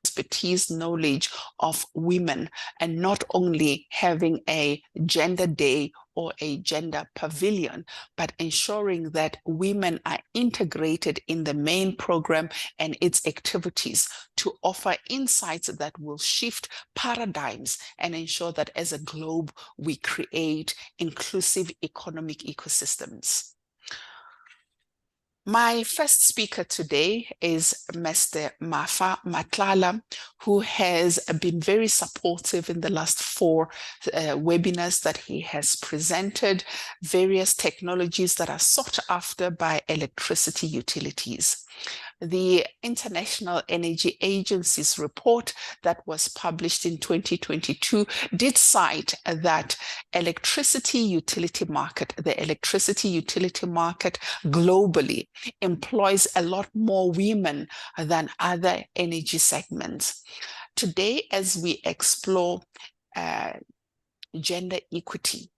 expertise, knowledge of women, and not only having a gender day or a gender pavilion, but ensuring that women are integrated in the main program and its activities to offer insights that will shift paradigms and ensure that as a globe, we create inclusive economic ecosystems. My first speaker today is Mr. Mafa Matlala, who has been very supportive in the last 4 webinars that he has presented, various technologies that are sought after by electricity utilities. The International Energy Agency's report that was published in 2022 did cite that the electricity utility market globally employs a lot more women than other energy segments. Today, as we explore gender equity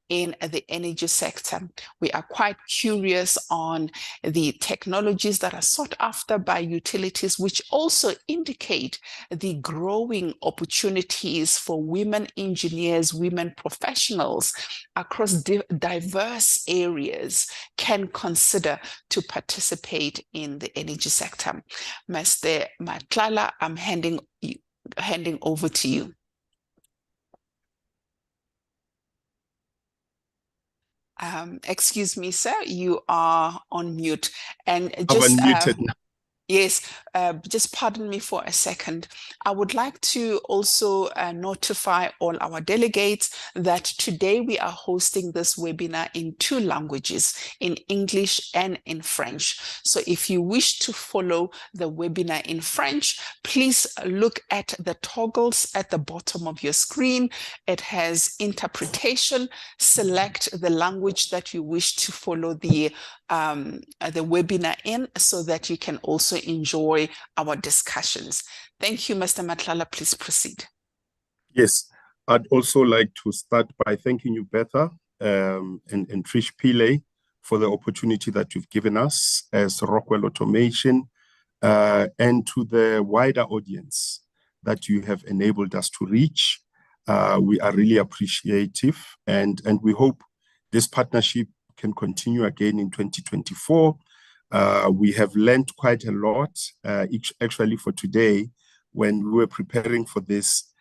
in the energy sector, we are quite curious on the technologies that are sought after by utilities, which also indicate the growing opportunities for women engineers, women professionals across diverse areas can consider to participate in the energy sector. Mr. Matlala, I'm handing over to you. Excuse me, sir, you are on mute. And just unmuted now. Yes, just pardon me for a second. I would like to also notify all our delegates that today we are hosting this webinar in 2 languages, in English and in French. So if you wish to follow the webinar in French, please look at the toggles at the bottom of your screen. It has interpretation. Select the language that you wish to follow the webinar in so that you can also enjoy our discussions. Thank you, Mr. Matlala. Please proceed. Yes, I'd also like to start by thanking you, Betha and Trish Pillay, for the opportunity that you've given us as Rockwell Automation and to the wider audience that you have enabled us to reach. We are really appreciative and we hope this partnership can continue again in 2024. We have learned quite a lot, actually for today, when we were preparing for this,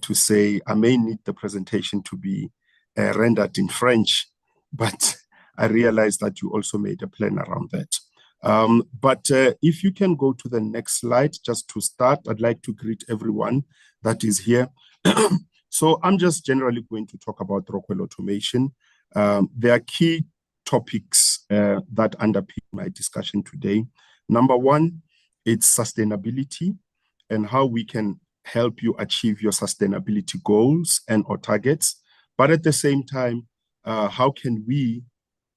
to say, I may need the presentation to be rendered in French, but I realized that you also made a plan around that. But if you can go to the next slide, just to start, I'd like to greet everyone that is here. So I'm just generally going to talk about Rockwell Automation. There are key topics that underpin my discussion today. Number 1, it's sustainability and how we can help you achieve your sustainability goals and or targets. But at the same time, how can we,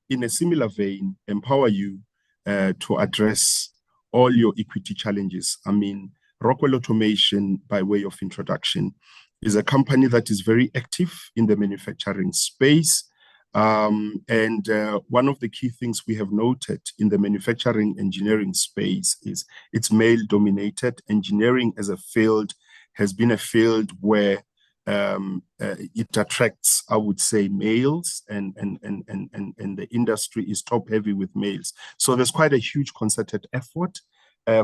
in a similar vein, empower you to address all your equity challenges? I mean, Rockwell Automation, by way of introduction, is a company that is very active in the manufacturing space. And one of the key things we have noted in the manufacturing engineering space is it's male-dominated. Engineering as a field has been a field where it attracts, I would say, males, and the industry is top-heavy with males. So there's quite a huge concerted effort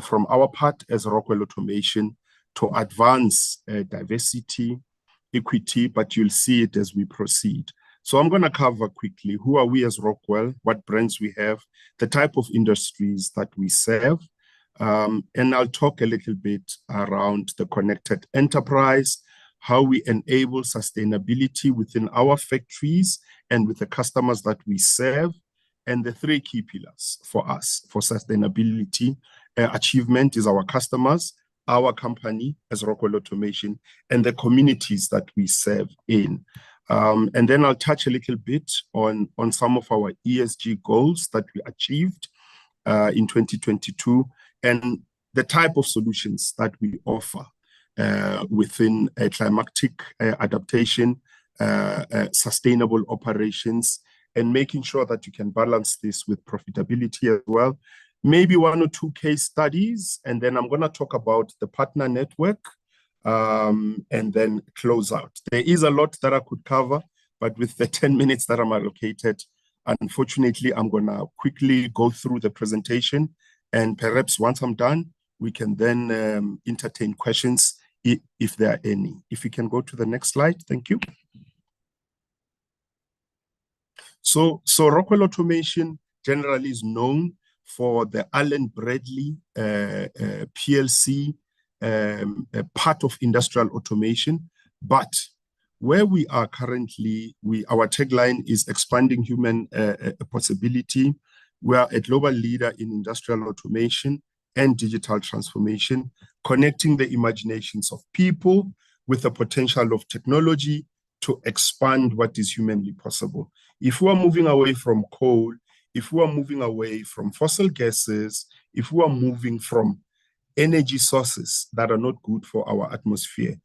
from our part as Rockwell Automation to advance diversity, equity, but you'll see it as we proceed. So I'm going to cover quickly who are we as Rockwell, what brands we have, the type of industries that we serve, and I'll talk a little bit around the connected enterprise, how we enable sustainability within our factories and with the customers that we serve, and the 3 key pillars for us for sustainability achievement is our customers, our company as Rockwell Automation, and the communities that we serve in. And then I'll touch a little bit on some of our ESG goals that we achieved in 2022 and the type of solutions that we offer within a climatic adaptation, sustainable operations, and making sure that you can balance this with profitability as well. maybe 1 or 2 case studies, and then I'm going to talk about the partner network, and then close out. There is a lot that I could cover, but with the 10 minutes that I'm allocated, unfortunately, I'm going to quickly go through the presentation, and perhaps once I'm done, we can then entertain questions if there are any. If you can go to the next slide, thank you. So Rockwell Automation generally is known for the Allen Bradley PLC part of industrial automation, but where we are currently, our tagline is expanding human possibility. We are a global leader in industrial automation and digital transformation, connecting the imaginations of people with the potential of technology to expand what is humanly possible. If we are moving away from coal, if we are moving away from fossil gases, if we are moving from energy sources that are not good for our atmosphere,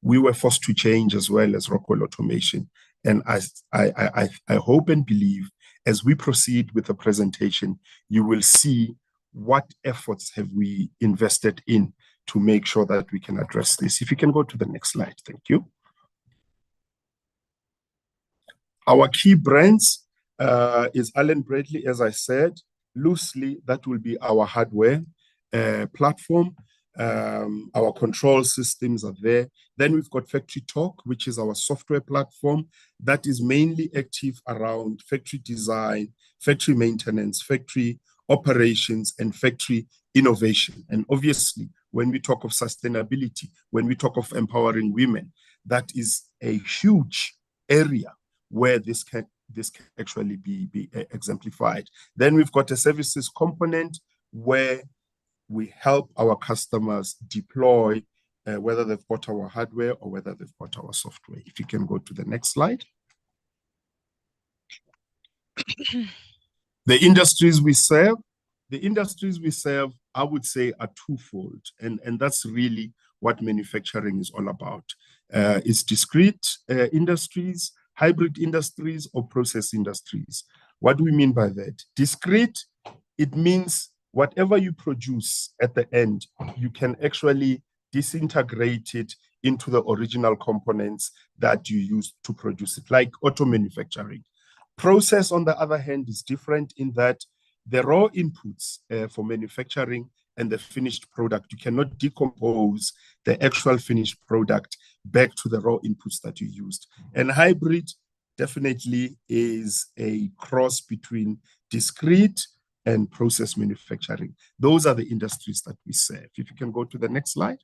we were forced to change as well as Rockwell Automation. And as I hope and believe, as we proceed with the presentation, you will see what efforts have we invested in to make sure that we can address this. If you can go to the next slide, thank you. Our key brands is Allen Bradley, as I said. Loosely, that will be our hardware platform. Our control systems are there. Then we've got Factory Talk, which is our software platform that is mainly active around factory design, factory maintenance, factory operations, and factory innovation. And obviously, when we talk of sustainability, when we talk of empowering women, that is a huge area where this can actually be exemplified. Then we've got a services component where we help our customers deploy, whether they've bought our hardware or whether they've bought our software. If you can go to the next slide. The industries we serve, I would say, are twofold, and that's really what manufacturing is all about. It's discrete industries, hybrid industries, or process industries. What do we mean by that? Discrete, it means whatever you produce at the end, you can actually disintegrate it into the original components that you use to produce it, like auto manufacturing. Process, on the other hand, is different in that the raw inputs for manufacturing and the finished product, you cannot decompose the actual finished product back to the raw inputs that you used. And hybrid definitely is a cross between discrete and process manufacturing. Those are the industries that we serve. If you can go to the next slide.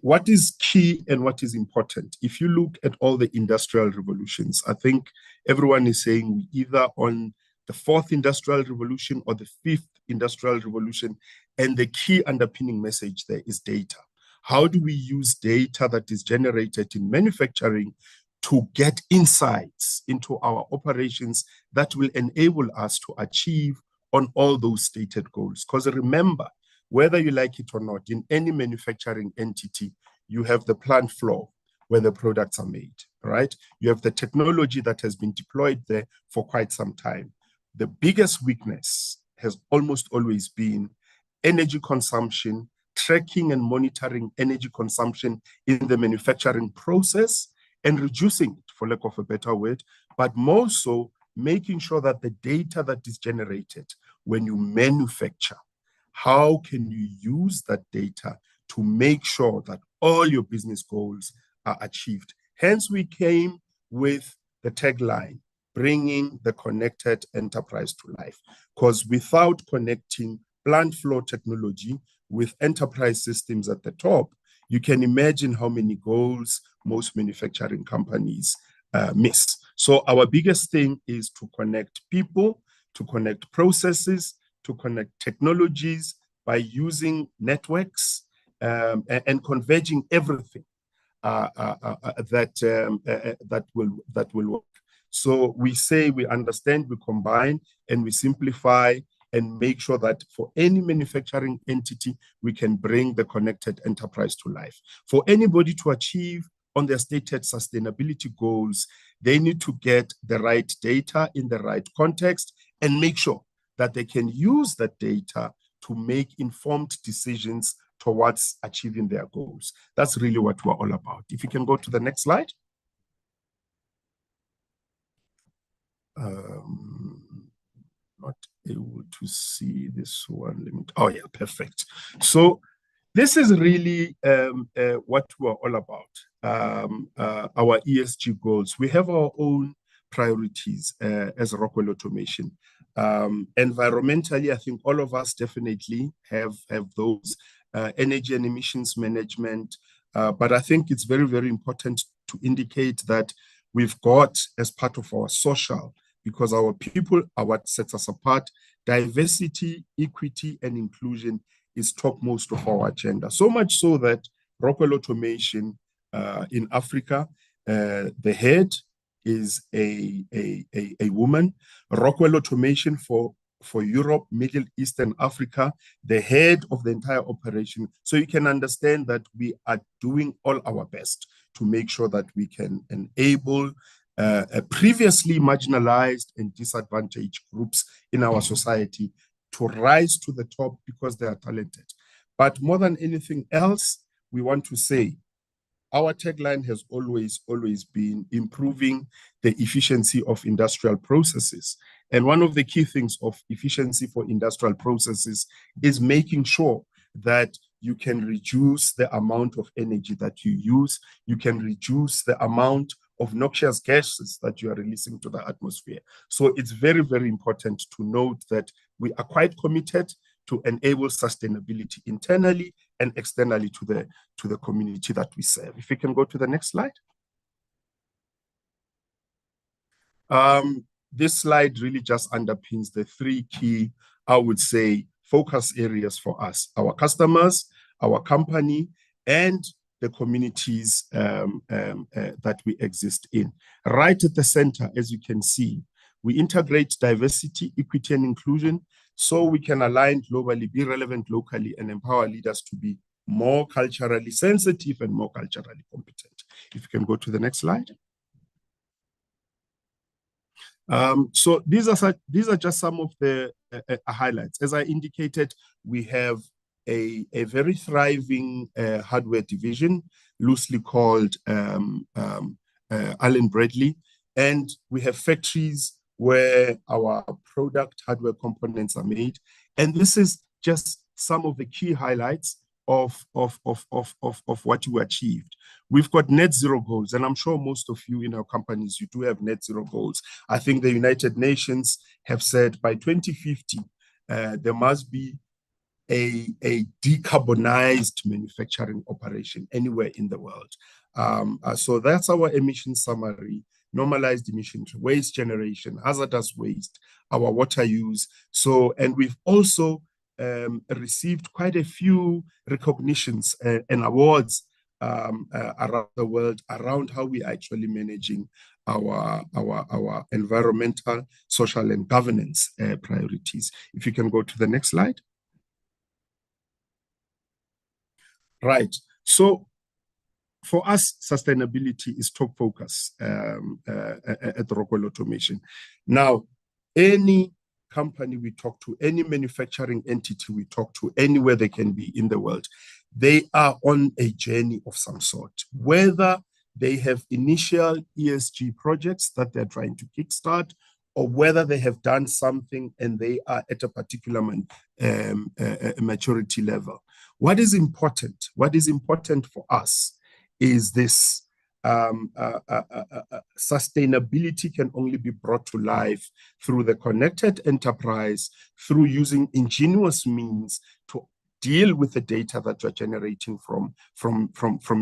What is key and what is important? If you look at all the industrial revolutions, I think everyone is saying either on the 4th industrial revolution or the 5th industrial revolution, and the key underpinning message there is data. How do we use data that is generated in manufacturing to get insights into our operations that will enable us to achieve on all those stated goals? Because remember, whether you like it or not, in any manufacturing entity, you have the plant floor where the products are made, right? You have the technology that has been deployed there for quite some time. The biggest weakness has almost always been energy consumption, tracking and monitoring energy consumption in the manufacturing process and reducing it, for lack of a better word, but more so making sure that the data that is generated when you manufacture, how can you use that data to make sure that all your business goals are achieved? Hence, we came with the tagline, bringing the connected enterprise to life. Because without connecting plant floor technology with enterprise systems at the top, you can imagine how many goals most manufacturing companies miss. So our biggest thing is to connect people, to connect processes, to connect technologies by using networks and converging everything that will work. So we say we understand, we combine, and we simplify and make sure that for any manufacturing entity, we can bring the connected enterprise to life. For anybody to achieve on their stated sustainability goals, they need to get the right data in the right context and make sure that they can use that data to make informed decisions towards achieving their goals. That's really what we're all about. If you can go to the next slide. Not able to see this one. Oh yeah, perfect. So this is really what we're all about, our ESG goals. We have our own priorities as Rockwell Automation. Environmentally, I think all of us definitely have those, energy and emissions management. But I think it's very, very important to indicate that we've got, as part of our social, because our people are what sets us apart, diversity, equity, and inclusion is topmost of our agenda. So much so that Rockwell Automation in Africa, the head is a woman. Rockwell Automation for Europe, Middle East, and Africa, the head of the entire operation. So you can understand that we are doing all our best to make sure that we can enable previously marginalized and disadvantaged groups in our society to rise to the top because they are talented. But more than anything else, we want to say our tagline has always been improving the efficiency of industrial processes. And one of the key things of efficiency for industrial processes is making sure that you can reduce the amount of energy that you use, you can reduce the amount of noxious gases that you are releasing to the atmosphere. So it's very, very important to note that we are quite committed to enable sustainability internally and externally to the community that we serve. If we can go to the next slide. This slide really just underpins the three key, I would say, focus areas for us: our customers, our company, and the communities that we exist in. Right at the center, as you can see, we integrate diversity, equity, and inclusion so we can align globally, be relevant locally, and empower leaders to be more culturally sensitive and more culturally competent. If you can go to the next slide. So these are just some of the highlights. As I indicated, we have a very thriving hardware division, loosely called Allen Bradley, and we have factories where our product hardware components are made. And this is just some of the key highlights of what you achieved. We've got net zero goals, and I'm sure most of you in our companies, you do have net zero goals. I think the United Nations have said by 2050, there must be a decarbonized manufacturing operation anywhere in the world. So that's our emission summary: normalized emissions, waste generation, hazardous waste, our water use. So, and we've also received quite a few recognitions and awards around the world around how we are actually managing our environmental, social, and governance priorities. If you can go to the next slide. Right. So for us, sustainability is top focus at Rockwell Automation. Now, any company we talk to, any manufacturing entity we talk to, anywhere they can be in the world, they are on a journey of some sort, whether they have initial ESG projects that they're trying to kickstart, or whether they have done something and they are at a particular maturity level. What is important? What is important for us is this: sustainability can only be brought to life through the connected enterprise, through using ingenious means to deal with the data that you're generating from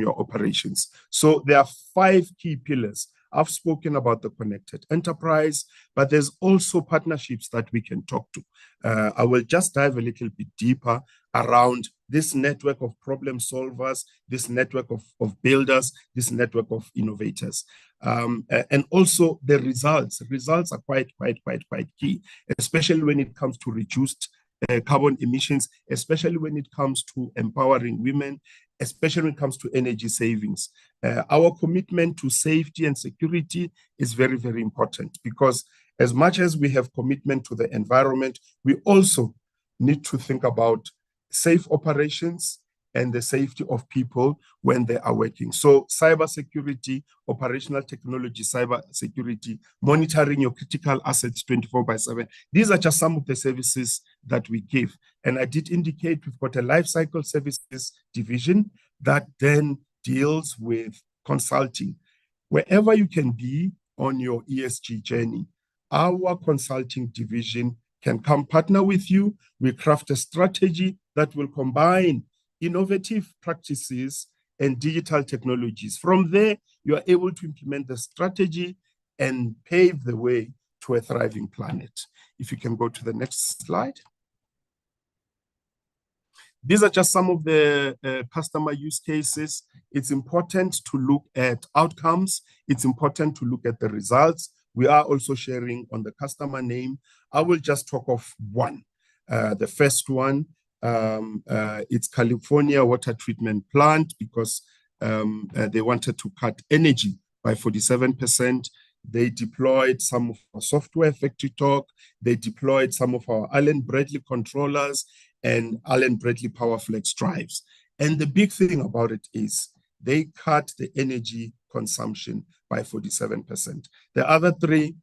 your operations. So there are 5 key pillars. I've spoken about the connected enterprise, but there's also partnerships that we can talk to. I will just dive a little bit deeper around this network of problem solvers, this network of builders, this network of innovators. And also the results. Results are quite key, especially when it comes to reduced carbon emissions, especially when it comes to empowering women, especially when it comes to energy savings. Our commitment to safety and security is very, very important, because as much as we have commitment to the environment, we also need to think about safe operations and the safety of people when they are working. So cybersecurity, operational technology, cybersecurity, monitoring your critical assets 24/7. These are just some of the services that we give. And I did indicate we've got a life cycle services division that then deals with consulting. Wherever you can be on your ESG journey, our consulting division can come partner with you. We craft a strategy that will combine innovative practices and digital technologies. From there, you are able to implement the strategy and pave the way to a thriving planet. If you can go to the next slide. These are just some of the customer use cases. It's important to look at outcomes. It's important to look at the results. We are also sharing on the customer name. I will just talk of one. The first one, it's California Water Treatment Plant, because they wanted to cut energy by 47%. They deployed some of our software, Factory Talk. They deployed some of our Allen Bradley controllers and Allen Bradley PowerFlex drives. And the big thing about it is they cut the energy consumption by 47%. The other three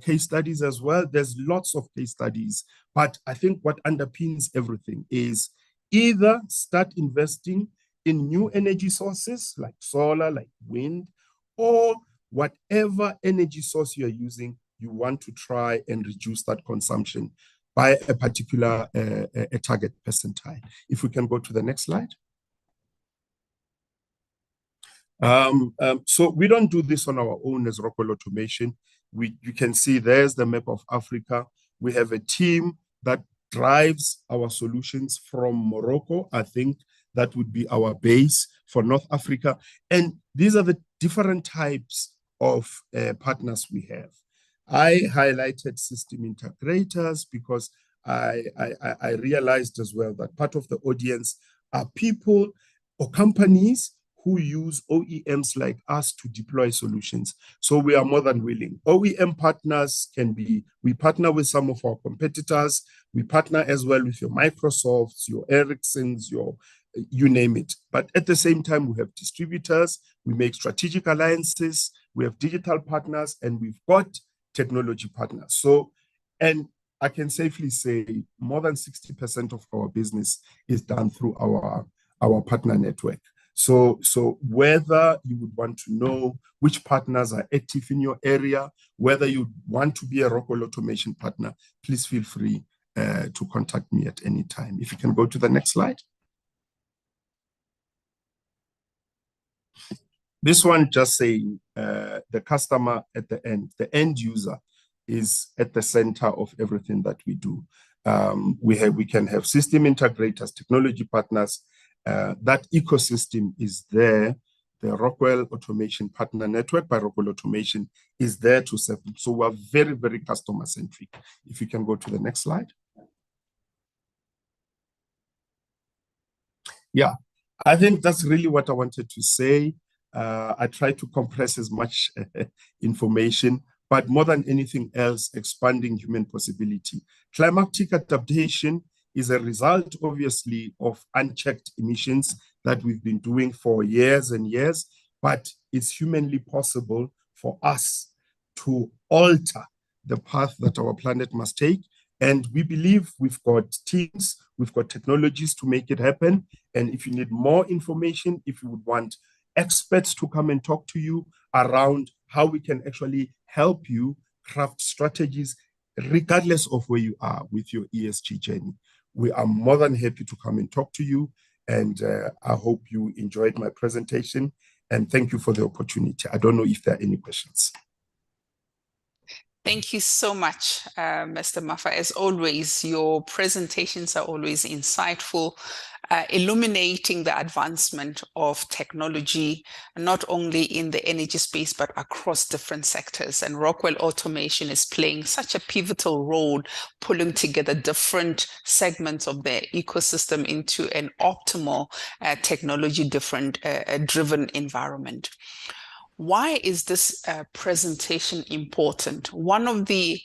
case studies as well, there's lots of case studies, but I think what underpins everything is either start investing in new energy sources like solar, like wind, or whatever energy source you're using, you want to try and reduce that consumption by a particular a target percentile. If we can go to the next slide. So we don't do this on our own as Rockwell Automation. You can see there's the map of Africa. We have a team that drives our solutions from Morocco. I think that would be our base for North Africa. And these are the different types of partners we have. I highlighted system integrators because I realized as well that part of the audience are people or companies who use OEMs like us to deploy solutions. So we are more than willing. OEM partners can be, we partner with some of our competitors. We partner as well with your Microsofts, your Ericssons, you name it. But at the same time, we have distributors, we make strategic alliances, we have digital partners, and we've got technology partners. So, and I can safely say more than 60% of our business is done through our partner network. So whether you would want to know which partners are active in your area, whether you want to be a Rockwell Automation partner, please feel free to contact me at any time. If you can go to the next slide. This one just saying the customer at the end user is at the center of everything that we do. We can have system integrators, technology partners. That ecosystem is there. The Rockwell Automation Partner Network by Rockwell Automation is there to serve them. So we're very, very customer centric. If you can go to the next slide. Yeah, I think that's really what I wanted to say. I try to compress as much information, but more than anything else, expanding human possibility. Climatic adaptation is a result, obviously, of unchecked emissions that we've been doing for years and years, but it's humanly possible for us to alter the path that our planet must take. And we believe we've got teams, we've got technologies to make it happen. And if you need more information, if you would want experts to come and talk to you around how we can actually help you craft strategies, regardless of where you are with your ESG journey, we are more than happy to come and talk to you. And I hope you enjoyed my presentation. And thank you for the opportunity. I don't know if there are any questions. Thank you so much, Mr. Mafa. As always, your presentations are always insightful. illuminating the advancement of technology, not only in the energy space, but across different sectors. And Rockwell Automation is playing such a pivotal role, pulling together different segments of the ecosystem into an optimal technology-driven environment. Why is this presentation important? One of the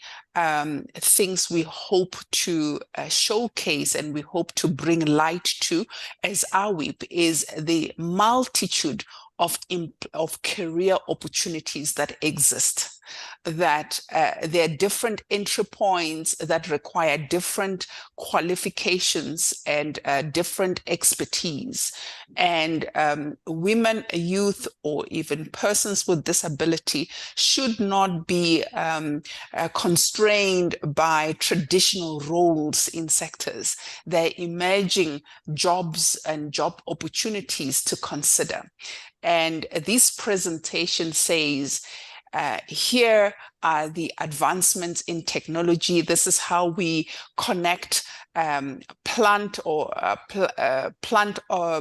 things we hope to showcase and we hope to bring light to as AWEaP is the multitude of career opportunities that exist, that there are different entry points that require different qualifications and different expertise. And women, youth, or even persons with disability should not be constrained by traditional roles in sectors. They're emerging jobs and job opportunities to consider. And this presentation says, here are the advancements in technology. This is how we connect plant or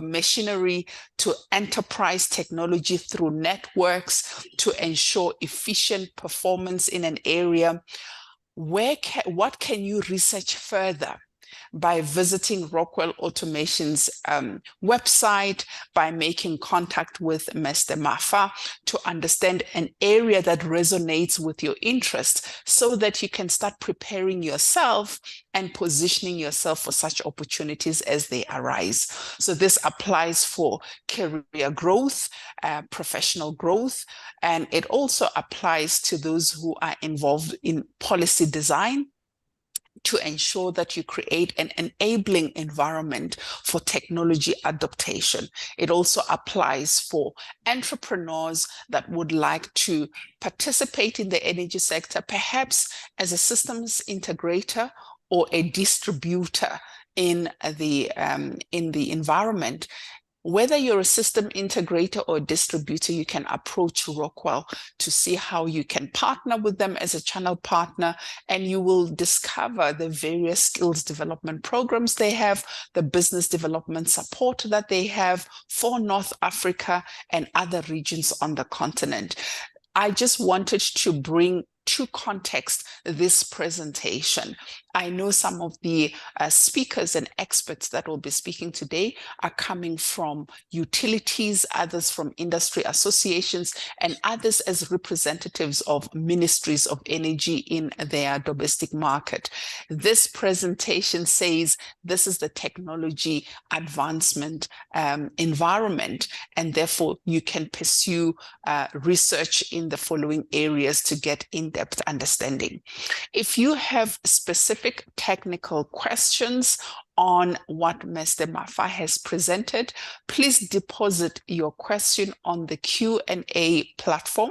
machinery to enterprise technology through networks to ensure efficient performance in an area. What can you research further? By visiting Rockwell Automation's website, by making contact with Mr. Mafa to understand an area that resonates with your interest so that you can start preparing yourself and positioning yourself for such opportunities as they arise. So this applies for career growth, professional growth, and it also applies to those who are involved in policy design, to ensure that you create an enabling environment for technology adaptation. It also applies for entrepreneurs that would like to participate in the energy sector, perhaps as a systems integrator or a distributor in the environment. Whether you're a system integrator or a distributor, you can approach Rockwell to see how you can partner with them as a channel partner, and you will discover the various skills development programs they have, the business development support that they have for North Africa and other regions on the continent. I just wanted to bring to context this presentation. I know some of the speakers and experts that will be speaking today are coming from utilities, others from industry associations, and others as representatives of ministries of energy in their domestic market. This presentation says this is the technology advancement environment, and therefore you can pursue research in the following areas to get in-depth understanding. If you have specific technical questions on what Mr. Mafa has presented, please deposit your question on the Q&A platform,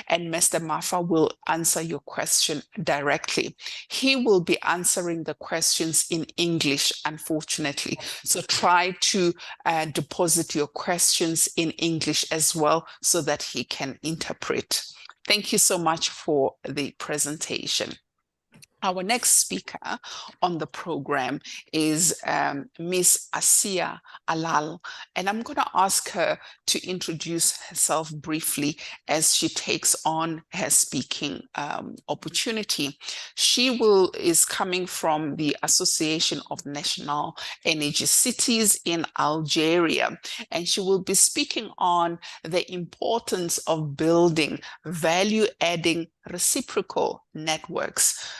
and Mr. Mafa will answer your question directly. He will be answering the questions in English, unfortunately, so try to deposit your questions in English as well so that he can interpret. Thank you so much for the presentation. Our next speaker on the program is Ms. Asiya Alal, and I'm going to ask her to introduce herself briefly as she takes on her speaking opportunity. She is coming from the Association of National Energy Cities in Algeria, and she will be speaking on the importance of building value-adding reciprocal networks,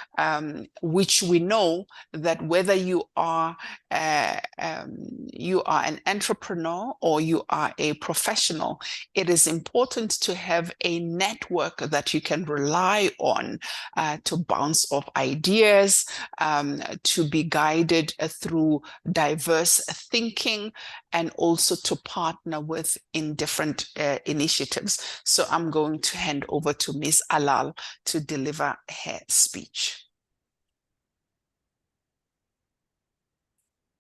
which we know that whether you are an entrepreneur or you are a professional, it is important to have a network that you can rely on to bounce off ideas, to be guided through diverse thinking, and also to partner with in different initiatives. So I'm going to hand over to Ms. Alal to deliver her speech.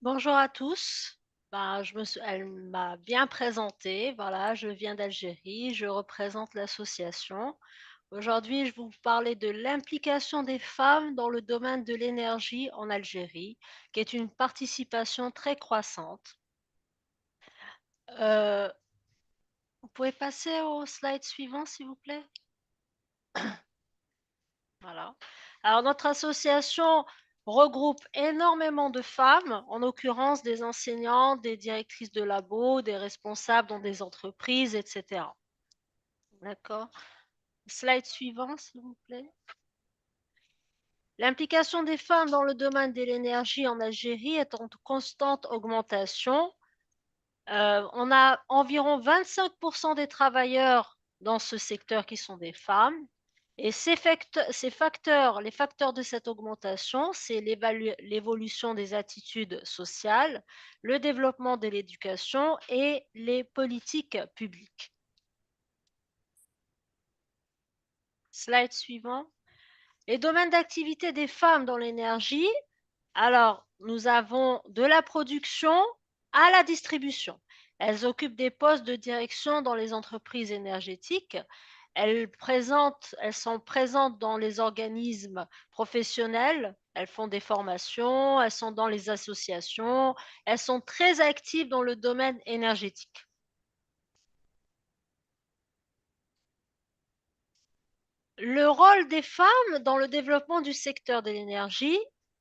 Bonjour à tous. Elle m'a bien présentée. Voilà, je viens d'Algérie, je représente l'association. Aujourd'hui, je vais vous parler de l'implication des femmes dans le domaine de l'énergie en Algérie, qui est une participation très croissante. Vous pouvez passer au slide suivant, s'il vous plaît. Voilà. Alors, notre association regroupe énormément de femmes, en l'occurrence des enseignantes, des directrices de labo, des responsables dans des entreprises, etc. D'accord. Slide suivant, s'il vous plaît. L'implication des femmes dans le domaine de l'énergie en Algérie est en constante augmentation. On a environ 25% des travailleurs dans ce secteur qui sont des femmes. Et les facteurs de cette augmentation, c'est l'évolution des attitudes sociales, le développement de l'éducation et les politiques publiques. Slide suivant. Les domaines d'activité des femmes dans l'énergie. Alors, nous avons de la production à la distribution. Elles occupent des postes de direction dans les entreprises énergétiques. Elles sont présentes dans les organismes professionnels. Elles font des formations, elles sont dans les associations. Elles sont très actives dans le domaine énergétique. Le rôle des femmes dans le développement du secteur de l'énergie.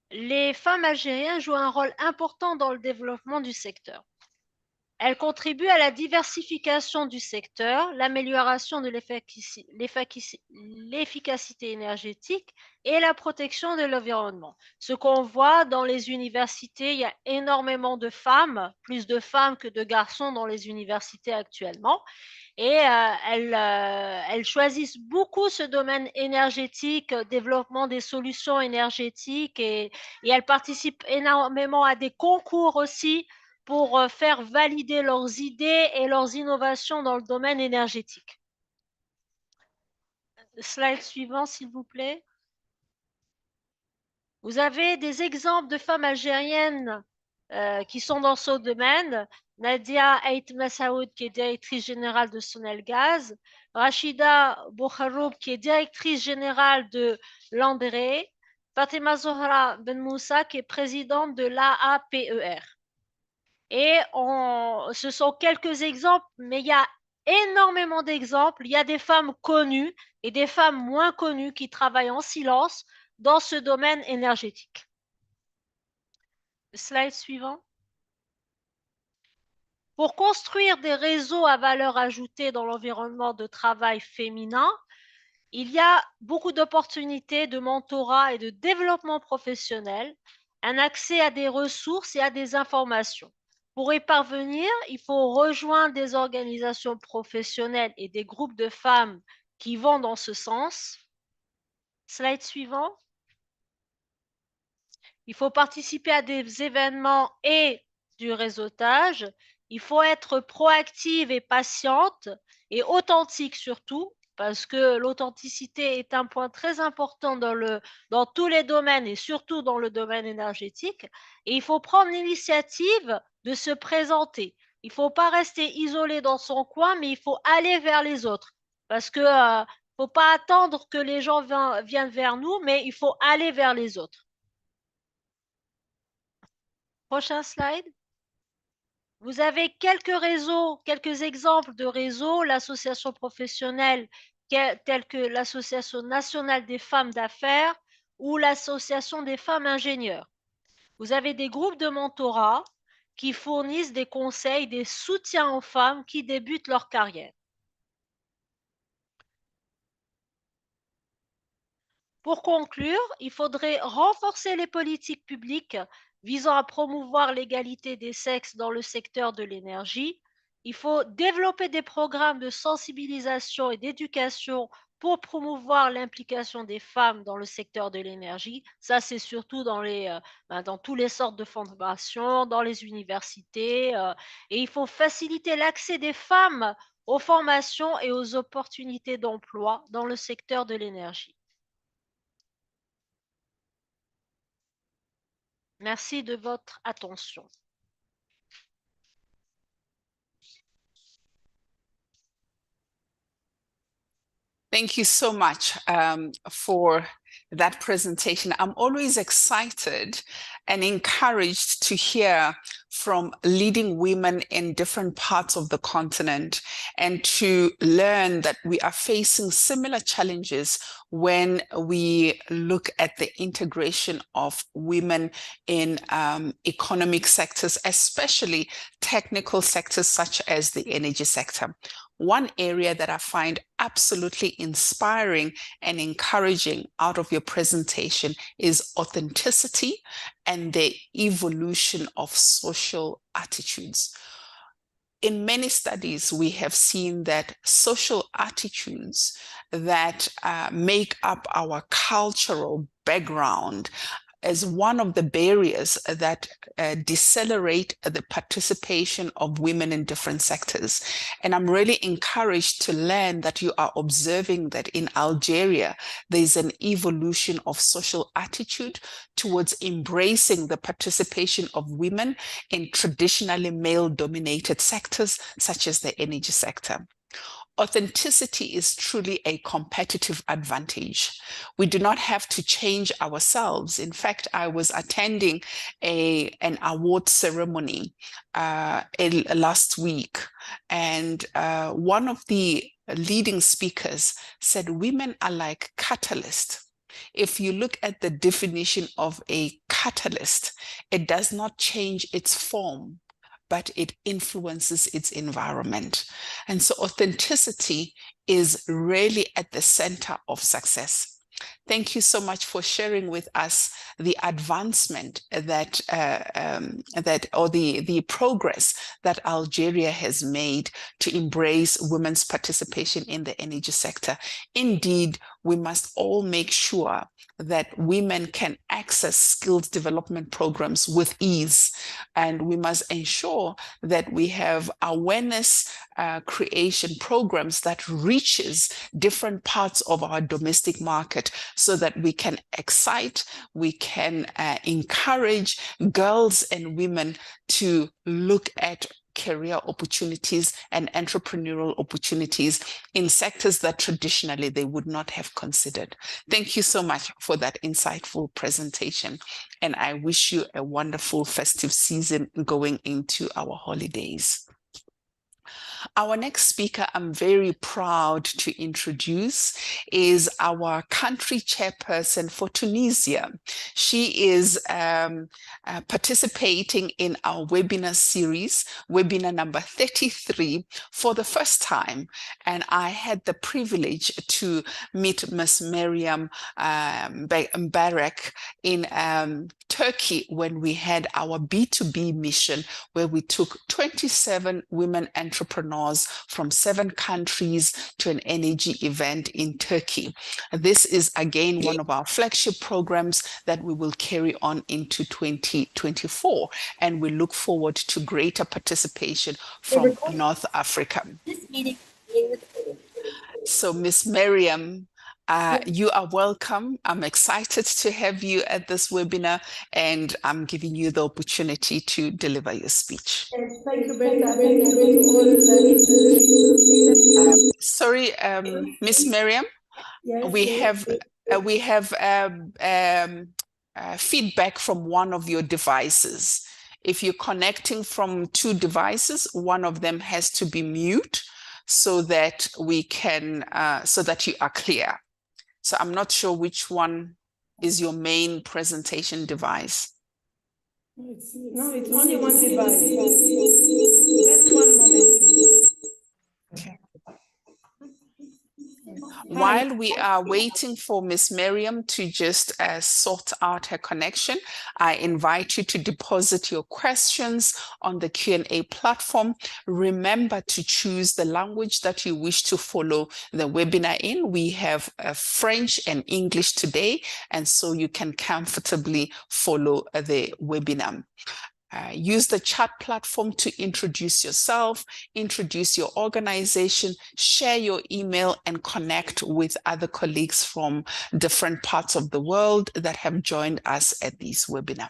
Les femmes algériennes jouent un rôle important dans le développement du secteur. Elles contribuent à la diversification du secteur, l'amélioration de l'efficacité énergétique et la protection de l'environnement. Ce qu'on voit dans les universités, il y a énormément de femmes, plus de femmes que de garçons dans les universités actuellement. Et elles choisissent beaucoup ce domaine énergétique, développement des solutions énergétiques, et elles participent énormément à des concours aussi pour faire valider leurs idées et leurs innovations dans le domaine énergétique. Slide suivant, s'il vous plaît. Vous avez des exemples de femmes algériennes qui sont dans ce domaine. Nadia Ait Massaoud, qui est directrice générale de Sonelgaz, Rachida Bouharoub, qui est directrice générale de Landré, Fatima Zohra Ben Moussa, qui est présidente de l'AAPER. Et ce sont quelques exemples, mais il y a énormément d'exemples. Il y a des femmes connues et des femmes moins connues qui travaillent en silence dans ce domaine énergétique. Slide suivant. Pour construire des réseaux à valeur ajoutée dans l'environnement de travail féminin, il y a beaucoup d'opportunités de mentorat et de développement professionnel, un accès à des ressources et à des informations. Pour y parvenir, il faut rejoindre des organisations professionnelles et des groupes de femmes qui vont dans ce sens. Slide suivant. Il faut participer à des événements et du réseautage. Il faut être proactive et patiente et authentique surtout, parce que l'authenticité est un point très important dans tous les domaines et surtout dans le domaine énergétique. Et il faut prendre l'initiative de se présenter. Il ne faut pas rester isolé dans son coin, mais il faut aller vers les autres. Parce que faut pas attendre que les gens viennent vers nous, mais il faut aller vers les autres. Prochain slide. Vous avez quelques exemples de réseaux, l'association professionnelle telle que l'Association nationale des femmes d'affaires ou l'Association des femmes ingénieurs. Vous avez des groupes de mentorat qui fournissent des conseils, des soutiens aux femmes qui débutent leur carrière. Pour conclure, il faudrait renforcer les politiques publiques visant à promouvoir l'égalité des sexes dans le secteur de l'énergie. Il faut développer des programmes de sensibilisation et d'éducation pour promouvoir l'implication des femmes dans le secteur de l'énergie. Ça, c'est surtout dans tous les sortes de formations, dans les universités. Et il faut faciliter l'accès des femmes aux formations et aux opportunités d'emploi dans le secteur de l'énergie. Merci de votre attention. Thank you so much for that presentation. I'm always excited and encouraged to hear from leading women in different parts of the continent and to learn that we are facing similar challenges when we look at the integration of women in economic sectors, especially technical sectors such as the energy sector. One area that I find absolutely inspiring and encouraging out of your presentation is authenticity and the evolution of social attitudes. In many studies, we have seen that social attitudes that make up our cultural background as one of the barriers that decelerate the participation of women in different sectors. And I'm really encouraged to learn that you are observing that in Algeria, there's an evolution of social attitude towards embracing the participation of women in traditionally male-dominated sectors, such as the energy sector. Authenticity is truly a competitive advantage. We do not have to change ourselves. In fact, I was attending an award ceremony last week, and one of the leading speakers said women are like catalysts. If you look at the definition of a catalyst, it does not change its form, but it influences its environment. And so authenticity is really at the center of success. Thank you so much for sharing with us the advancement that, the progress that Algeria has made to embrace women's participation in the energy sector. Indeed, we must all make sure that women can access skills development programs with ease. And we must ensure that we have awareness creation programs that reaches different parts of our domestic market so that we can excite, we can encourage girls and women to look at career opportunities and entrepreneurial opportunities in sectors that traditionally they would not have considered. Thank you so much for that insightful presentation. And I wish you a wonderful festive season going into our holidays. Our next speaker I'm very proud to introduce is our country chairperson for Tunisia. She is participating in our webinar series, webinar number 33, for the first time. And I had the privilege to meet Ms. Miriam Mbarek in Turkey when we had our B2B mission, where we took 27 women entrepreneurs from 7 countries to an energy event in Turkey. This is again one of our flagship programs that we will carry on into 2024, and we look forward to greater participation from North Africa. This meeting is being recorded. So Ms. Miriam, you are welcome. I'm excited to have you at this webinar, and I'm giving you the opportunity to deliver your speech. Yes, thank you, Becca. Thank you all. Sorry, Ms. Miriam, Yes, we have feedback from one of your devices. If you're connecting from 2 devices, one of them has to be mute so that we can, so that you are clear. So I'm not sure which one is your main presentation device. No, it's only one device. Just one moment, please. Okay. While we are waiting for Ms. Miriam to just sort out her connection, I invite you to deposit your questions on the Q&A platform. Remember to choose the language that you wish to follow the webinar in. We have French and English today, and so you can comfortably follow the webinar. Use the chat platform to introduce yourself, introduce your organization, share your email, and connect with other colleagues from different parts of the world that have joined us at this webinar.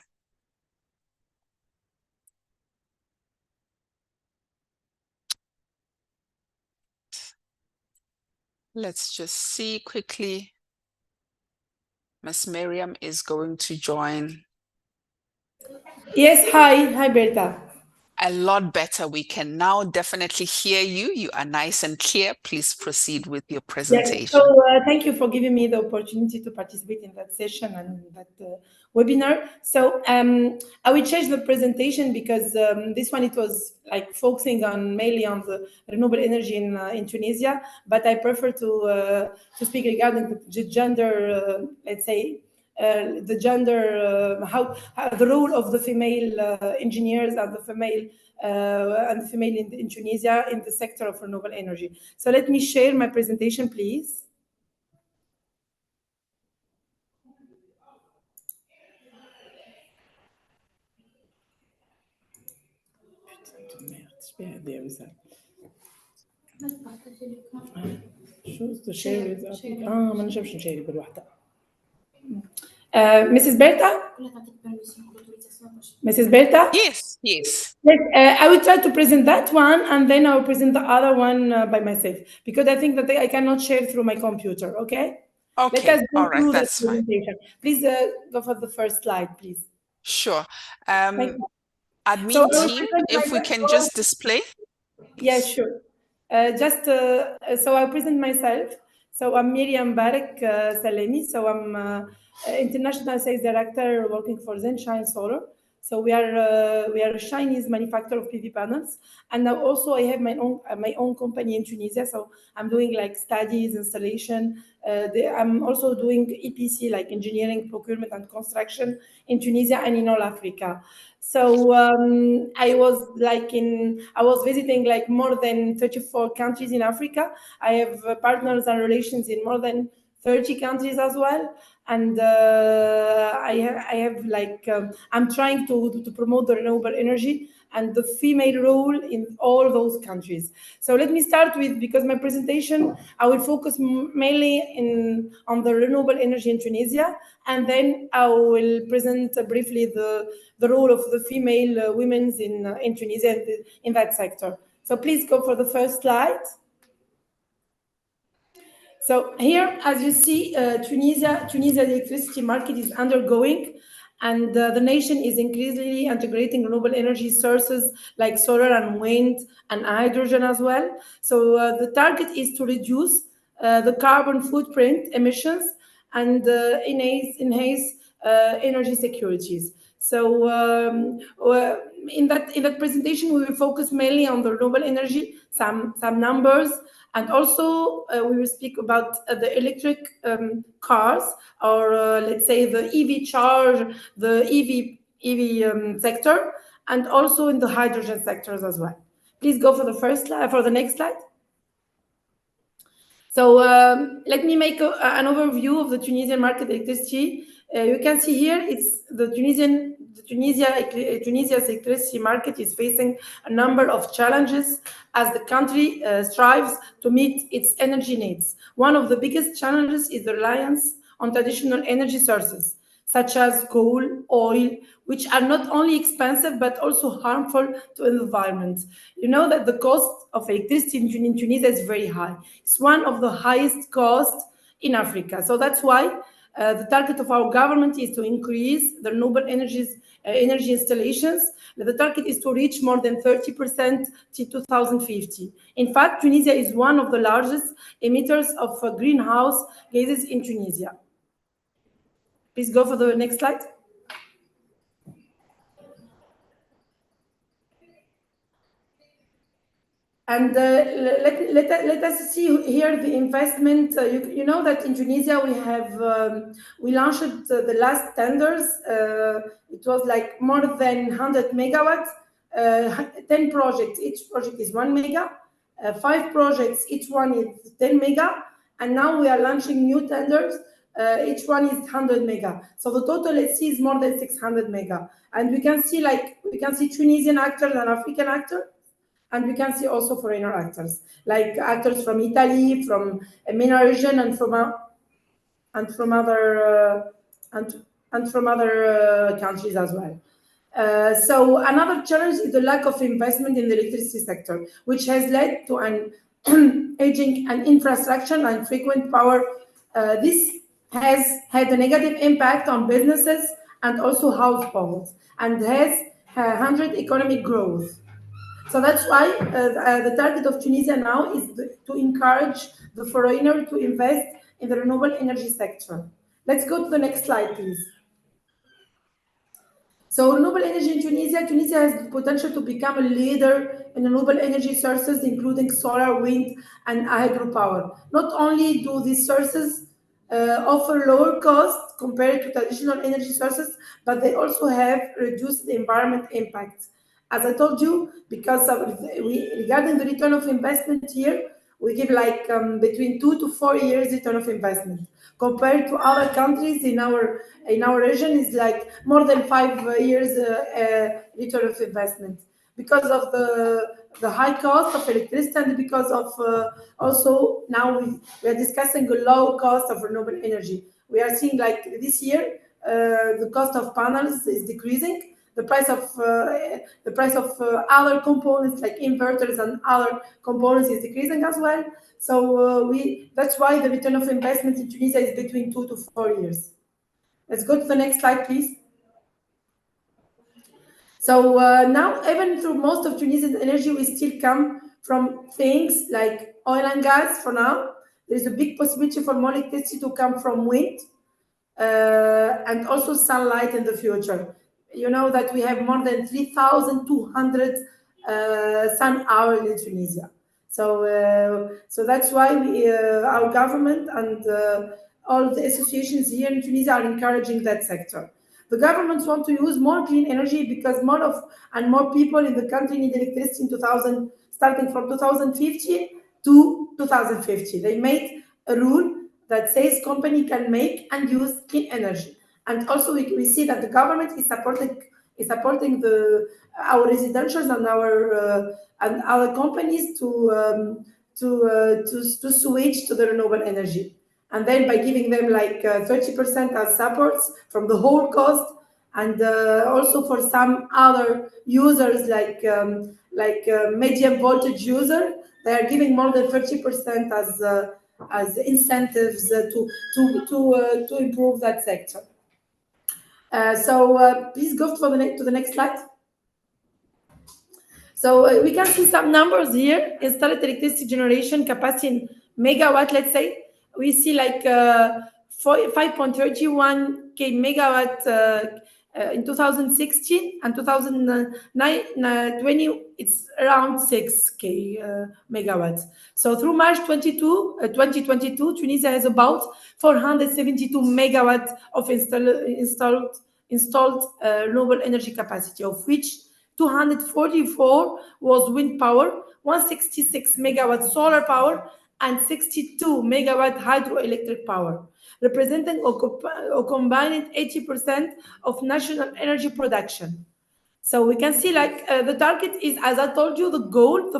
Let's just see quickly. Miss Miriam is going to join. Yes, hi Berta. A lot better. We can now definitely hear you. You are nice and clear. Please proceed with your presentation. Yes, so thank you for giving me the opportunity to participate in that session and that webinar. So I will change the presentation because this one, it was like focusing mainly on the renewable energy in Tunisia, but I prefer to speak regarding the gender, let's say, the gender, how the role of the female engineers and the female in Tunisia in the sector of renewable energy. So let me share my presentation, please. Mrs. Berta? Mrs. Berta? Yes, yes. Yes, I will try to present that one, and then I will present the other one by myself, because I think that I cannot share through my computer, okay? Okay, let us go all right, through that's the fine. presentation. Please go for the first slide, please. Sure. Thank you. Admin So team, if we can just display. Yeah, sure. So I'll present myself. So I'm Miriam Barak Salemi. So I'm international sales director working for Zenshine Solar. So we are a Chinese manufacturer of PV panels, and now also I have my own company in Tunisia. So I'm doing like studies, installation. I'm also doing EPC, like engineering, procurement, and construction in Tunisia and in all Africa. So I was visiting like more than 34 countries in Africa. I have partners and relations in more than 30 countries as well, and I have like I'm trying to promote the renewable energy and the female role in all those countries. So let me start with, because my presentation I will focus mainly on the renewable energy in Tunisia, and then I will present briefly the role of the female women in Tunisia in that sector. So please go for the first slide. So here, as you see, Tunisia electricity market is undergoing, and the nation is increasingly integrating renewable energy sources like solar and wind and hydrogen as well. So the target is to reduce the carbon footprint emissions and enhance energy securities. So in that presentation, we will focus mainly on the renewable energy, some numbers, and also we will speak about the electric cars, or let's say the EV charge, the EV sector, and also in the hydrogen sectors as well. Please go for the first slide, for the next slide. So let me make an overview of the Tunisian market electricity. You can see here it's Tunisia's electricity market is facing a number of challenges as the country strives to meet its energy needs. One of the biggest challenges is the reliance on traditional energy sources, such as coal, oil, which are not only expensive but also harmful to the environment. You know that the cost of electricity in Tunisia is very high. It's one of the highest costs in Africa. So that's why the target of our government is to increase the renewable energy installations. The target is to reach more than 30% till 2050. In fact, Tunisia is one of the largest emitters of greenhouse gases in Tunisia. Please go for the next slide. And let us see here the investment. You know that in Tunisia we launched the last tenders. It was like more than 100 megawatts, 10 projects. Each project is 1 mega. 5 projects, each one is 10 mega. And now we are launching new tenders. Each one is 100 mega. So the total, let's see, is more than 600 mega. And we can see Tunisian actors and African actors. And we can see also foreigner actors, like actors from Italy, from a MENA region, and from other countries as well. So another challenge is the lack of investment in the electricity sector, which has led to an aging and infrastructure and frequent power. This has had a negative impact on businesses and also households, and has hindered economic growth. So that's why the target of Tunisia now is to encourage the foreigner to invest in the renewable energy sector. Let's go to the next slide, please. So renewable energy in Tunisia, Tunisia has the potential to become a leader in renewable energy sources, including solar, wind, and hydropower. Not only do these sources offer lower cost compared to traditional energy sources, but they also have reduced the environment impact. As I told you, because regarding the return of investment here, we give like between 2 to 4 years return of investment. Compared to other countries in our region, is like more than 5 years return of investment, because of the high cost of electricity, and because of also now we are discussing a low cost of renewable energy. We are seeing like this year the cost of panels is decreasing. The price of other components like inverters and other components is decreasing as well. So that's why the return of investment in Tunisia is between 2 to 4 years. Let's go to the next slide, please. So now, even through most of Tunisia's energy, we still come from things like oil and gas. For now, there is a big possibility for more electricity to come from wind and also sunlight in the future. You know that we have more than 3,200 sun hours in Tunisia. So that's why our government and all the associations here in Tunisia are encouraging that sector. The governments want to use more clean energy because more people in the country need electricity starting from 2050 to 2050. They made a rule that says company can make and use clean energy. And also we see that the government is supporting our residentials and our companies to switch to the renewable energy. And then by giving them like 30% as supports from the whole cost, and also for some other users like medium voltage user, they are giving more than 30% as incentives to improve that sector. So please go to the next slide. So we can see some numbers here. Installed electricity generation capacity in megawatt, let's say. We see like 5.31 megawatt in 2016, and 2020 it's around 6K megawatts. So through March 2022, Tunisia has about 472 megawatts of installed renewable energy capacity, of which 244 was wind power, 166 megawatt solar power, and 62 megawatt hydroelectric power, representing a combined 80% of national energy production. So we can see like the target is, as I told you, the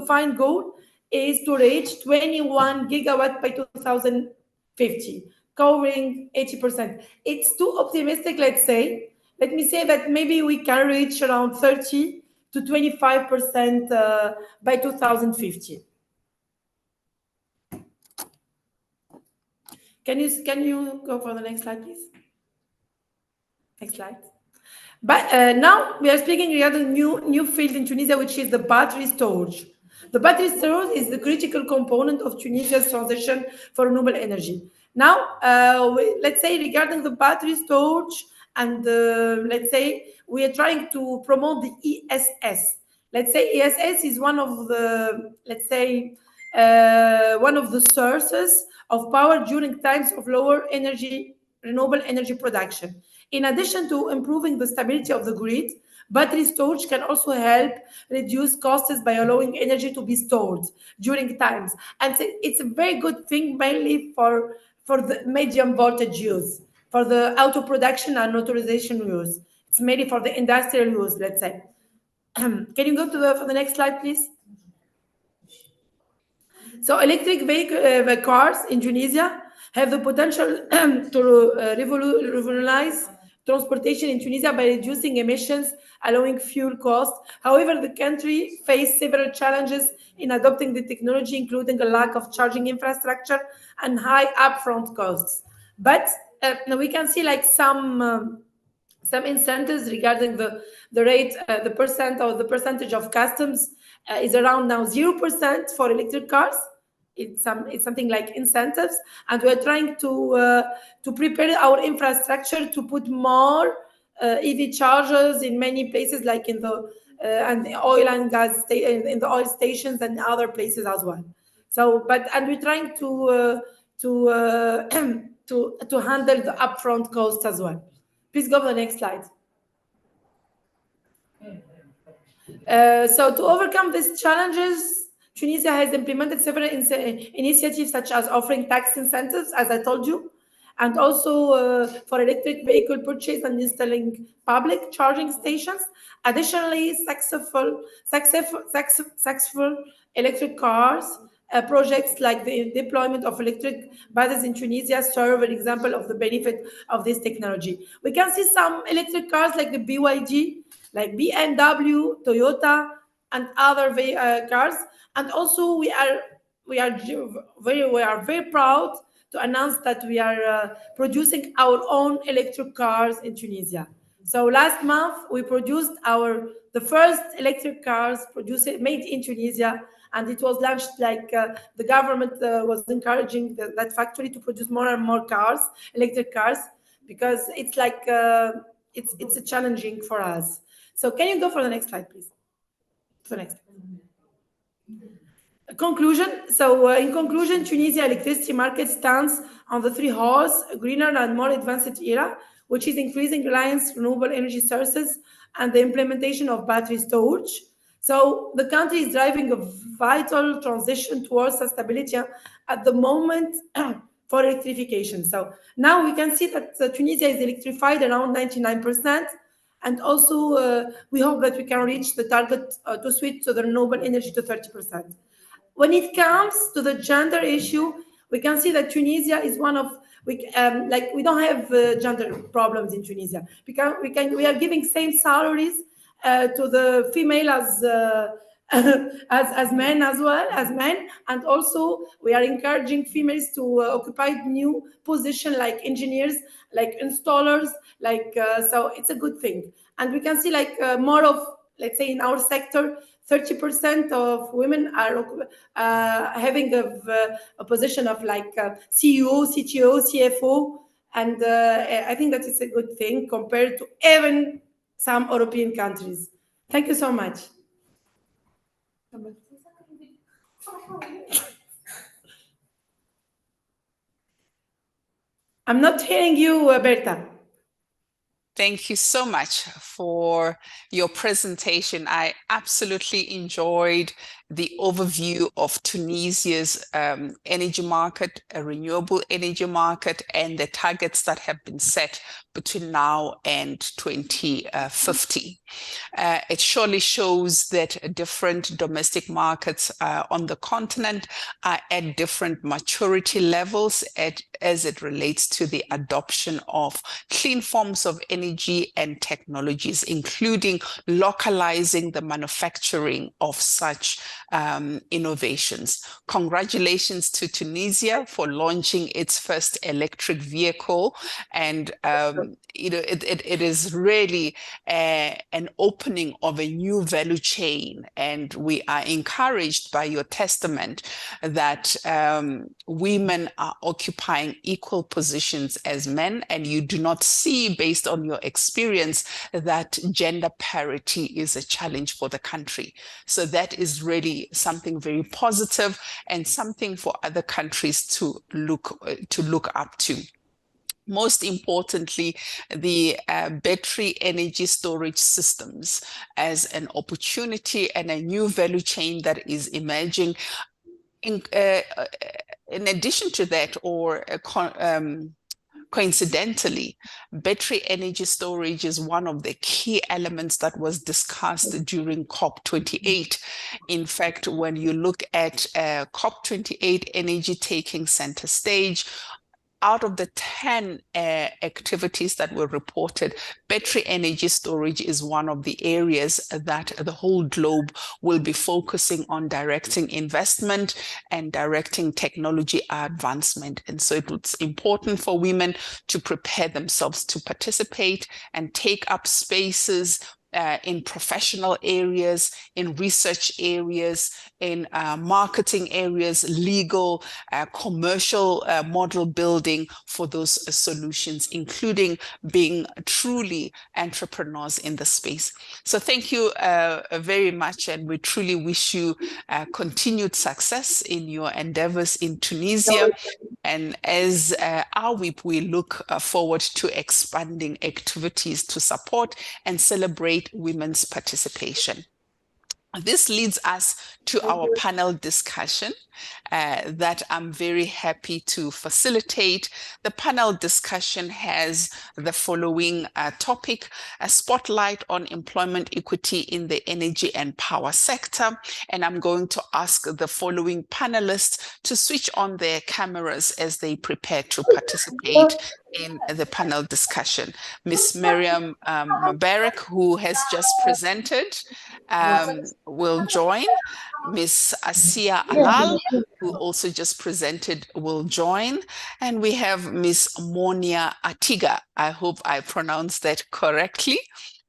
fine goal is to reach 21 gigawatt by 2050, covering 80%. It's too optimistic, let's say. Let me say that maybe we can reach around 30 to 25% by 2050. Can you go for the next slide, please? Next slide. But now we are speaking regarding new field in Tunisia, which is the battery storage. The battery storage is the critical component of Tunisia's transition for renewable energy. Now, let's say regarding the battery storage, and let's say we are trying to promote the ESS. Let's say ESS is one of the, let's say, one of the sources of power during times of lower renewable energy production. In addition to improving the stability of the grid, battery storage can also help reduce costs by allowing energy to be stored during times. And it's a very good thing, mainly for the medium voltage use, for the auto production and motorization use. It's mainly for the industrial use, let's say. Can you go for the next slide, please? So electric vehicle cars in Tunisia have the potential to revolutionize transportation in Tunisia by reducing emissions, allowing fuel costs. However, the country faced several challenges in adopting the technology, including a lack of charging infrastructure and high upfront costs. But we can see like some incentives regarding the rate, the percent or the percentage of customs is around now 0% for electric cars. It's something like incentives, and we're trying to prepare our infrastructure to put more EV chargers in many places, like in the and the oil and gas in the oil stations and other places as well. So, and we're trying to handle the upfront cost as well. Please go to the next slide. So to overcome these challenges, Tunisia has implemented several initiatives such as offering tax incentives, as I told you, and also for electric vehicle purchase and installing public charging stations. Additionally, successful electric cars projects like the deployment of electric buses in Tunisia serve an example of the benefit of this technology. We can see some electric cars like the BYD, like BMW, Toyota, and other cars. And also, we are very proud to announce that we are producing our own electric cars in Tunisia. So last month we produced the first electric cars made in Tunisia, and it was launched like the government was encouraging that factory to produce more and more cars, electric cars, because it's like it's a challenging for us. So can you go for the next slide, please? The next. Conclusion. So in conclusion, Tunisia electricity market stands on the three horse, a greener and more advanced era, which is increasing reliance on renewable energy sources and the implementation of battery storage. So the country is driving a vital transition towards sustainability at the moment for electrification. So now we can see that Tunisia is electrified around 99%. And also, we hope that we can reach the target to switch to the renewable energy to 30%. When it comes to the gender issue, we can see that Tunisia is one of we don't have gender problems in Tunisia. We are giving same salaries to the female as men as well as men, and also we are encouraging females to occupy new positions like engineers, like installers, so it's a good thing. And we can see more of, let's say, in our sector, 30% of women are having a position of CEO, CTO, CFO, and I think that is a good thing compared to even some European countries. Thank you so much. I'm not hearing you, Berta. Thank you so much for your presentation. I absolutely enjoyed the overview of Tunisia's energy market, a renewable energy market, and the targets that have been set between now and 2050. It surely shows that different domestic markets on the continent are at different maturity levels as it relates to the adoption of clean forms of energy and technologies, including localizing the manufacturing of such innovations. Congratulations to Tunisia for launching its first electric vehicle, and it is really an opening of a new value chain, and we are encouraged by your testament that women are occupying equal positions as men, and you do not see, based on your experience, that gender parity is a challenge for the country. So that is really something very positive and something for other countries to look up to. Most importantly, the battery energy storage systems as an opportunity and a new value chain that is emerging. In addition to that, or coincidentally, battery energy storage is one of the key elements that was discussed during COP28. In fact, when you look at COP28 energy taking center stage, out of the 10 activities that were reported, battery energy storage is one of the areas that the whole globe will be focusing on directing investment and directing technology advancement. And so it's important for women to prepare themselves to participate and take up spaces in professional areas, in research areas, in marketing areas, legal, commercial model building for those solutions, including being truly entrepreneurs in the space. So thank you very much, and we truly wish you continued success in your endeavors in Tunisia. And as AWEaP, we look forward to expanding activities to support and celebrate women's participation. This leads us to our panel discussion that I'm very happy to facilitate. The panel discussion has the following topic: a spotlight on employment equity in the energy and power sector. And I'm going to ask the following panelists to switch on their cameras as they prepare to participate in the panel discussion. Ms. Miriam Mubarak, who has just presented, will join. Ms. Asia Alal, who also just presented, will join. And we have Ms. Monia Atiga, I hope I pronounced that correctly,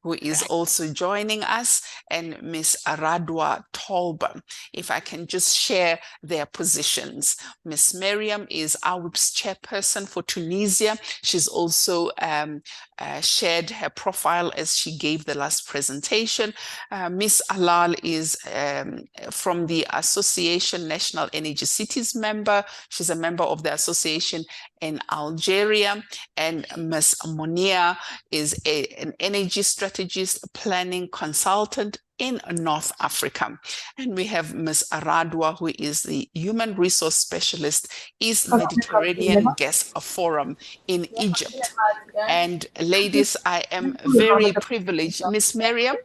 who is also joining us, and Ms. Aradwa Tolba. If I can just share their positions. Ms. Miriam is AWEaP's chairperson for Tunisia. She's also shared her profile as she gave the last presentation. Ms. Alal is from the Association National Energy Cities member. She's a member of the association in Algeria. And Ms. Monia is an energy strategist, planning consultant in North Africa. And we have Ms. Aradwa, who is the human resource specialist, East Mediterranean Gas Forum in Egypt. And ladies, I am very privileged. Ms. Miriam,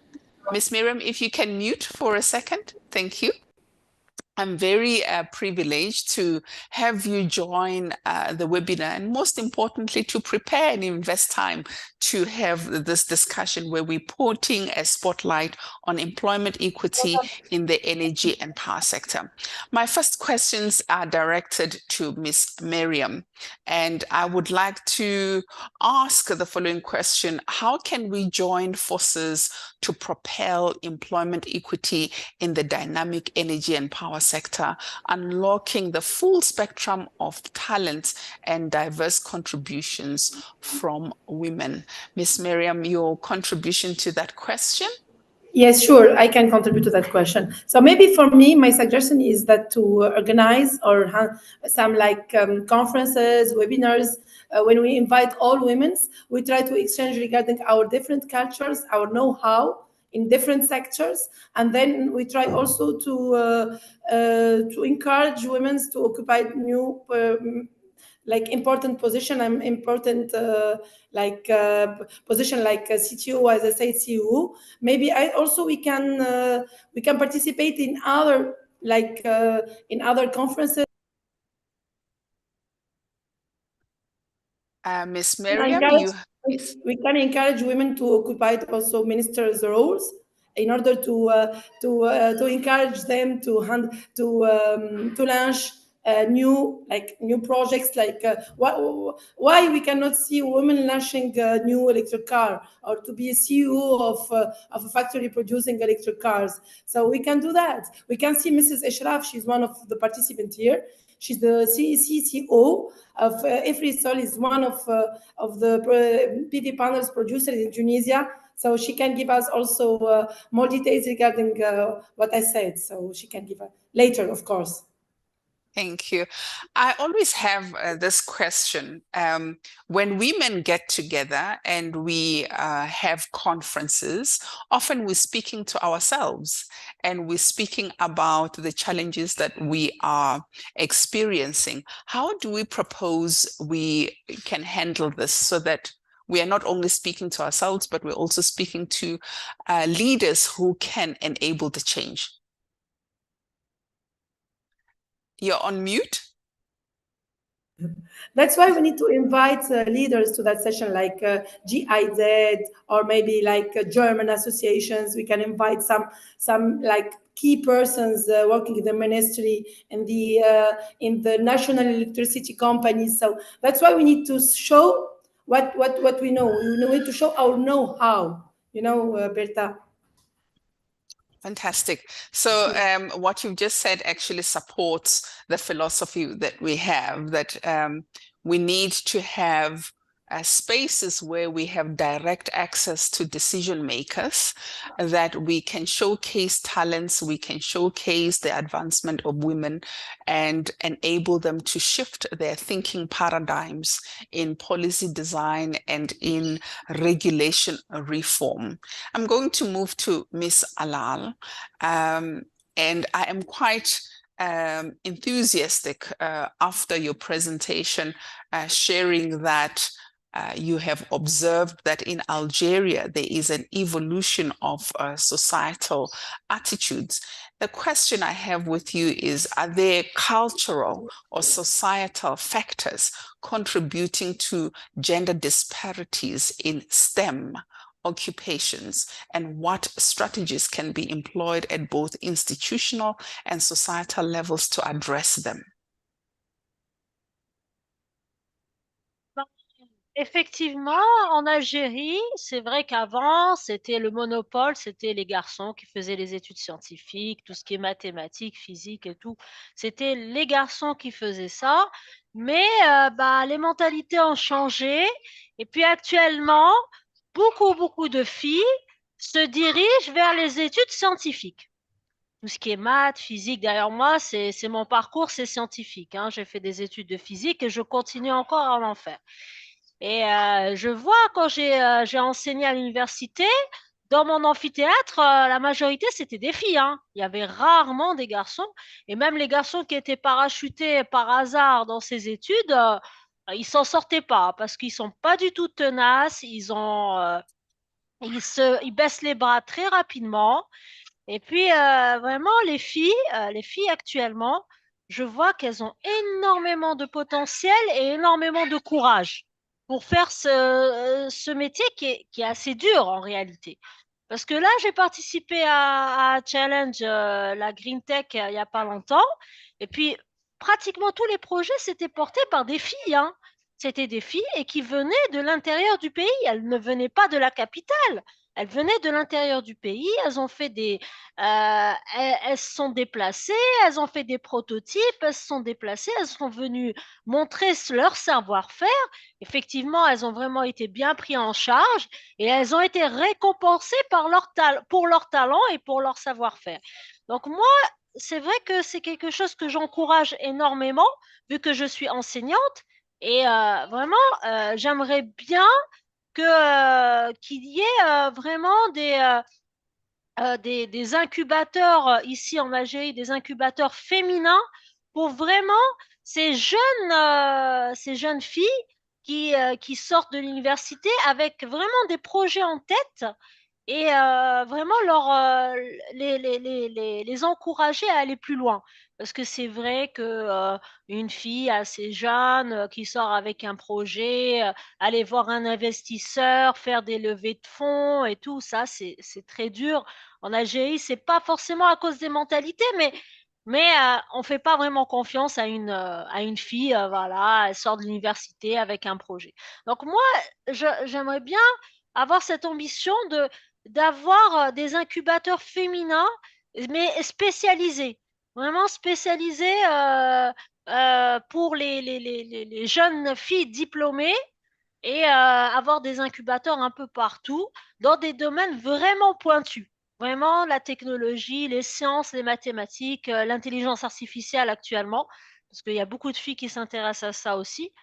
if you can mute for a second. Thank you. I'm very privileged to have you join the webinar, and most importantly, to prepare and invest time to have this discussion where we're putting a spotlight on employment equity in the energy and power sector. My first questions are directed to Ms. Miriam, and I would like to ask the following question: how can we join forces to propel employment equity in the dynamic energy and power sector, unlocking the full spectrum of talents and diverse contributions from women? Ms. Miriam, your contribution to that question? Yes, sure, I can contribute to that question. So maybe for me, my suggestion is that to organize or have some conferences, webinars, when we invite all women, we try to exchange regarding our different cultures, our know-how in different sectors, and then we try also to encourage women to occupy new important position and important position like CTO, as I say, CEO. Maybe we can participate in other conferences. Ms. Miriam, we can encourage women to occupy also ministers' roles in order to encourage them to launch new projects, why we cannot see women launching a new electric car, or to be a CEO of a factory producing electric cars. So we can do that. We can see Mrs. Eshraf, she's one of the participants here. She's the CCO of Efrisol, is one of the PV panels producers in Tunisia. So she can give us also more details regarding what I said. So she can give later, of course. Thank you. I always have this question. When women get together and we have conferences, often we're speaking to ourselves and we're speaking about the challenges that we are experiencing. How do we propose we can handle this so that we are not only speaking to ourselves, but we're also speaking to leaders who can enable the change? You're on mute. That's why we need to invite leaders to that session, like GIZ or maybe like German associations. We can invite some like key persons working in the ministry and in the national electricity companies. So that's why we need to show what we know. We need to show our know-how. You know, Berta. Fantastic. So what you've just said actually supports the philosophy that we have, that we need to have spaces where we have direct access to decision makers, that we can showcase talents, we can showcase the advancement of women and enable them to shift their thinking paradigms in policy design and in regulation reform. I'm going to move to Ms. Alal, and I am quite enthusiastic after your presentation, sharing that you have observed that in Algeria there is an evolution of societal attitudes. The question I have with you is, are there cultural or societal factors contributing to gender disparities in STEM occupations, and what strategies can be employed at both institutional and societal levels to address them? Effectivement, en Algérie, c'est vrai qu'avant, c'était le monopole, c'était les garçons qui faisaient les études scientifiques, tout ce qui est mathématiques, physique et tout. C'était les garçons qui faisaient ça, mais les mentalités ont changé. Et puis actuellement, beaucoup de filles se dirigent vers les études scientifiques. Tout ce qui est maths, physique, derrière moi, c'est mon parcours, c'est scientifique, hein. J'ai fait des études de physique et je continue encore à en faire. Et je vois quand j'ai enseigné à l'université, dans mon amphithéâtre, la majorité, c'était des filles, hein. Il y avait rarement des garçons. Et même les garçons qui étaient parachutés par hasard dans ces études, ils s'en sortaient pas parce qu'ils sont pas du tout tenaces. Ils baissent les bras très rapidement. Et puis, vraiment, les filles actuellement, je vois qu'elles ont énormément de potentiel et énormément de courage pour faire ce métier qui est assez dur en réalité. Parce que là, j'ai participé à Challenge, la Green Tech, il n'y a pas longtemps. Et puis, pratiquement tous les projets, s'étaient portés par des filles, hein. C'était des filles et qui venaient de l'intérieur du pays. Elles ne venaient pas de la capitale. Elles venaient de l'intérieur du pays. Elles ont fait elles se sont déplacées. Elles ont fait des prototypes. Elles se sont déplacées. Elles sont venues montrer leur savoir-faire. Effectivement, elles ont vraiment été bien prises en charge et elles ont été récompensées pour leur talent et pour leur savoir-faire. Donc moi, c'est vrai que c'est quelque chose que j'encourage énormément vu que je suis enseignante et vraiment, j'aimerais bien qu'il y ait vraiment des incubateurs ici en Algérie, des incubateurs féminins pour vraiment ces jeunes filles qui sortent de l'université avec vraiment des projets en tête et vraiment les encourager à aller plus loin. Parce que c'est vrai que une fille assez jeune qui sort avec un projet, aller voir un investisseur, faire des levées de fonds et tout, ça, c'est très dur. En Algérie, c'est pas forcément à cause des mentalités, mais on fait pas vraiment confiance à une fille, voilà, elle sort de l'université avec un projet. Donc moi, j'aimerais bien avoir cette ambition d'avoir des incubateurs féminins, mais spécialisés, vraiment spécialisés pour les jeunes filles diplômées et avoir des incubateurs un peu partout dans des domaines vraiment pointus. Vraiment, la technologie, les sciences, les mathématiques, l'intelligence artificielle actuellement, parce qu'il y a beaucoup de filles qui s'intéressent à ça aussi.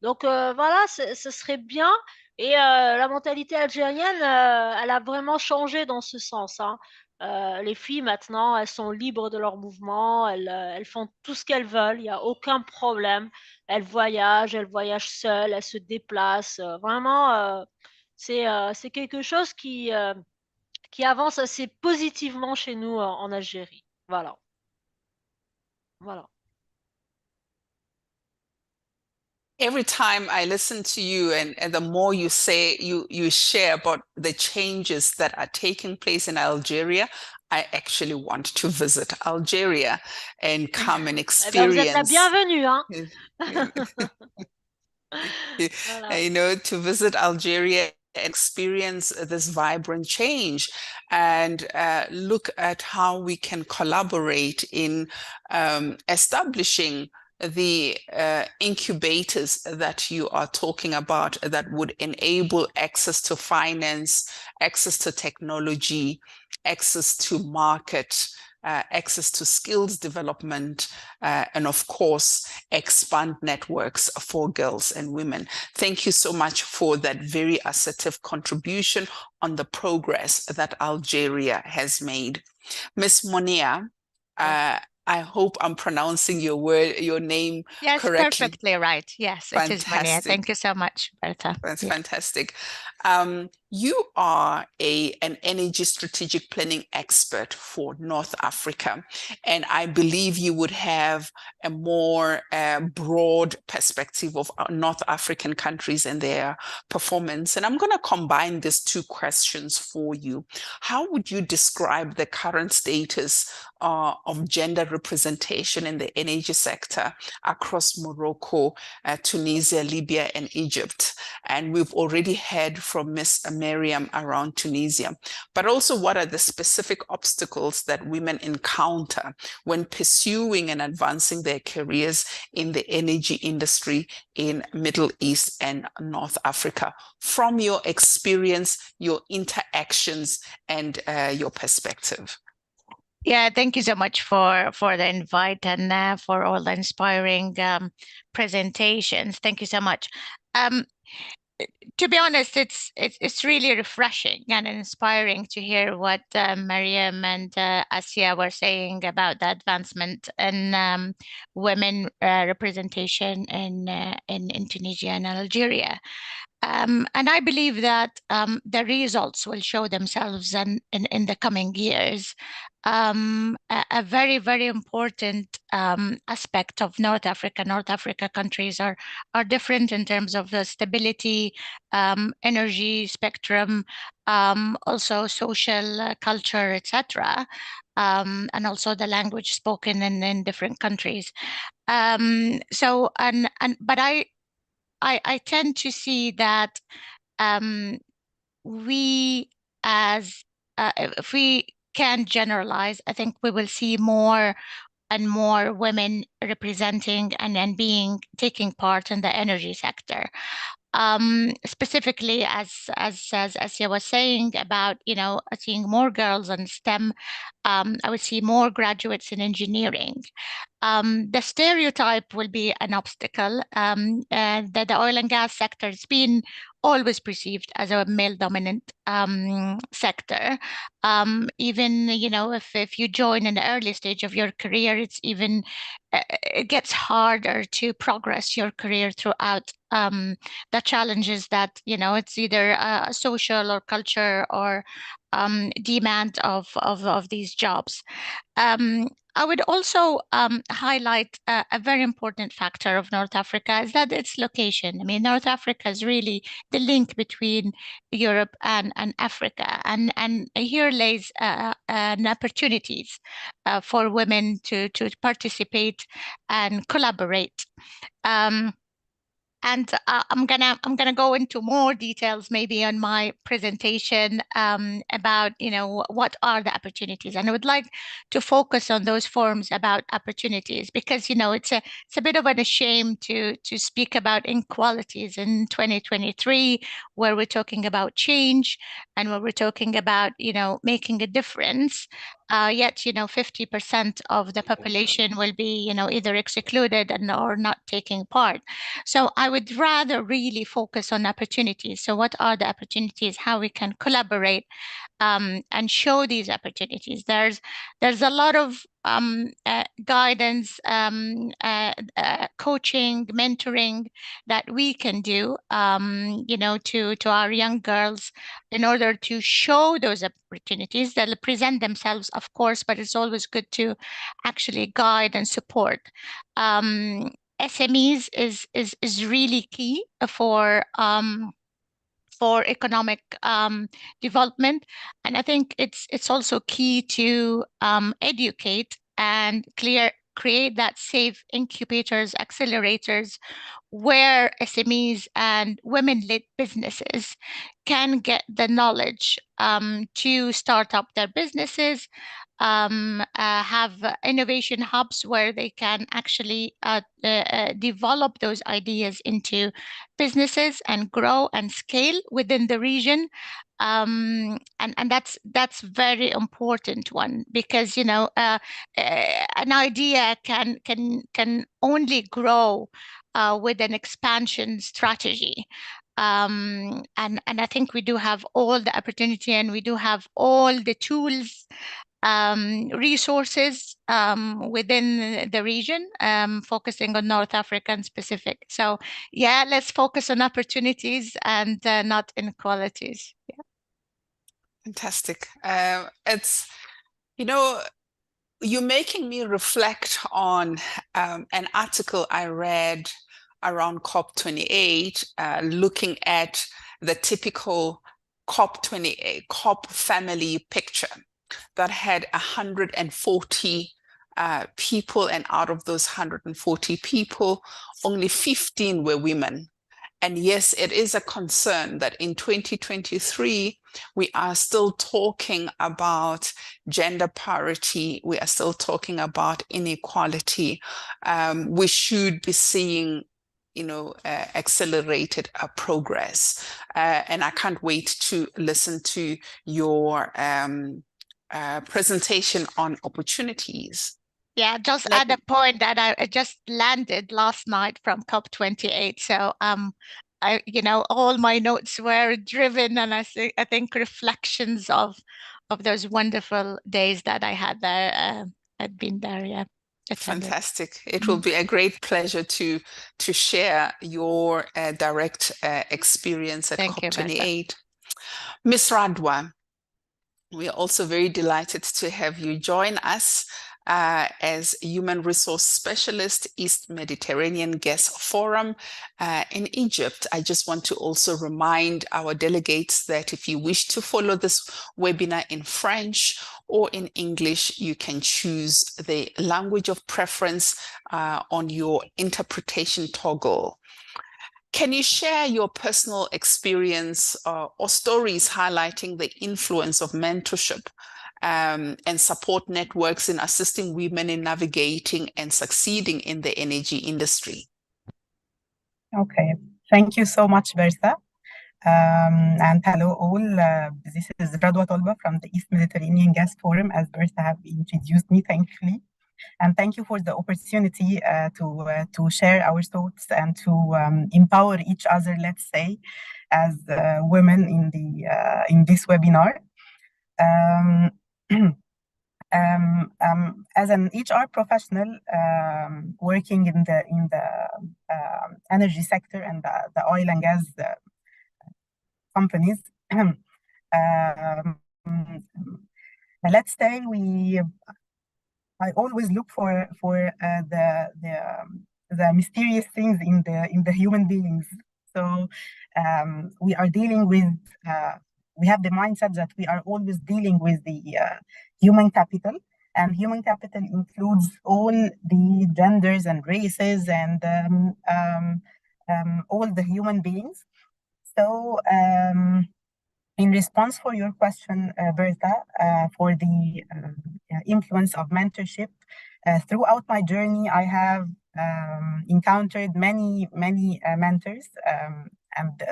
Donc voilà, ce serait bien. Et la mentalité algérienne, elle a vraiment changé dans ce sens, hein. Les filles maintenant, elles sont libres de leur mouvement, elles font tout ce qu'elles veulent, il n'y a aucun problème. Elles voyagent seules, elles se déplacent. Vraiment, c'est quelque chose qui avance assez positivement chez nous en Algérie. Voilà. Voilà. every time I listen to you and the more you say, you share about the changes that are taking place in Algeria, I actually want to visit Algeria and come and Eh ben, vous êtes la experience. bienvenue, hein? Voilà. You know, to visit Algeria and experience this vibrant change and look at how we can collaborate in establishing the incubators that you are talking about that would enable access to finance, access to technology, access to market, access to skills development, and of course, expand networks for girls and women. Thank you so much for that very assertive contribution on the progress that Algeria has made. Ms. Monia, I hope I'm pronouncing your name yes, correctly. Perfectly right. Yes, it is Monia. Thank you so much, Bertha. That's fantastic. You are an energy strategic planning expert for North Africa, and I believe you would have a more broad perspective of North African countries and their performance. And I'm going to combine these two questions for you. How would you describe the current status of gender representation in the energy sector across Morocco, Tunisia, Libya, and Egypt? And we've already heard from Ms. Miriam around Tunisia, but also what are the specific obstacles that women encounter when pursuing and advancing their careers in the energy industry in Middle East and North Africa, from your experience, your interactions, and your perspective? Yeah, thank you so much for the invite and for all the inspiring presentations. Thank you so much. To be honest, it's really refreshing and inspiring to hear what Mariam and Asia were saying about the advancement in women representation in Tunisia and Algeria. And I believe that the results will show themselves in the coming years. A very, very important aspect of North Africa. North Africa countries are different in terms of the stability, energy spectrum, also social culture, etc., and also the language spoken in different countries. But I tend to see that we as if we can generalize, I think we will see more and more women representing and taking part in the energy sector. Specifically, as Asia was saying about, seeing more girls in STEM, I would see more graduates in engineering. The stereotype will be an obstacle. That the oil and gas sector has been always perceived as a male-dominant sector. Even, if you join in the early stage of your career, it gets harder to progress your career throughout the challenges that, it's either a social or culture or demand of these jobs. I would also highlight a very important factor of North Africa is that its location. I mean, North Africa is really the link between Europe and Africa, and here lays an opportunities for women to participate and collaborate. And I'm gonna go into more details maybe on my presentation about what are the opportunities, and I would like to focus on those forms about opportunities because it's a bit of a shame to speak about inequalities in 2023 where we're talking about change and where we're talking about making a difference. Yet 50% of the population will be either excluded or not taking part. So I would rather really focus on opportunities. So what are the opportunities, how we can collaborate and show these opportunities. There's a lot of guidance, coaching, mentoring that we can do, to our young girls in order to show those opportunities. They'll present themselves, of course, but it's always good to actually guide and support. SMEs is really key for economic development, and I think it's also key to educate and create that safe incubators, accelerators, where SMEs and women-led businesses can get the knowledge to start up their businesses, have innovation hubs where they can actually develop those ideas into businesses and grow and scale within the region. And that's very important one, because an idea can only grow with an expansion strategy. And I think we do have all the opportunity, and we do have all the tools, resources within the region, focusing on North Africa in specific. So yeah, let's focus on opportunities and not inequalities. Yeah. Fantastic. It's, you're making me reflect on an article I read around COP28, looking at the typical COP28, COP family picture that had 140 people, and out of those 140 people, only 15 were women. And yes, it is a concern that in 2023, we are still talking about gender parity. We are still talking about inequality. We should be seeing, accelerated progress. And I can't wait to listen to your presentation on opportunities. Yeah, just add a point that I just landed last night from COP28. So all my notes were driven, and I think reflections of those wonderful days that I had there. I'd been there, yeah. Attended. Fantastic. It will be a great pleasure to share your direct experience at COP28. Ms. Radwa, we are also very delighted to have you join us as Human Resource Specialist, East Mediterranean Guest Forum in Egypt. I just want to also remind our delegates that if you wish to follow this webinar in French or in English, you can choose the language of preference on your interpretation toggle. Can you share your personal experience or stories highlighting the influence of mentorship and support networks in assisting women in navigating and succeeding in the energy industry? Okay, thank you so much, Bertha. And hello all, this is Radwa Tolba from the East Mediterranean Gas Forum, as Bertha have introduced me, thankfully. And thank you for the opportunity to share our thoughts and to empower each other, let's say, as women in this webinar. As an HR professional working in the energy sector and the oil and gas companies, let's say I always look for the mysterious things in the human beings. So we are dealing with we have the mindset that we are always dealing with the human capital, and human capital includes all the genders and races and all the human beings. So in response for your question, Bertha, for the influence of mentorship, throughout my journey, I have encountered many mentors, and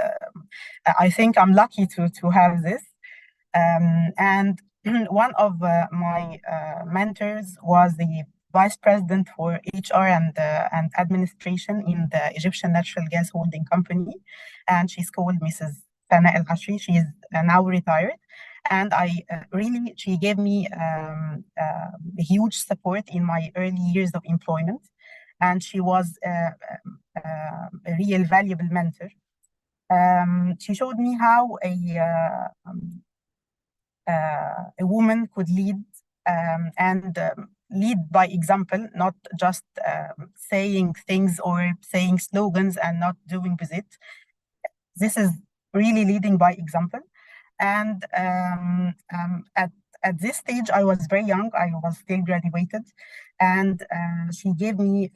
I think I'm lucky to have this. And one of my mentors was the Vice President for HR and Administration in the Egyptian Natural Gas Holding Company, and she's called Mrs. Sana El Hashri. She is now retired, and she gave me huge support in my early years of employment, and she was a real valuable mentor. She showed me how a woman could lead and lead by example, not just saying things or saying slogans and not doing with it. This is really leading by example. And at this stage, I was very young. I was still graduated, and she gave me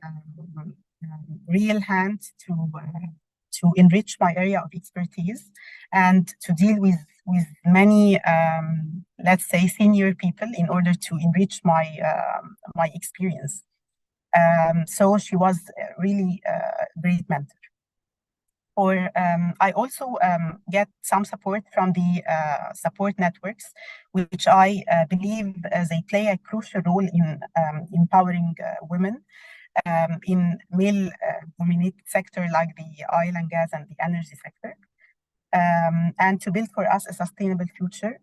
real hand to enrich my area of expertise and to deal with many, let's say, senior people in order to enrich my my experience. So she was really a great mentor. I also get some support from the support networks, which I believe they play a crucial role in empowering women in male-dominated sector like the oil and gas and the energy sector, and to build for us a sustainable future,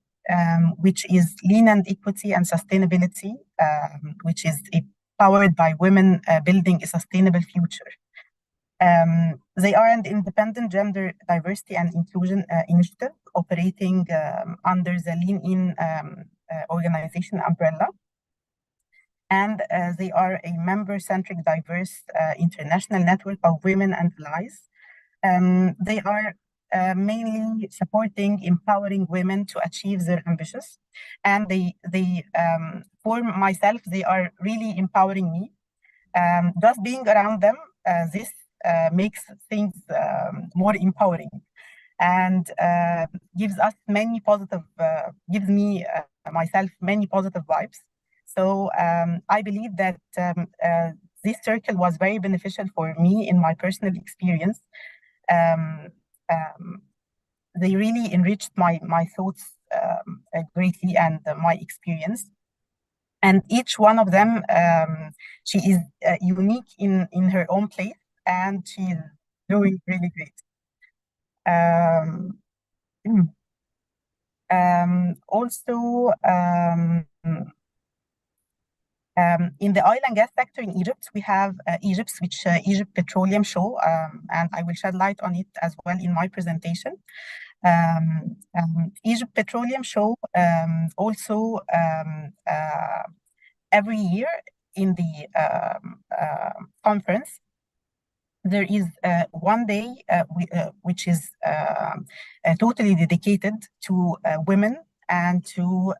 which is lean and equity and sustainability, which is powered by women building a sustainable future. They are an independent gender diversity and inclusion initiative operating under the Lean In organization umbrella. And they are a member-centric, diverse international network of women and allies. They are mainly supporting, empowering women to achieve their ambitions. And for myself, they are really empowering me. Just being around them, this makes things more empowering and gives us many positive, gives me myself many positive vibes. So I believe that this circle was very beneficial for me in my personal experience. They really enriched my thoughts greatly and my experience. And each one of them, she is unique in her own place, and she's doing really great. Also, in the oil and gas sector in Egypt, we have Egypt Petroleum Show, and I will shed light on it as well in my presentation. Egypt Petroleum Show also every year in the conference, there is one day which is totally dedicated to women and to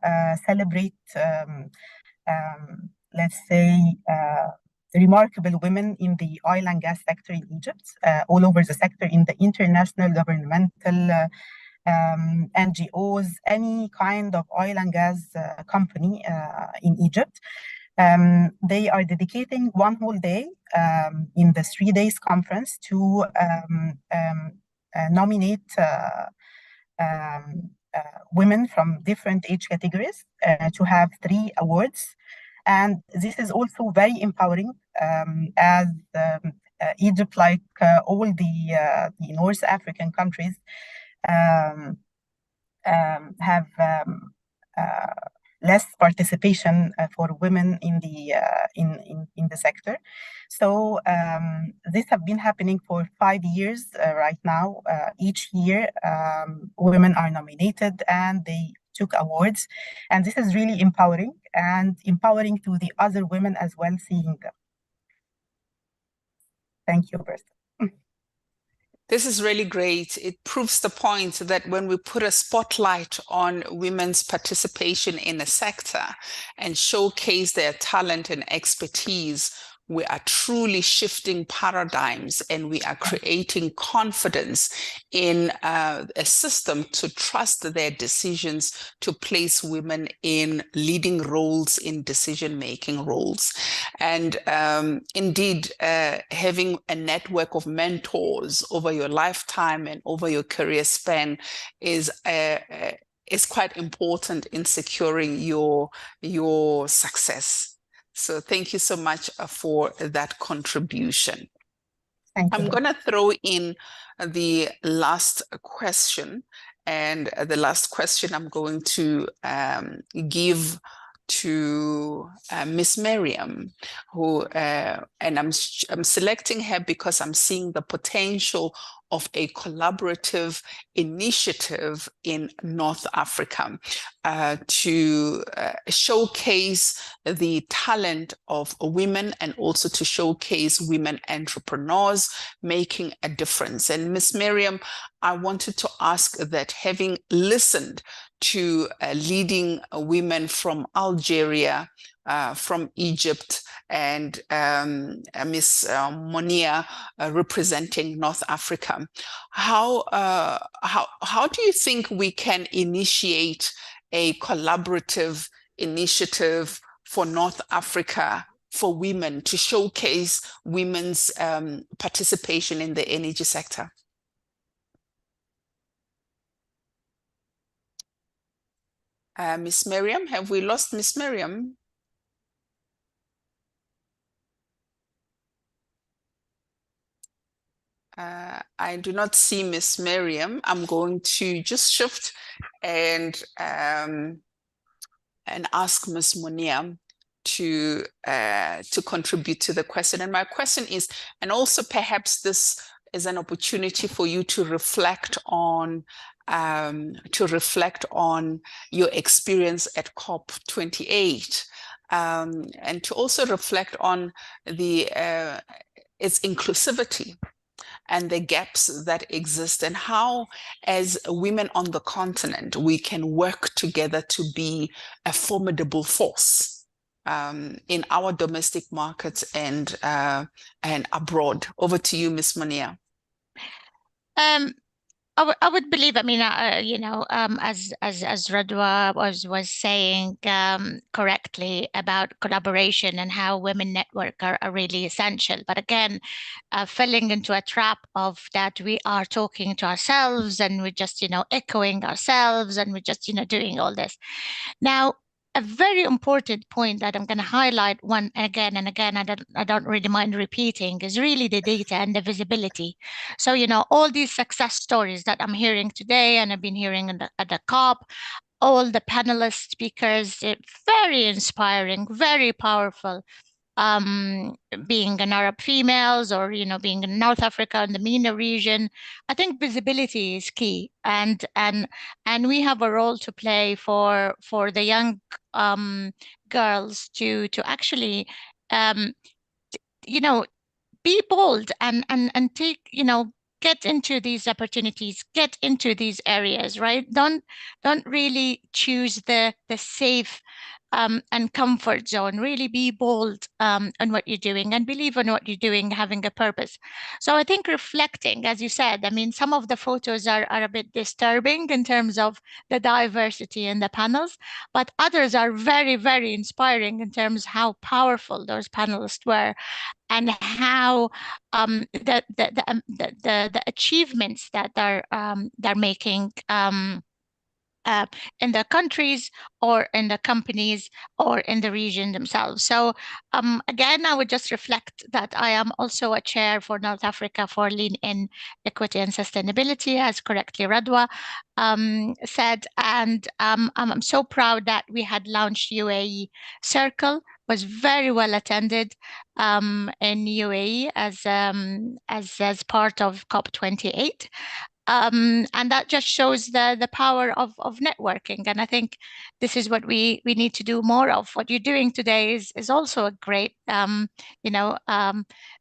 celebrate, let's say, remarkable women in the oil and gas sector in Egypt, all over the sector, in the international, governmental, NGOs, any kind of oil and gas company in Egypt. They are dedicating one whole day in the 3 days conference to nominate women from different age categories to have 3 awards. And this is also very empowering, as Egypt, like all the North African countries, have less participation for women in the sector. So this have been happening for 5 years right now. Each year, women are nominated and they took awards, and this is really empowering to the other women as well, seeing them. Thank you, Bertha. This is really great. It proves the point that when we put a spotlight on women's participation in a sector and showcase their talent and expertise, we are truly shifting paradigms, and we are creating confidence in a system to trust their decisions to place women in leading roles, in decision-making roles. And indeed, having a network of mentors over your lifetime and over your career span is quite important in securing your success. So thank you so much for that contribution. Thank you. I'm going to throw in the last question, and the last question I'm going to give to Miss Miriam, who and I'm selecting her because I'm seeing the potential of a collaborative initiative in North Africa to showcase the talent of women and also to showcase women entrepreneurs making a difference. And Ms. Miriam, I wanted to ask that, having listened to leading women from Algeria, from Egypt, and Ms. Monia representing North Africa, how do you think we can initiate a collaborative initiative for North Africa for women to showcase women's participation in the energy sector? Miss Miriam, have we lost Miss Miriam? I do not see Miss Miriam. I'm going to just shift and ask Miss Monia to contribute to the question. And my question is, and also perhaps this is an opportunity for you to reflect on your experience at COP28, and to also reflect on its inclusivity and the gaps that exist, and how, as women on the continent, we can work together to be a formidable force in our domestic markets and abroad. Over to you, Ms. Monia. I would believe, I mean, as Radwa was saying correctly about collaboration and how women network are really essential. But again, falling into a trap of that we are talking to ourselves and we're just, echoing ourselves and we're just, doing all this. Now, a very important point that I'm going to highlight one again and again, I don't really mind repeating, is really the data and the visibility. So, all these success stories that I'm hearing today and I've been hearing at the COP, all the panelist speakers, very inspiring, very powerful. Being an Arab females or, being in North Africa in the MENA region, I think visibility is key. And we have a role to play for the young girls to actually, be bold and take, get into these opportunities, get into these areas, right? Don't really choose the safe and comfort zone. Really be bold on what you're doing and believe in what you're doing, having a purpose. So I think reflecting, as you said, I mean, some of the photos are a bit disturbing in terms of the diversity in the panels, but others are very, very inspiring in terms of how powerful those panelists were and how the achievements that they're making in the countries or in the companies or in the region themselves. So again, I would just reflect that I am also a chair for North Africa for Lean In Equity and Sustainability, as correctly Radwa said. And I'm so proud that we had launched UAE Circle, was very well attended in UAE as part of COP28. And that just shows the power of networking. And I think this is what we need to do more of. What you're doing today is also a great,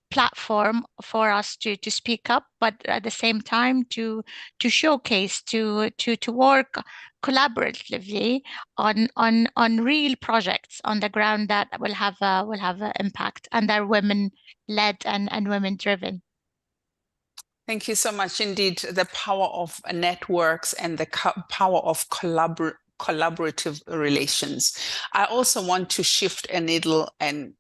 platform for us to speak up, but at the same time to showcase, to work collaboratively on real projects on the ground that will have an impact, and they're women led and women driven. Thank you so much. Indeed, the power of networks and the power of collaborative relations. I also want to shift a needle and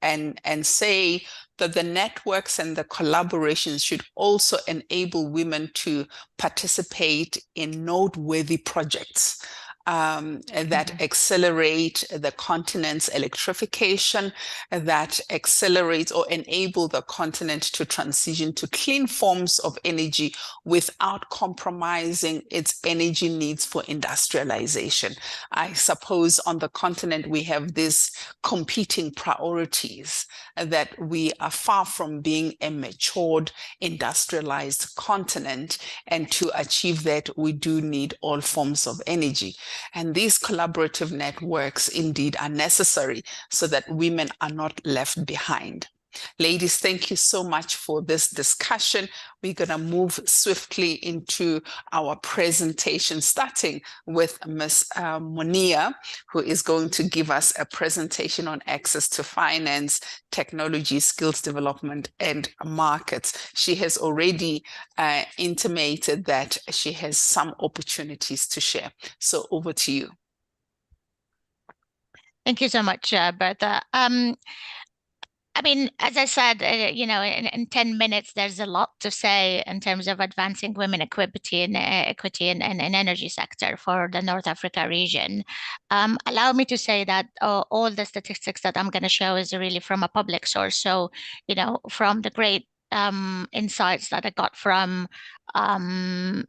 say that the networks and the collaborations should also enable women to participate in noteworthy projects. that accelerate the continent's electrification, that accelerate or enable the continent to transition to clean forms of energy without compromising its energy needs for industrialization. I suppose on the continent we have these competing priorities, that we are far from being a matured, industrialized continent, and to achieve that we do need all forms of energy. And these collaborative networks indeed are necessary so that women are not left behind. Ladies, thank you so much for this discussion. We're going to move swiftly into our presentation, starting with Ms. Monia, who is going to give us a presentation on access to finance, technology, skills development, and markets. She has already intimated that she has some opportunities to share. So over to you. Thank you so much, Bertha. I mean, as I said, in 10 minutes, there's a lot to say in terms of advancing women equity and energy sector for the North Africa region. Allow me to say that all the statistics that I'm going to show is really from a public source. So, from the great insights that I got from Mariam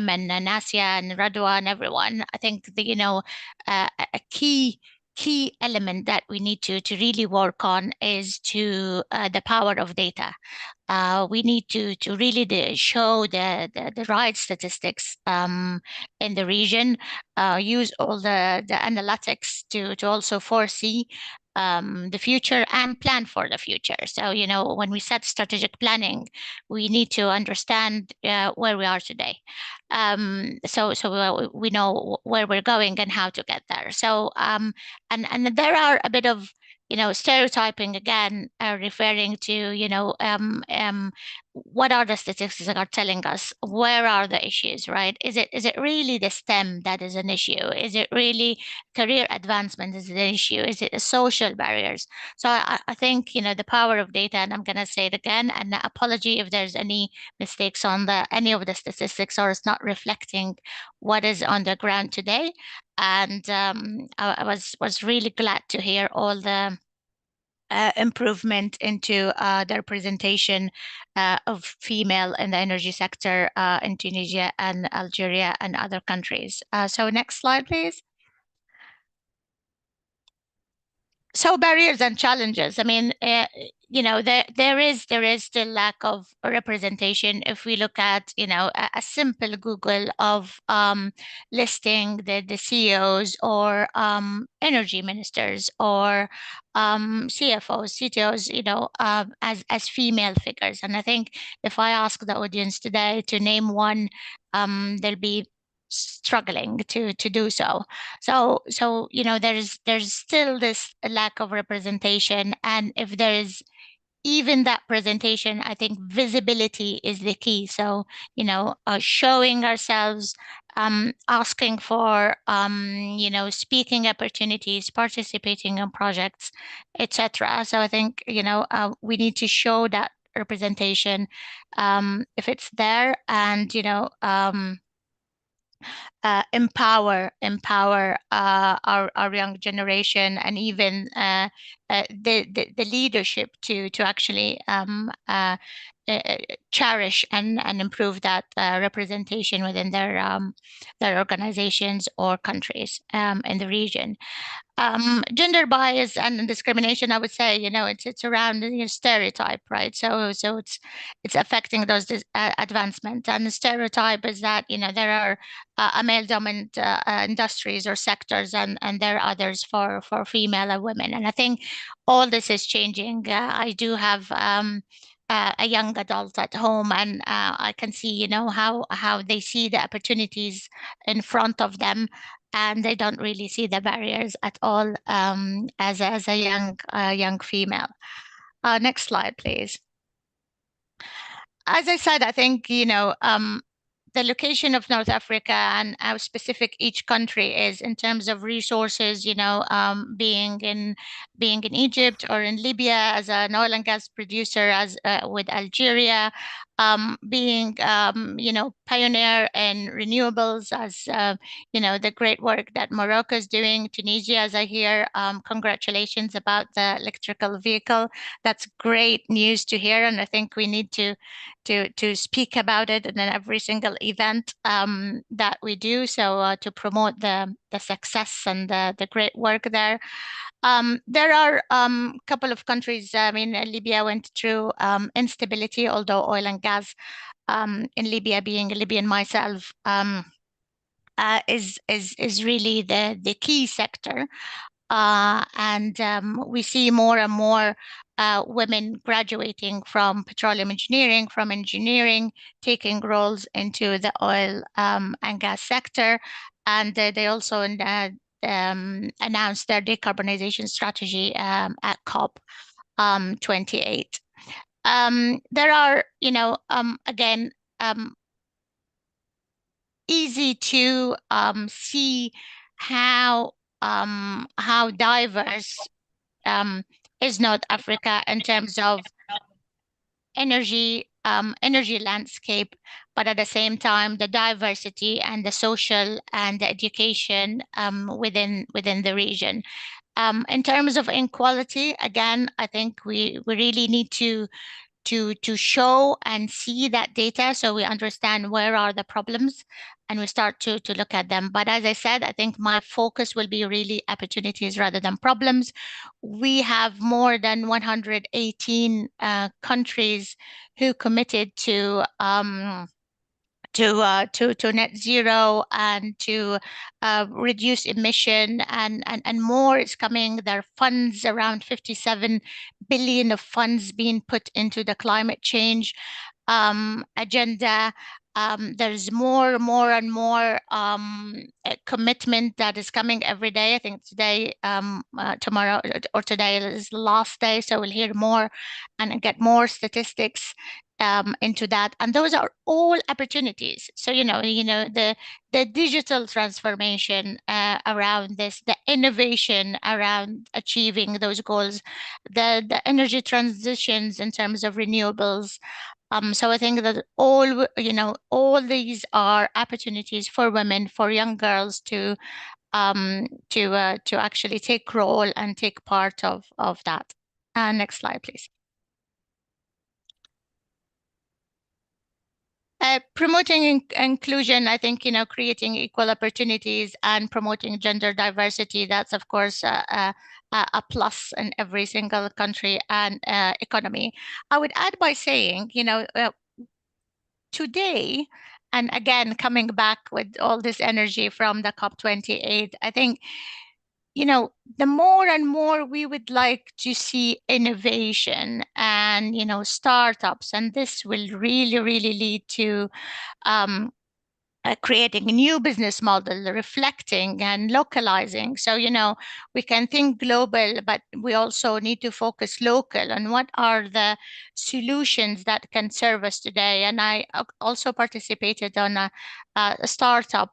and Nasia and Radwa and everyone. I think a key element that we need to really work on is the power of data. We need to really show the right statistics in the region, use all the analytics to also foresee the future and plan for the future. So, when we set strategic planning, we need to understand where we are today. So we know where we're going and how to get there. So, and there are a bit of stereotyping again, referring to, what are the statistics that are telling us? Where are the issues, right? Is it really the STEM that is an issue? Is it really career advancement is an issue? Is it the social barriers? So I think, the power of data, and I'm going to say it again, and apology if there's any mistakes on any of the statistics or it's not reflecting what is on the ground today. And I was really glad to hear all the improvement into the representation of female in the energy sector in Tunisia and Algeria and other countries. So next slide, please. So barriers and challenges. I mean, there is still lack of representation. If we look at, a simple Google of listing the CEOs or energy ministers or CFOs, CTOs, as female figures. And I think if I ask the audience today to name one, they'll be struggling to do so. So there's still this lack of representation, and if there is even that presentation, I think visibility is the key. So showing ourselves, asking for speaking opportunities, participating in projects, etc. So I think we need to show that representation if it's there, and empower our young generation, and even the leadership to actually cherish and improve that representation within their organizations or countries in the region. Gender bias and discrimination, I would say, it's around stereotype, right? So it's affecting those advancements. And the stereotype is that there are male-dominant industries or sectors, and there are others for female and women. And I think all this is changing. I do have a young adult at home, and I can see how they see the opportunities in front of them, and they don't really see the barriers at all as a young female. Next slide, please. As I said, I think the location of North Africa and how specific each country is in terms of resources, being in Egypt or in Libya as an oil and gas producer, as with Algeria, being, pioneer in renewables, as, the great work that Morocco is doing, Tunisia, as I hear. Congratulations about the electrical vehicle. That's great news to hear, and I think we need to speak about it in every single event that we do, so to promote the success and the great work there. There are a couple of countries. I mean, Libya went through instability, although oil and gas in Libya, being a Libyan myself, is really the key sector. And we see more and more women graduating from petroleum engineering, from engineering, taking roles into the oil and gas sector. And they also announced their decarbonization strategy at COP 28. There are, again, easy to see how diverse is North Africa in terms of energy landscape, but at the same time, the diversity and the social and the education within the region. In terms of inequality, again, I think we really need to show and see that data, so we understand where are the problems and we start to look at them. But as I said, I think my focus will be really opportunities rather than problems. We have more than 118 countries who committed to net zero and to reduce emission, and more is coming. There are funds, around 57 billion of funds being put into the climate change agenda. There's more and more commitment that is coming every day. I think today, tomorrow, or today is the last day, so we'll hear more and get more statistics into that, and those are all opportunities. So the digital transformation around this, the innovation around achieving those goals, the energy transitions in terms of renewables. So I think that all these are opportunities for women, for young girls to actually take role and take part of that. Next slide, please. Promoting inclusion, I think, creating equal opportunities and promoting gender diversity, that's of course a plus in every single country and economy. I would add by saying, today, and again, coming back with all this energy from the COP28, I think, the more and more we would like to see innovation and, startups, and this will really, really lead to creating a new business model, reflecting and localizing. So, we can think global, but we also need to focus local on what are the solutions that can serve us today. And I also participated on a startup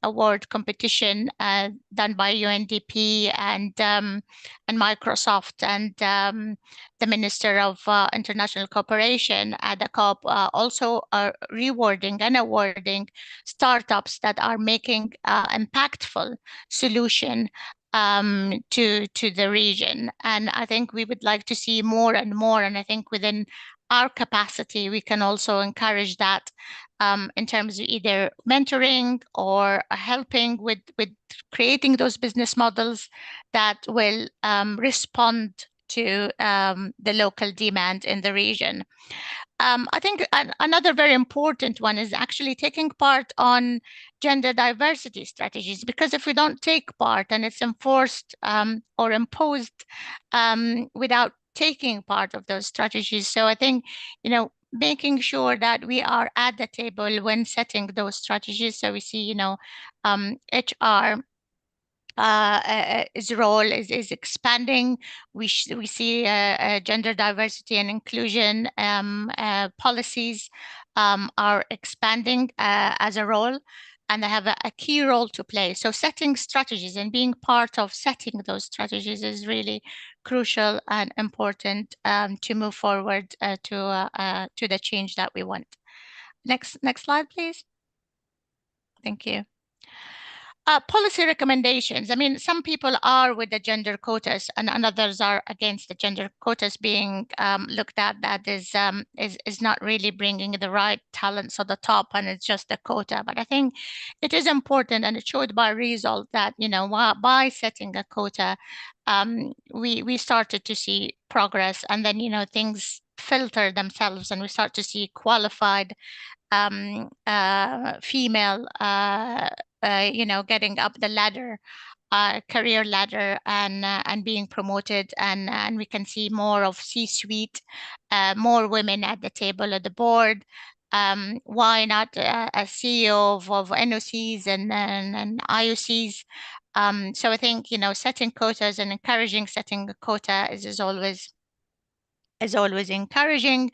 award competition done by UNDP and Microsoft and the Minister of International Cooperation at the COP, also rewarding and awarding startups that are making impactful solution to the region. And I think we would like to see more and more. And I think within our capacity, we can also encourage that in terms of either mentoring or helping with creating those business models that will respond to the local demand in the region. I think another very important one is actually taking part on gender diversity strategies, because if we don't take part and it's enforced or imposed without taking part of those strategies. So I think, making sure that we are at the table when setting those strategies. So we see, HR his role is expanding. We see gender diversity and inclusion policies are expanding as a role. and they have a key role to play. So setting strategies and being part of setting those strategies is really crucial and important to move forward to the change that we want. Next slide, please. Thank you. Policy recommendations. I mean, some people are with the gender quotas, and others are against the gender quotas being looked at. That is not really bringing the right talents to the top, and it's just a quota. But I think it is important, and it showed by result that, you know, by setting a quota, we started to see progress, and then, you know, things filter themselves, and we start to see qualified female, you know, getting up the ladder, career ladder, and being promoted, and we can see more of C-suite, more women at the table at the board. Why not a CEO of NOCs and IOCs? So I think, you know, setting quotas and encouraging setting a quota is always encouraging.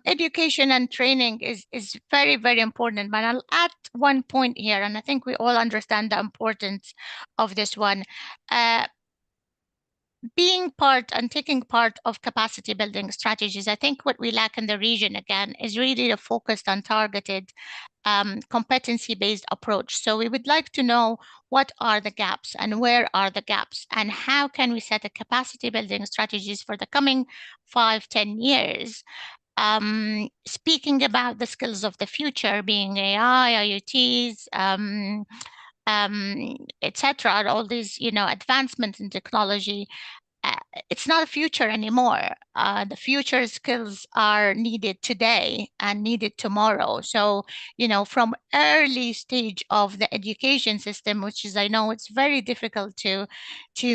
Education and training is very, very important. But I'll add one point here, and I think we all understand the importance of this one. Being part and taking part of capacity building strategies, I think what we lack in the region, again, is really a focused and targeted competency-based approach. So we would like to know what are the gaps and where are the gaps, and how can we set a capacity building strategies for the coming 5-10 years. Speaking about the skills of the future, being AI, IoTs, etc., all these, you know, advancements in technology, it's not a future anymore. The future skills are needed today and needed tomorrow. So, you know, from early stage of the education system, which is, I know it's very difficult to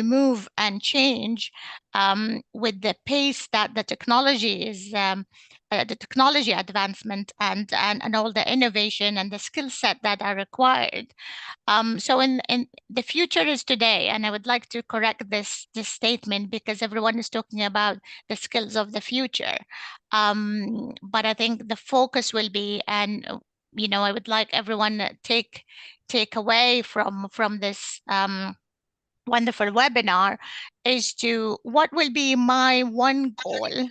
move and change with the pace that the technology is, the technology advancement and all the innovation and the skill set that are required. So in the future is today, and I would like to correct this statement because everyone is talking about the skills of the future. But I think the focus will be, and you know, I would like everyone to take away from this wonderful webinar is to what will be my one goal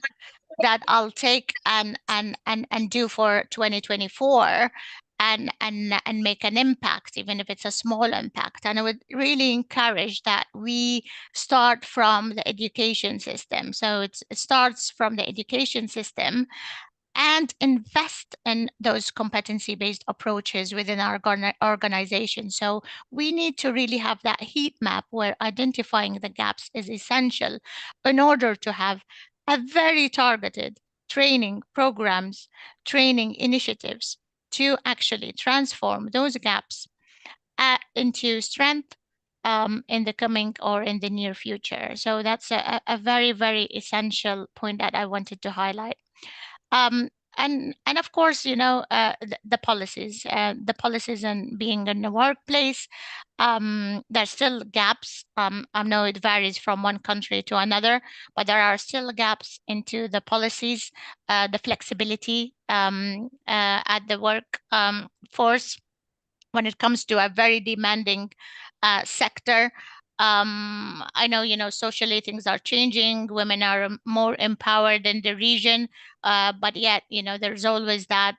that I'll take and do for 2024 and make an impact, even if it's a small impact. And I would really encourage that we start from the education system. So it starts from the education system, and invest in those competency-based approaches within our organization. So we need to really have that heat map where identifying the gaps is essential in order to have a very targeted training programs, training initiatives to actually transform those gaps into strength in the coming or in the near future. So that's a very, very essential point that I wanted to highlight. And of course, you know, the policies and being in the workplace, there's still gaps. I know it varies from one country to another, but there are still gaps into the policies, the flexibility at the work force when it comes to a very demanding sector. I know, you know, socially things are changing. Women are more empowered in the region, but yet, you know, there's always that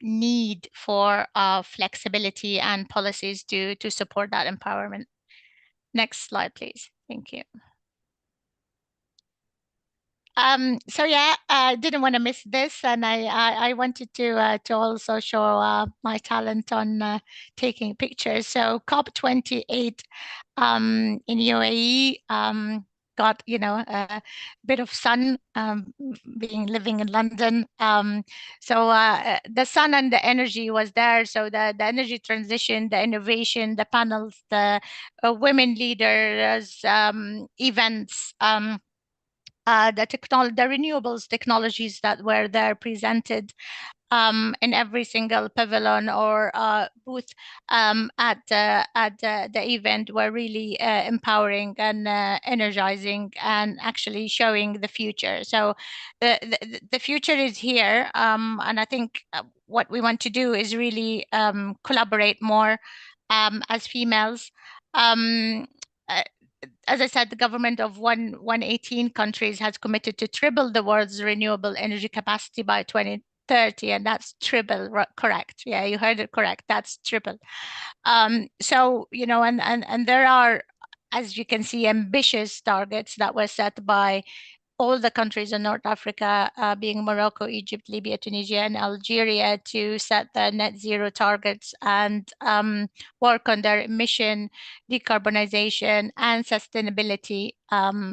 need for flexibility and policies to support that empowerment. Next slide, please. Thank you. So yeah, I didn't want to miss this, and I wanted to also show my talent on taking pictures. So COP28 in UAE got, you know, a bit of sun, living in London. So the sun and the energy was there. So the energy transition, the innovation, the panels, the women leaders, events. The renewables technologies that were there presented, in every single pavilion or booth at the event were really empowering and energizing and actually showing the future. So the future is here, and I think what we want to do is really collaborate more as females. Uh, as I said, the government of 118 countries has committed to triple the world's renewable energy capacity by 2030, and that's triple, correct? Yeah, you heard it correct. That's triple. So, you know, and there are, as you can see, ambitious targets that were set by all the countries in North Africa, being Morocco, Egypt, Libya, Tunisia, and Algeria, to set the net zero targets and work on their emission, decarbonization, and sustainability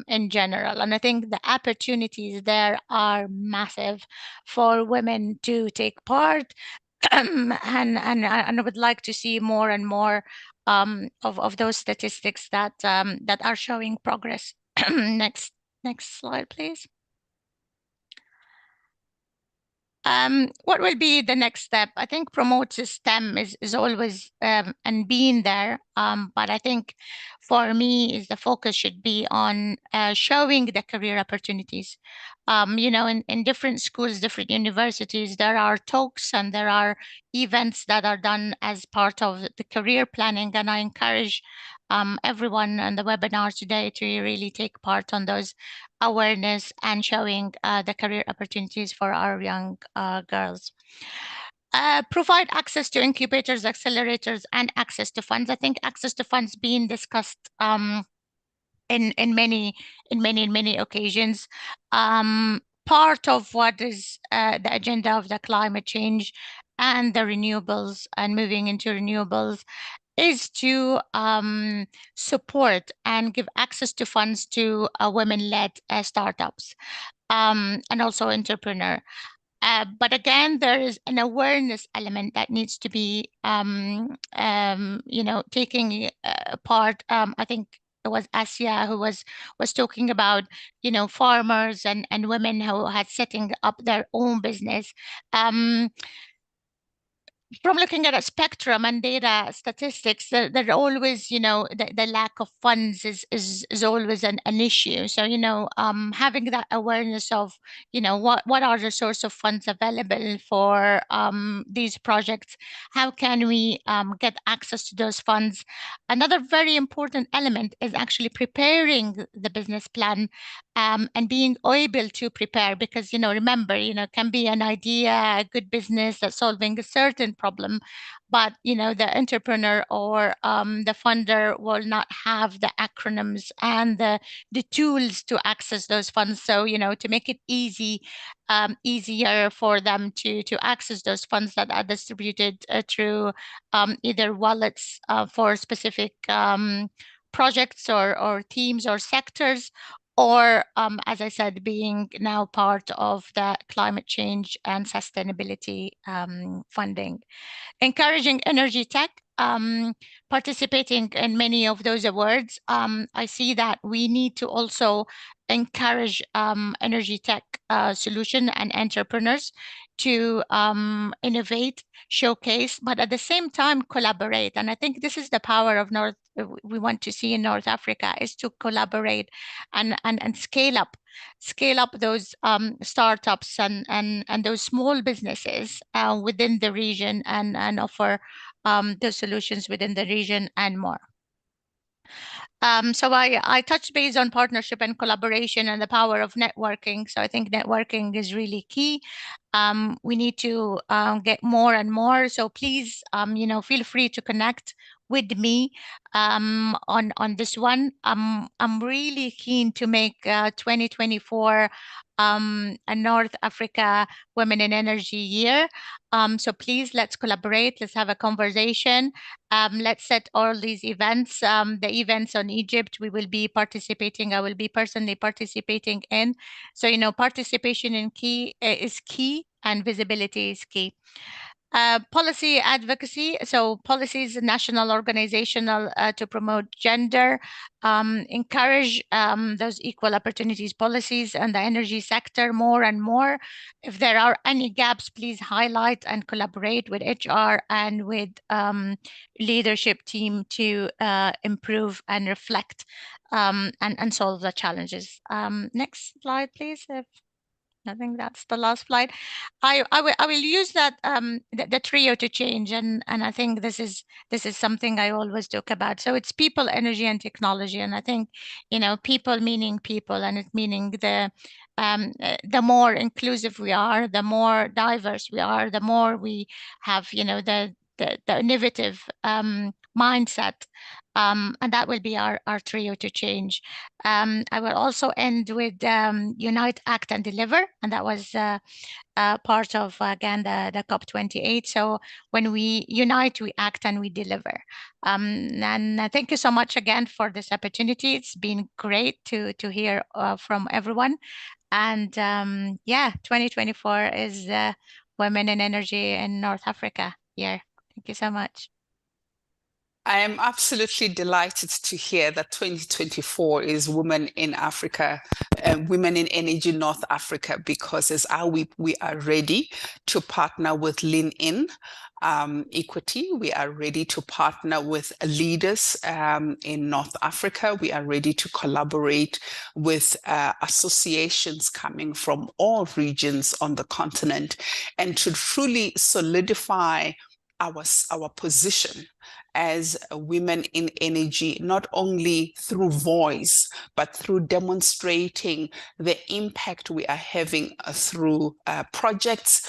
in general. And I think the opportunities there are massive for women to take part. And I would like to see more and more of those statistics that that are showing progress. Next slide, please. What will be the next step? I think promote STEM is always and being there, but I think for me is the focus should be on showing the career opportunities. You know, in different schools, different universities, there are talks and there are events that are done as part of the career planning, and I encourage everyone on the webinar today to really take part on those awareness and showing the career opportunities for our young girls. Provide access to incubators, accelerators, and access to funds. I think access to funds being discussed in many occasions. Part of what is the agenda of the climate change and the renewables and moving into renewables is to support and give access to funds to women-led startups and also entrepreneur. But again, there is an awareness element that needs to be, you know, taking part. I think it was Asia who was talking about, you know, farmers and women who had setting up their own business. From looking at a spectrum and data statistics, there always, you know, the lack of funds is always an issue. So, you know, having that awareness of, you know, what are the source of funds available for these projects? How can we get access to those funds? Another very important element is actually preparing the business plan and being able to prepare, because, you know, remember, you know, can be an idea, a good business that's solving a certain problem, but, you know, the entrepreneur or the funder will not have the acronyms and the tools to access those funds. So, you know, to make it easier for them to access those funds that are distributed through either wallets for specific projects or teams or sectors, or as I said, being now part of the climate change and sustainability funding. Encouraging energy tech, participating in many of those awards. I see that we need to also encourage energy tech solution and entrepreneurs to innovate, showcase, but at the same time collaborate. And I think this is the power of we want to see in North Africa, is to collaborate and scale up those startups and those small businesses within the region and offer those solutions within the region and more. So I touched base on partnership and collaboration and the power of networking. So I think networking is really key. We need to get more and more. So please, you know, feel free to connect with me on this one. I'm really keen to make 2024 a North Africa Women in Energy year. So please, let's collaborate. Let's have a conversation. Let's set all these events. The events on Egypt, we will be participating. I will be personally participating in. So, you know, participation is key and visibility is key. Policy advocacy, so policies, national, organizational, to promote gender, encourage those equal opportunities policies in the energy sector more and more. If there are any gaps, please highlight and collaborate with HR and with leadership team to improve and reflect and solve the challenges. Next slide, please. I think that's the last slide. I will use that the trio to change, and I think this is something I always talk about. So it's people, energy, and technology, and I think people meaning people, and it meaning the more inclusive we are, the more diverse we are, the more we have the innovative mindset, and that will be our trio to change. I will also end with Unite, Act, and Deliver, and that was part of, again, the COP28. So when we unite, we act, and we deliver. And thank you so much again for this opportunity. It's been great to hear from everyone. And yeah, 2024 is Women in Energy in North Africa year. Thank you so much. I am absolutely delighted to hear that 2024 is Women in Africa, Women in Energy North Africa, because as AWEaP, we are ready to partner with Lean In Equity. We are ready to partner with leaders in North Africa. We are ready to collaborate with associations coming from all regions on the continent, and to truly solidify our position as women in energy, not only through voice, but through demonstrating the impact we are having through projects,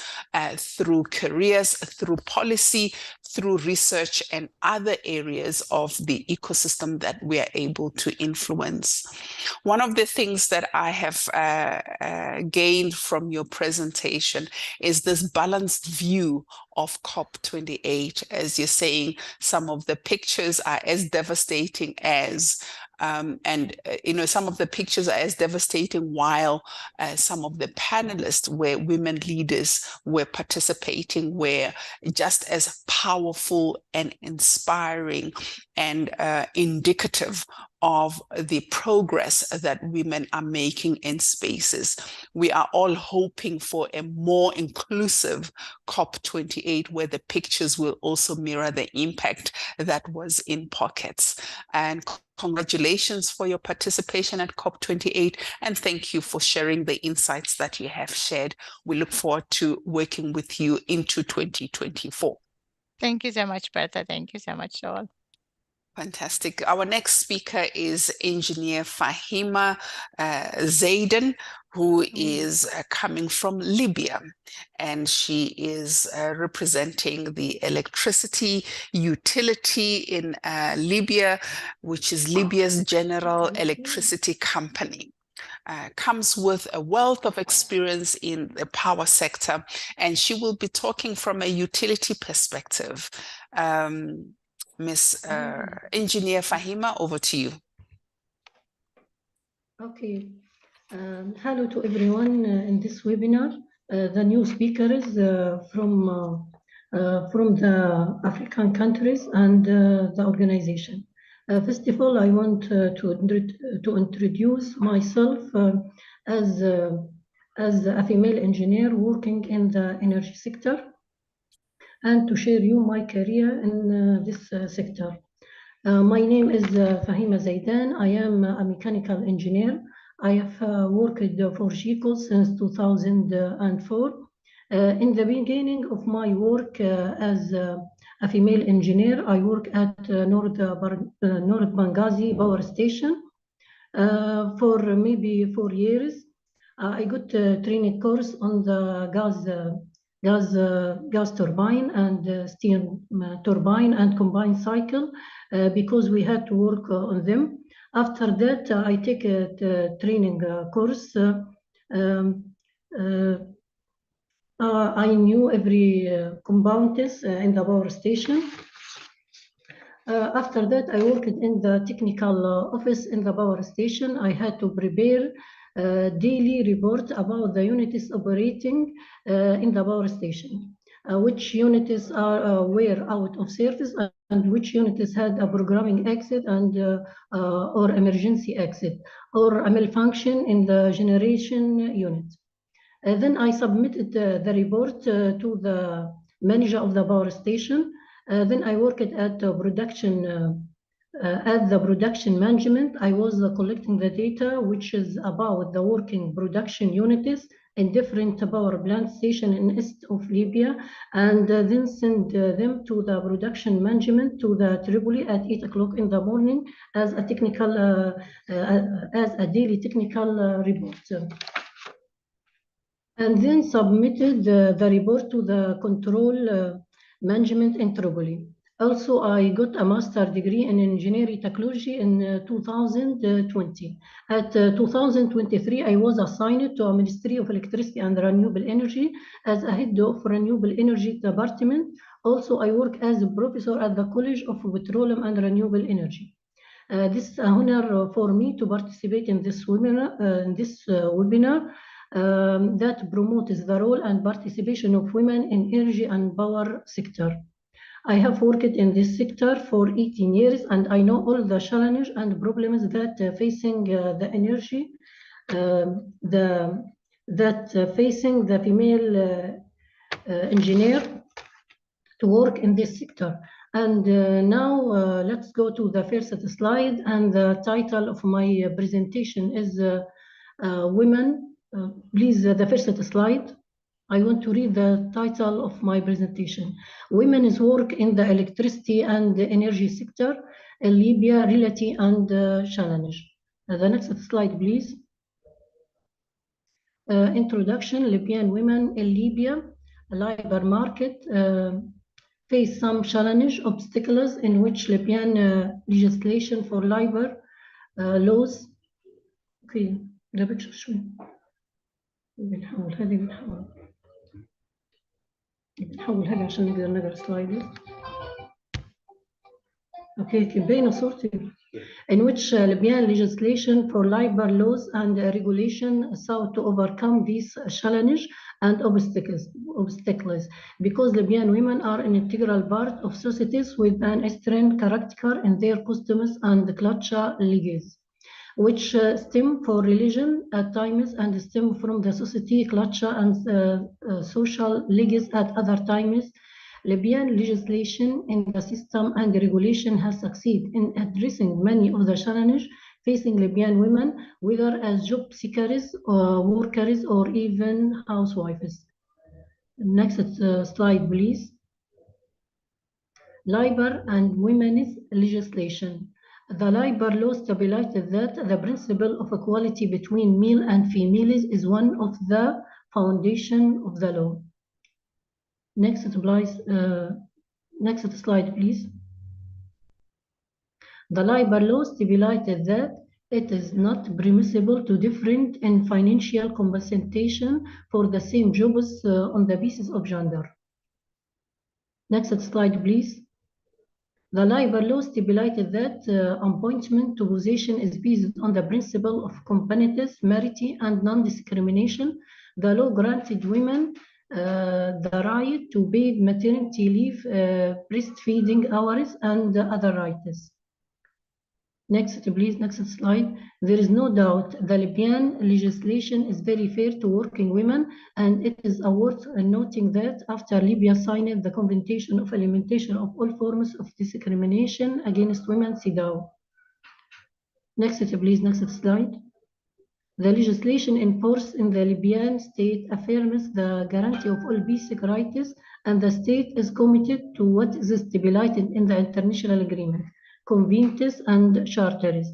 through careers, through policy, through research, and other areas of the ecosystem that we are able to influence. One of the things that I have gained from your presentation is this balanced view of COP28. As you're saying, some of the pictures are as devastating as some of the pictures are as devastating, while some of the panelists where women leaders were participating were just as powerful and inspiring and indicative of the progress that women are making in spaces. We are all hoping for a more inclusive COP28, where the pictures will also mirror the impact that was in pockets. And congratulations for your participation at COP28, and thank you for sharing the insights that you have shared. We look forward to working with you into 2024. Thank you so much, Bertha. Thank you so much, Joel. Fantastic. Our next speaker is Engineer Fahima Zaidan, who is coming from Libya, and she is representing the electricity utility in Libya, which is Libya's General Electricity Company. Comes with a wealth of experience in the power sector, and she will be talking from a utility perspective. Ms. Engineer Fahima, over to you. Okay. Hello to everyone in this webinar. The new speakers from the African countries and the organization. First of all, I want to introduce myself as a female engineer working in the energy sector, and to share you my career in this sector. My name is Fahima Zaidan. I am a mechanical engineer. I have worked for GECO since 2004. In the beginning of my work as a female engineer, I work at North Benghazi Power Station for maybe 4 years. I got a training course on the gas turbine and steam turbine and combined cycle because we had to work on them. After that, I take a training course. I knew every components in the power station. After that, I worked in the technical office in the power station. I had to prepare daily report about the units operating in the power station. which units were out of service and which units had a programming exit and or emergency exit or a malfunction in the generation unit. Then I submitted the report to the manager of the power station. Then I worked at the production management. I was collecting the data, which is about the working production units in different power plant stations in east of Libya, and then send them to the production management to the Tripoli at 8 o'clock in the morning as a technical, as a daily technical report. And then submitted the report to the control management in Tripoli. Also, I got a master's degree in engineering technology in 2020. At 2023, I was assigned to a Ministry of Electricity and Renewable Energy as a head of Renewable Energy Department. Also, I work as a professor at the College of Petroleum and Renewable Energy. This is an honor for me to participate in this webinar, that promotes the role and participation of women in energy and power sector. I have worked in this sector for 18 years, and I know all the challenges and problems that facing the energy, facing the female engineer to work in this sector. And now let's go to the first slide, and the title of my presentation is Women. Please, the first slide. I want to read the title of my presentation. Women's work in the electricity and the energy sector in Libya, reality and challenge. The next slide, please. Introduction, Libyan women in Libya, labor market, face some challenge obstacles in which Libyan legislation for labor laws. Okay, ده بيكشف شوي. بنحول هذه عشان نقدر نقرا سلايدز. اوكي باينه صورتي. In which Libyan legislation for labor laws and regulation sought to overcome these challenges and obstacles because Libyan women are an integral part of societies with an extreme character in their customs and culture legacies, which stem from religion at times and stem from the society, culture, and social legacies at other times. Libyan legislation in the system and regulation has succeeded in addressing many of the challenges facing Libyan women, whether as job seekers, or workers, or even housewives. Next slide, please. Labor and women's legislation. The labor law stipulated that the principle of equality between male and females is one of the foundation of the law. Next slide, please. The labor law stipulated that it is not permissible to differ in financial compensation for the same jobs on the basis of gender. Next slide, please. The labor law stipulated that appointment to position is based on the principle of competence, merit, and non-discrimination. The law granted women the right to paid maternity leave, breastfeeding hours, and other rights. Next, please, next slide. There is no doubt the Libyan legislation is very fair to working women, and it is worth noting that after Libya signed the Convention of Elimination of All Forms of Discrimination Against Women, CEDAW. Next, please, next slide. The legislation in force in the Libyan state affirms the guarantee of all basic rights, and the state is committed to what is stipulated in the international agreement, conventions, and charters.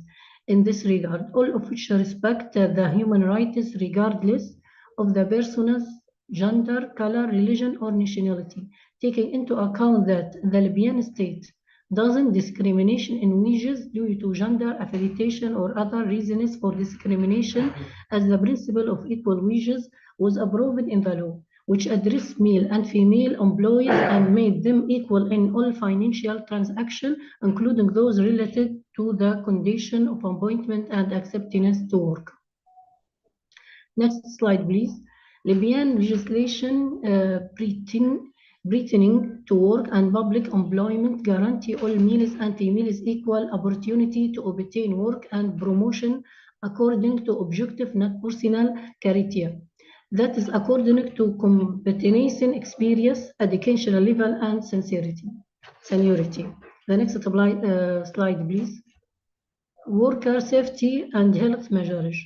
In this regard, all of which respect the human rights regardless of the person's gender, color, religion, or nationality, taking into account that the Libyan state doesn't discrimination in wages due to gender affiliation or other reasons for discrimination, as the principle of equal wages was approved in the law, which addressed male and female employees and made them equal in all financial transactions, including those related to the condition of appointment and acceptance to work. Next slide, please. Libyan legislation returning to work and public employment guarantee all males and females equal opportunity to obtain work and promotion according to objective, not personal criteria. That is according to competency, experience, educational level, and seniority. The next slide, please. Worker safety and health measures.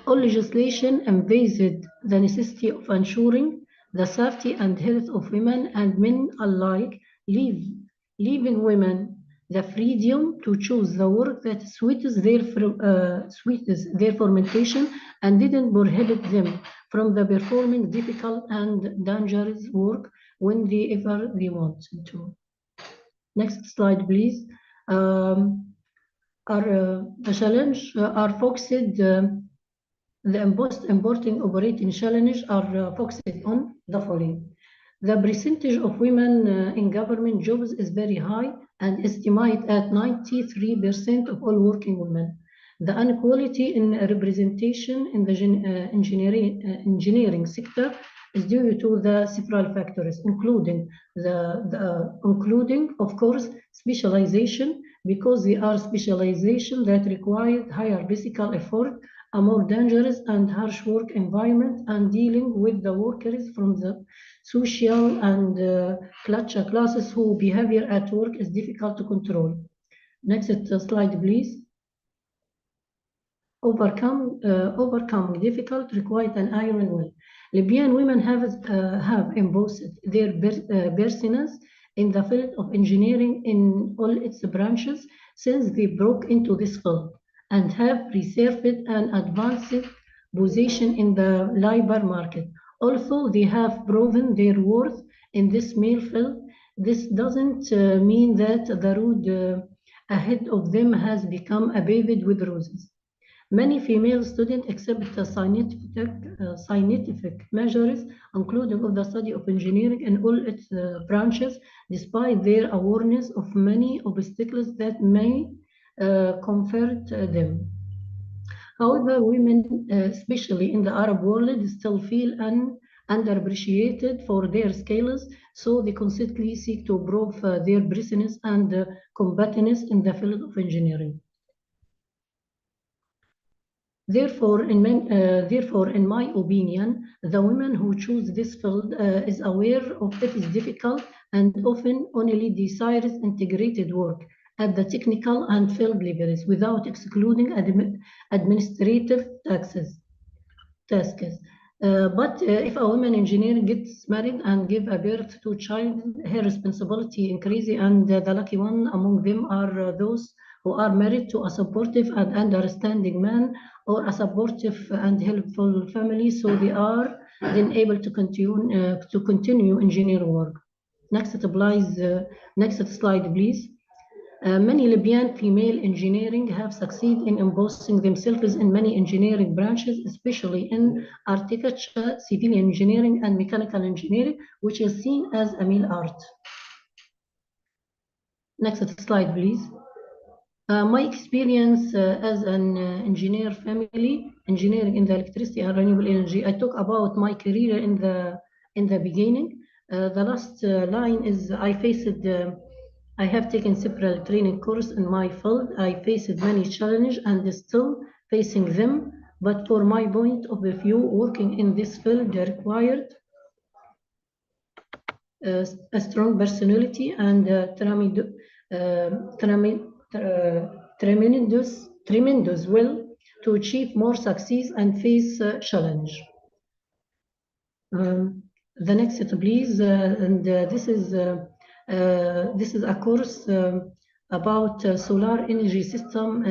All legislation emphasized the necessity of ensuring the safety and health of women and men alike, leaving women the freedom to choose the work that suits their formation and didn't prohibit them from the performing difficult and dangerous work whenever they wanted to. Next slide, please. Our challenge are focused. The most important operating challenges are focused on the following. The percentage of women in government jobs is very high and estimated at 93% of all working women. The inequality in representation in the engineering sector is due to the several factors, including of course, specialization, because they are specialization that require higher physical effort, a more dangerous and harsh work environment, and dealing with the workers from the social and classes whose behavior at work is difficult to control. Next slide, please. Overcoming difficult required an iron will. Libyan women have imposed their personas in the field of engineering in all its branches since they broke into this field, and have reserved an advanced position in the labor market. Although they have proven their worth in this male field, this doesn't mean that the road ahead of them has become paved with roses. Many female students accept the scientific measures, including of the study of engineering in all its branches, despite their awareness of many obstacles that may confront them. However, women, especially in the Arab world, still feel underappreciated for their skills, so they constantly seek to prove their presence and competence in the field of engineering. Therefore, in my opinion, the women who choose this field is aware of its difficult and often only desires integrated work at the technical and field levels without excluding administrative tasks. But if a woman engineer gets married and gives birth to a child, her responsibility increases, and the lucky one among them are those who are married to a supportive and understanding man or a supportive and helpful family, so they are then able to continue engineering work. Next slide, please. Many Libyan female engineering have succeeded in imposing themselves in many engineering branches, especially in architecture, civil engineering, and mechanical engineering, which is seen as a male art. Next slide, please. My experience as an engineer family, engineering in the electricity and renewable energy, I talk about my career in the beginning. The last line is I have taken several training courses in my field. I faced many challenges and still facing them, but for my point of view, working in this field required a strong personality and tremendous will to achieve more success and face challenge. The next, please, this is a course about solar energy system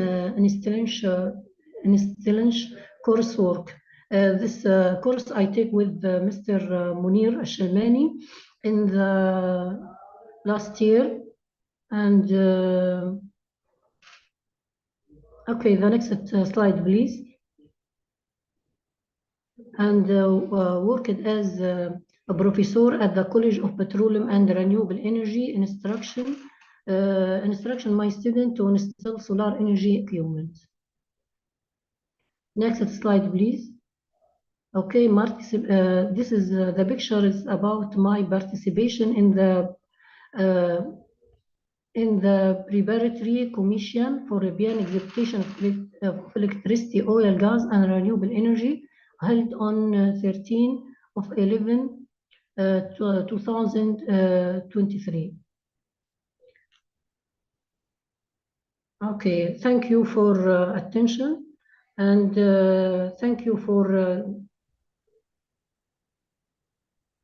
installation coursework. This course I take with Mr. Munir Al-Shalmani in the last year, and okay, the next slide, please. And worked as a professor at the College of Petroleum and Renewable Energy instruction my student to install solar energy equipment. Next slide, please. Okay, this is the picture is about my participation in the preparatory commission for European execution of electricity, oil, gas, and renewable energy held on 13 of 11, 2023. Okay, thank you for attention, and thank you for.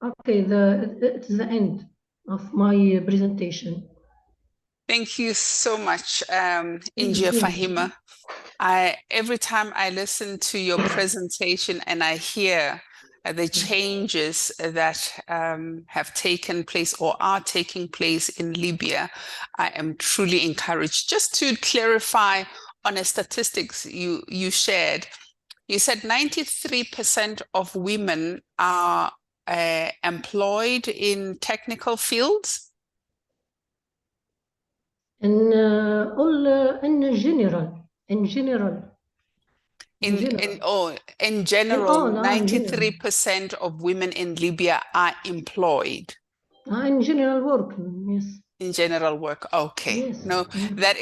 Okay, it's the end of my presentation. Thank you so much, Thank Injia you. Fahima. Every time I listen to your presentation and I hear the changes that have taken place or are taking place in Libya, I am truly encouraged. Just to clarify on a statistics you shared, you said 93% of women are employed in technical fields? In in general, in general. In general, 93% of women in Libya are employed. In general work, yes. In general work, okay. Yes. No, that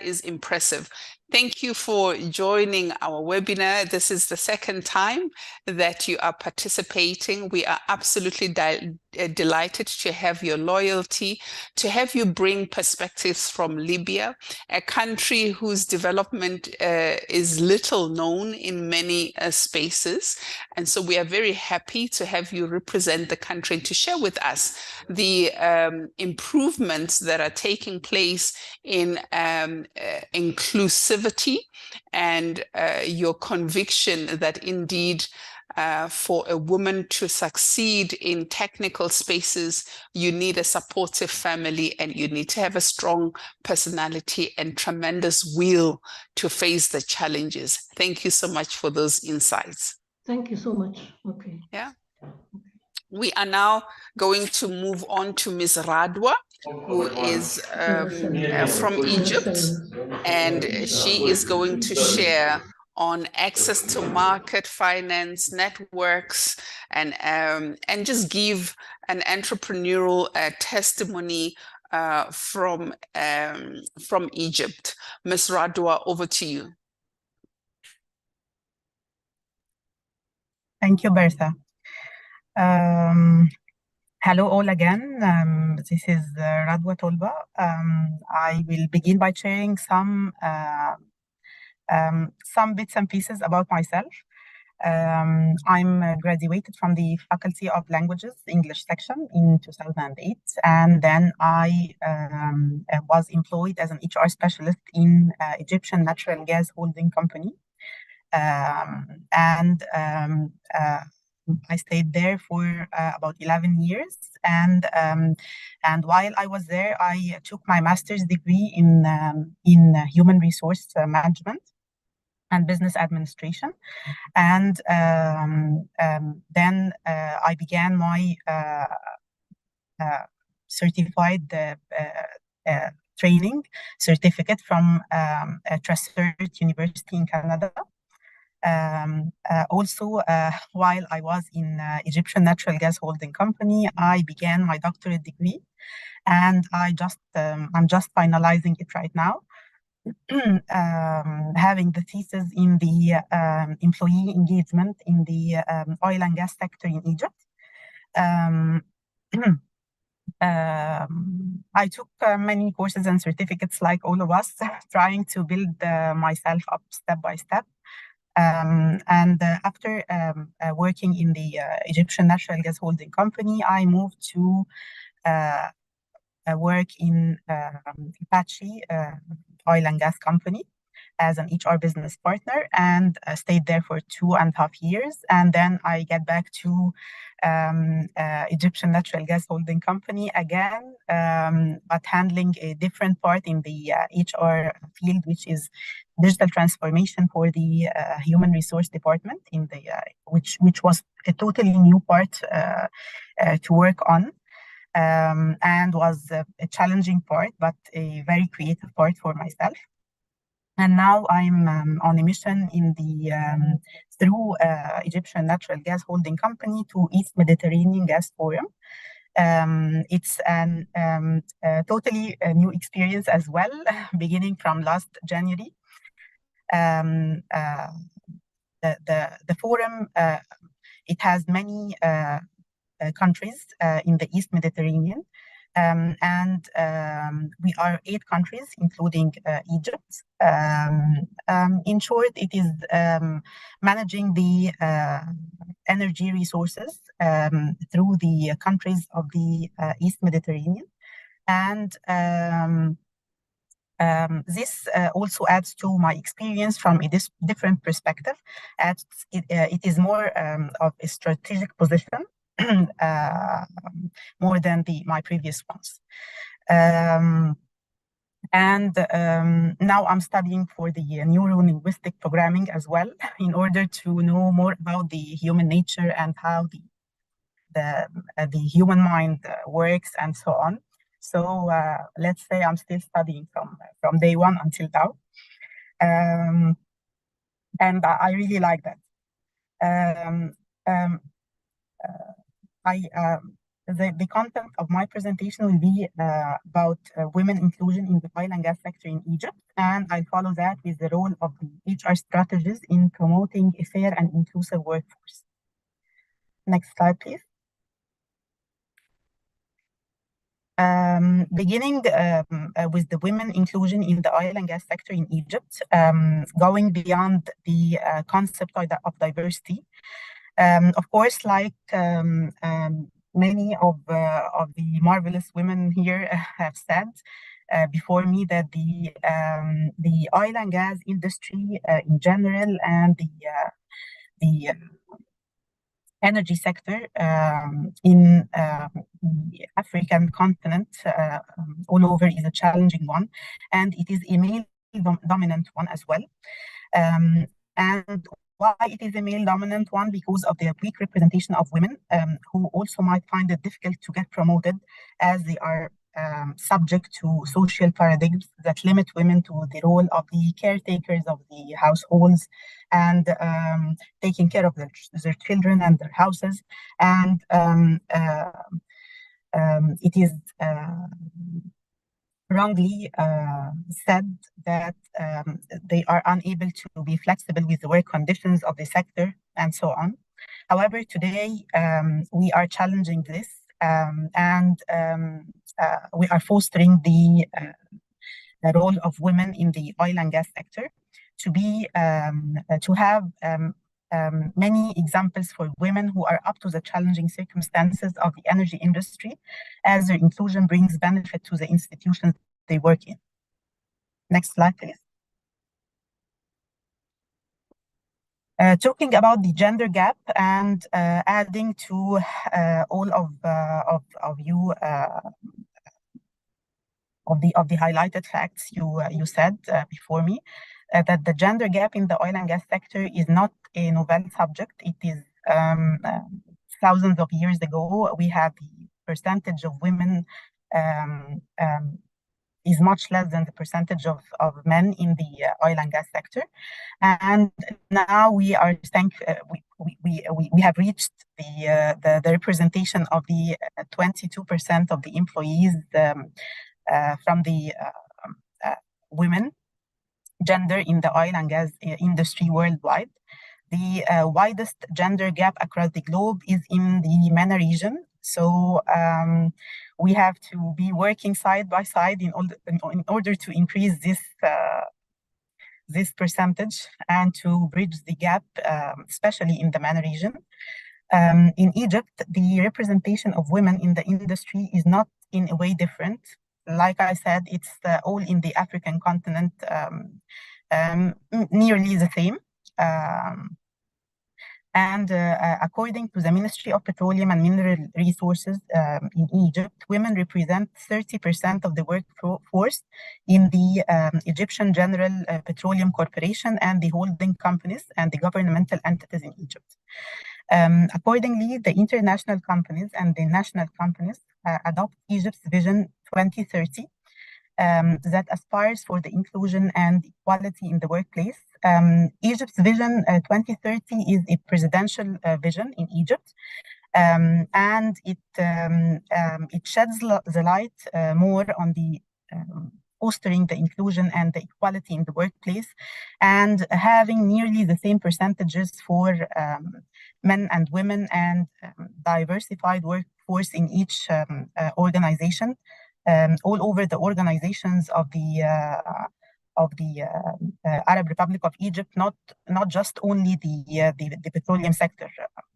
is impressive. Thank you for joining our webinar. This is the second time that you are participating. We are absolutely delighted to have your loyalty, to have you bring perspectives from Libya, a country whose development is little known in many spaces. And so we are very happy to have you represent the country and to share with us the improvements that are taking place in inclusivity and your conviction that indeed for a woman to succeed in technical spaces, you need a supportive family and you need to have a strong personality and tremendous will to face the challenges. Thank you so much for those insights. Thank you so much. Okay. Yeah. We are now going to move on to Ms. Radwa, who is from Egypt, and she is going to share on access to market, finance, networks, and just give an entrepreneurial testimony from Egypt. Ms. Radwa, over to you. Thank you, Bertha. Hello all again. This is Radwa Tolba. I will begin by sharing some bits and pieces about myself. I'm graduated from the Faculty of Languages English section in 2008, and then I was employed as an HR specialist in Egyptian Natural Gas Holding Company. I stayed there for about 11 years, and while I was there, I took my master's degree in human resource management and business administration, and then I began my certified training certificate from Tressert University in Canada. Also, while I was in Egyptian Natural Gas Holding Company, I began my doctorate degree, and I'm just finalizing it right now. Having the thesis in the employee engagement in the oil and gas sector in Egypt. I took many courses and certificates like all of us, trying to build myself up step by step. After working in the Egyptian Natural Gas Holding Company, I moved to work in Apache Oil and Gas Company as an HR business partner, and stayed there for 2.5 years. And then I get back to Egyptian Natural Gas Holding Company again, but handling a different part in the HR field, which is digital transformation for the human resource department in the which was a totally new part to work on, and was a challenging part, but a very creative part for myself. And now I'm on a mission in the through Egyptian Natural Gas Holding Company to East Mediterranean Gas Forum. It's an totally new experience as well, beginning from last January. The forum, it has many countries in the East Mediterranean. We are 8 countries, including Egypt. In short, it is managing the energy resources through the countries of the East Mediterranean. And this also adds to my experience from a different perspective, as it is more of a strategic position more than my previous ones. Now I'm studying for the neuro-linguistic programming as well, in order to know more about the human nature and how the human mind works and so on. So let's say I'm still studying from day one until now, and I really like that. The content of my presentation will be about women inclusion in the oil and gas sector in Egypt, and I'll follow that with the role of the HR strategies in promoting a fair and inclusive workforce. Next slide, please. Beginning with the women inclusion in the oil and gas sector in Egypt, going beyond the concept of diversity. Of course, like many of the marvelous women here have said before me, that the oil and gas industry in general and the energy sector in the African continent all over is a challenging one, and it is a male dominant one as well. And why it is a male dominant one? Because of the weak representation of women, who also might find it difficult to get promoted, as they are subject to social paradigms that limit women to the role of the caretakers of the households and taking care of their children and their houses. And it is wrongly said that they are unable to be flexible with the work conditions of the sector and so on. However, today we are challenging this, and we are fostering the role of women in the oil and gas sector to be to have many examples for women who are up to the challenging circumstances of the energy industry, as their inclusion brings benefit to the institutions they work in. Next slide, please. Talking about the gender gap and adding to all of you of the highlighted facts you said before me, that the gender gap in the oil and gas sector is not a novel subject. It is thousands of years ago. We have the percentage of women is much less than the percentage of men in the oil and gas sector, and now we are we have reached the representation of the 22% of the employees from the women gender in the oil and gas industry worldwide. The widest gender gap across the globe is in the MENA region. So we have to be working side by side in order to increase this percentage and to bridge the gap, especially in the MENA region. In Egypt, the representation of women in the industry is not in a way different. Like I said, it's all in the African continent, nearly the same. According to the Ministry of Petroleum and Mineral Resources in Egypt, women represent 30% of the workforce in the Egyptian General Petroleum Corporation and the holding companies and the governmental entities in Egypt. Accordingly, the international companies and the national companies adopt Egypt's Vision 2030 that aspires for the inclusion and equality in the workplace. Egypt's Vision 2030 is a presidential vision in Egypt, and it sheds the light more on the fostering the inclusion and the equality in the workplace, and having nearly the same percentages for men and women, and diversified workforce in each organization, all over the organizations of the Arab Republic of Egypt, not just only the petroleum sector,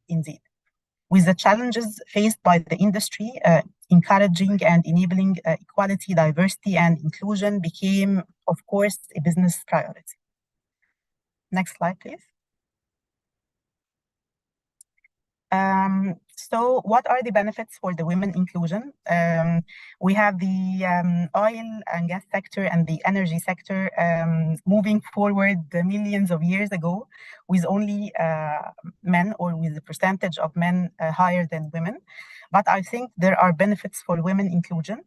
indeed. With the challenges faced by the industry, encouraging and enabling equality, diversity, and inclusion became, of course, a business priority. Next slide, please. So what are the benefits for the women inclusion? We have the oil and gas sector and the energy sector moving forward millions of years ago with only men, or with a percentage of men higher than women. But I think there are benefits for women inclusion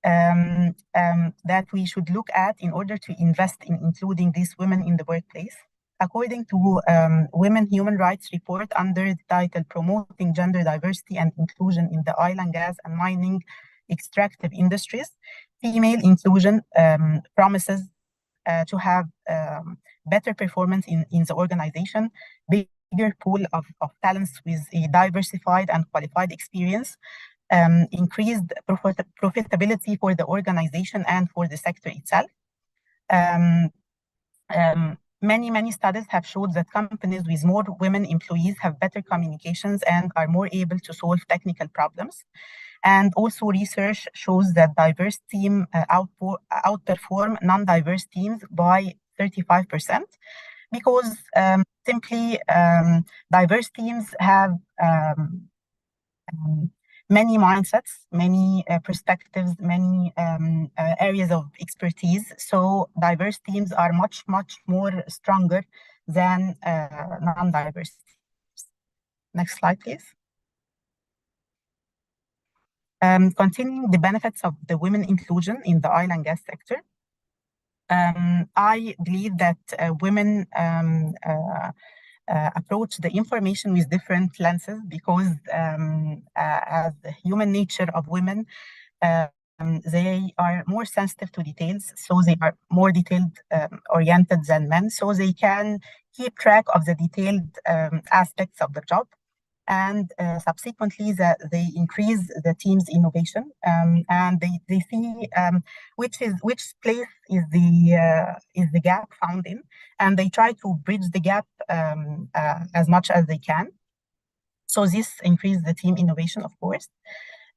that we should look at in order to invest in including these women in the workplace. According to Women Human Rights Report under the title Promoting Gender Diversity and Inclusion in the Oil and Gas and Mining Extractive Industries, female inclusion promises to have better performance in the organization, bigger pool of talents with a diversified and qualified experience, increased profitability for the organization and for the sector itself. Many studies have showed that companies with more women employees have better communications and are more able to solve technical problems. And also research shows that diverse teams outperform non-diverse teams by 35%, because simply diverse teams have many mindsets, many perspectives, many areas of expertise. So diverse teams are much more stronger than non-diverse teams. Next slide, please. Continuing the benefits of the women inclusion in the oil and gas sector, I believe that women approach the information with different lenses, because as the human nature of women, they are more sensitive to details, so they are more detailed oriented than men, so they can keep track of the detailed aspects of the job, and subsequently they increase the team's innovation, and they see which place is the gap found in, and they try to bridge the gap as much as they can. So this increases the team innovation, of course.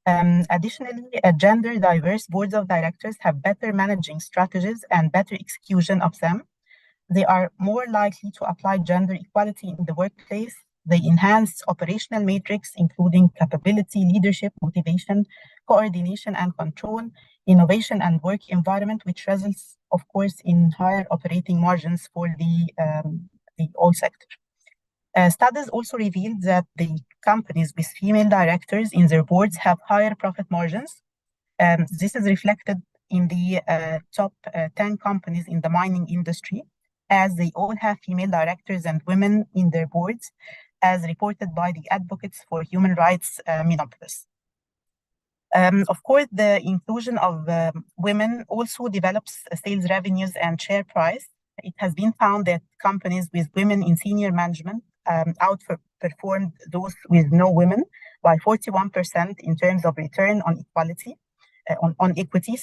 Additionally, gender diverse boards of directors have better managing strategies and better execution of them. They are more likely to apply gender equality in the workplace. They enhance operational matrix, including capability, leadership, motivation, coordination and control, innovation and work environment, which results, of course, in higher operating margins for the oil sector. Studies also revealed that the companies with female directors in their boards have higher profit margins. This is reflected in the top 10 companies in the mining industry, as they all have female directors and women in their boards, as reported by the Advocates for Human Rights, Minneapolis. Of course, the inclusion of women also develops sales revenues and share price. It has been found that companies with women in senior management outperformed those with no women by 41% in terms of return on equality, on equity,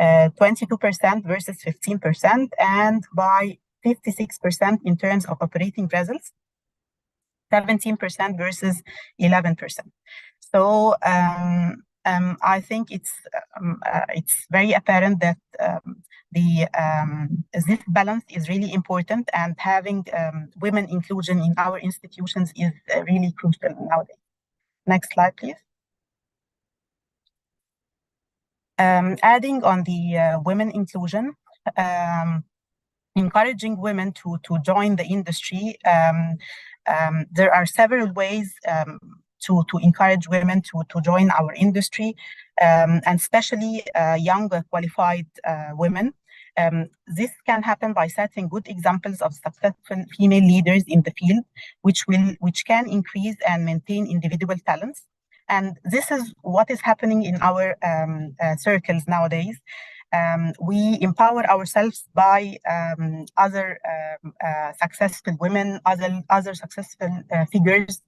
22% versus 15%, and by 56% in terms of operating results, 17% versus 11%. So I think it's very apparent that this balance is really important, and having women inclusion in our institutions is really crucial nowadays. Next slide, please. Adding on the women inclusion, encouraging women to join the industry, there are several ways to encourage women to join our industry, and especially young qualified women. This can happen by setting good examples of successful female leaders in the field, which can increase and maintain individual talents. And this is what is happening in our circles nowadays. We empower ourselves by other successful women, other successful figures,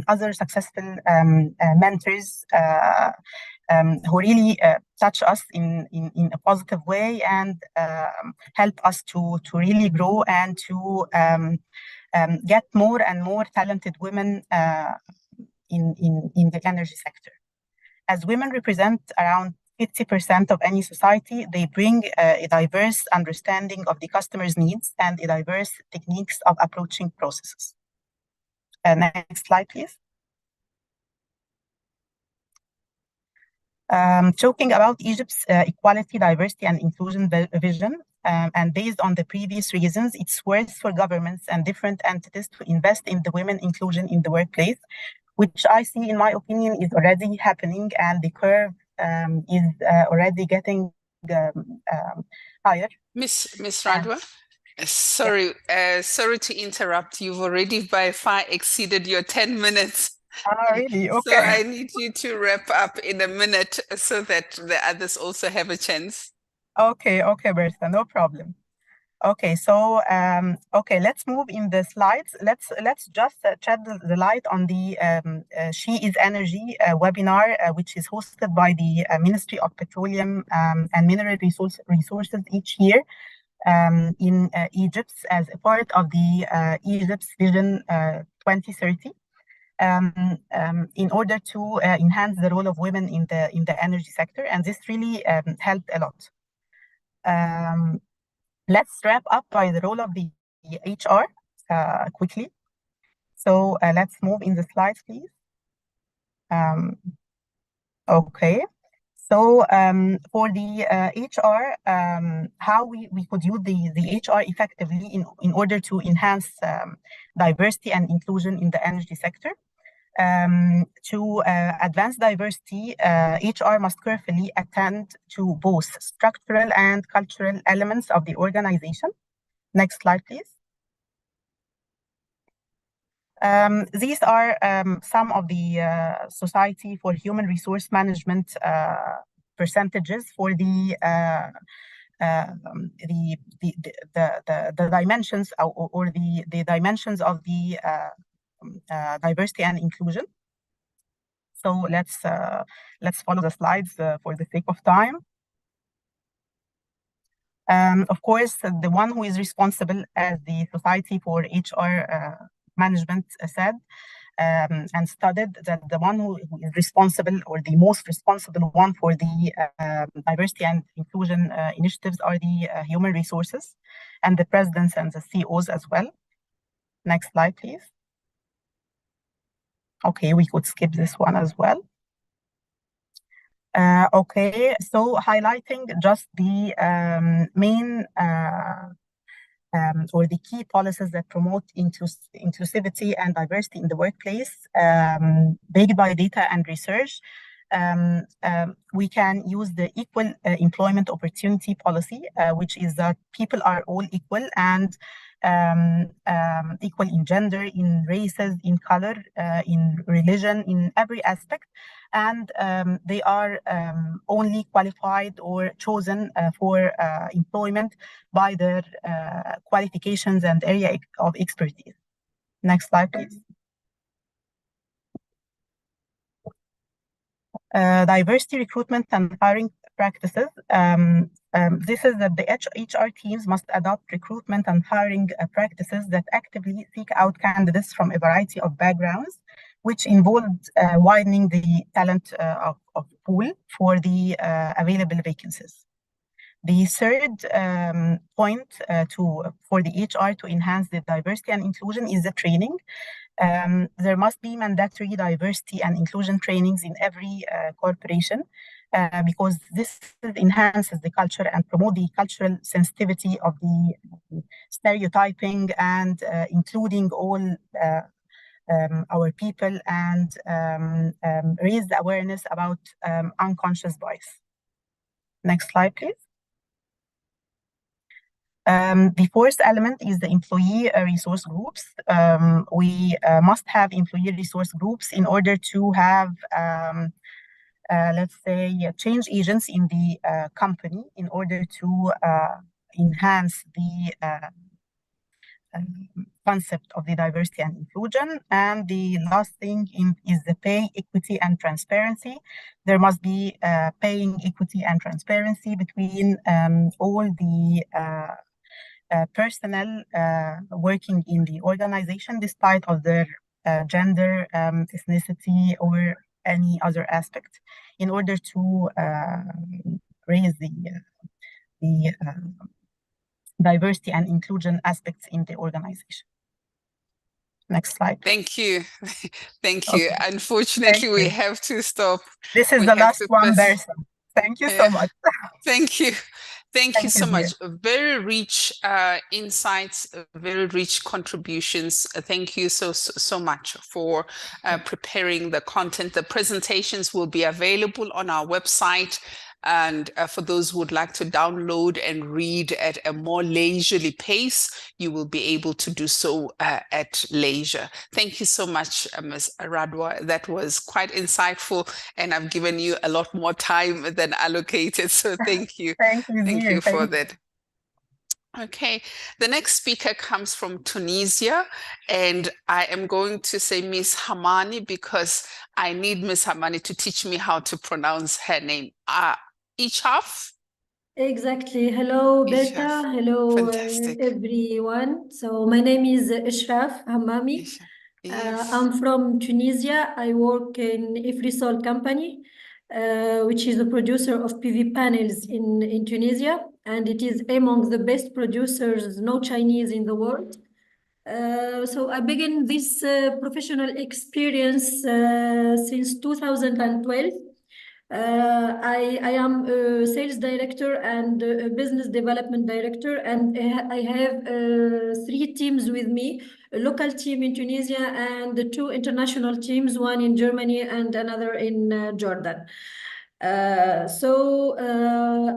other successful mentors who really touch us in a positive way and help us to really grow and to get more and more talented women in the energy sector. As women represent around 50% of any society, they bring a diverse understanding of the customer's needs and a diverse techniques of approaching processes. Next slide, please. Talking about Egypt's equality, diversity, and inclusion vision, and based on the previous reasons, it's worth for governments and different entities to invest in the women inclusion in the workplace, which I see, in my opinion, is already happening, and the curve is already getting higher. Miss Radwa, sorry, sorry to interrupt. You've already by far exceeded your 10 minutes. Oh, really? Okay. So I need you to wrap up in a minute so that the others also have a chance. Okay, Bertha, no problem. Okay, so okay, let's move in the slides. Let's just shed the light on the She is Energy webinar, which is hosted by the Ministry of Petroleum and Mineral Resources each year in Egypt as a part of the Egypt's Vision 2030. In order to enhance the role of women in the energy sector, and this really helped a lot. Let's wrap up by the role of the HR quickly. So let's move in the slides, please. Okay. So for the HR, how we could use the HR effectively in order to enhance diversity and inclusion in the energy sector. To advance diversity, HR must carefully attend to both structural and cultural elements of the organization. Next slide, please. These are some of the Society for Human Resource Management percentages for the dimensions or the dimensions of the diversity and inclusion. So let's follow the slides for the sake of time. Of course, the one who is responsible, as the Society for HR Management said and studied, that the one who is responsible, or the most responsible one for the diversity and inclusion initiatives, are the human resources and the presidents and the CEOs as well. Next slide, please. Okay, we could skip this one as well. Okay, so highlighting just the main or the key policies that promote inclusivity and diversity in the workplace, backed by data and research. We can use the equal employment opportunity policy, which is that people are all equal and equal in gender, in races, in color, in religion, in every aspect. And they are only qualified or chosen for employment by their qualifications and area of expertise. Next slide, please. Diversity recruitment and hiring practices. This is that the HR teams must adopt recruitment and hiring practices that actively seek out candidates from a variety of backgrounds, which involved widening the talent of pool for the available vacancies. The third point for the HR to enhance the diversity and inclusion is the training. There must be mandatory diversity and inclusion trainings in every corporation because this enhances the culture and promote the cultural sensitivity of the stereotyping and including all our people and raise the awareness about unconscious bias. Next slide, please. The fourth element is the employee resource groups. We must have employee resource groups in order to have, let's say, change agents in the company in order to enhance the concept of the diversity and inclusion. And the last thing is the pay equity and transparency. There must be paying equity and transparency between all the personnel working in the organization, despite of their gender, ethnicity, or any other aspect, in order to raise the diversity and inclusion aspects in the organization. Next slide. Thank you. Thank you. Okay. Unfortunately, Thank we you. have to stop. This is the last one, Bersa. Thank you so much. Thank you. Thank you so dear. much. Very rich insights, very rich contributions. Thank you so much for preparing the content. The presentations will be available on our website. And for those who would like to download and read at a more leisurely pace, you will be able to do so at leisure. Thank you so much, Ms. Radwa. That was quite insightful, and I've given you a lot more time than allocated. So thank you. Thank you, Thank dear. you for that. Okay, the next speaker comes from Tunisia, and I am going to say Miss Hamani because I need Miss Hamani to teach me how to pronounce her name. Ishaf? Exactly. Hello, Berta. Ishaf. Hello, Fantastic. everyone. So my name is Ishraf Hammami. Ishaf. Yes. I'm from Tunisia. I work in Ifrisol company, which is a producer of PV panels in Tunisia, and it is among the best producers, no Chinese in the world. So I began this professional experience since 2012. I am a sales director and a business development director, and I have 3 teams with me, a local team in Tunisia and 2 international teams, one in Germany and another in Jordan. So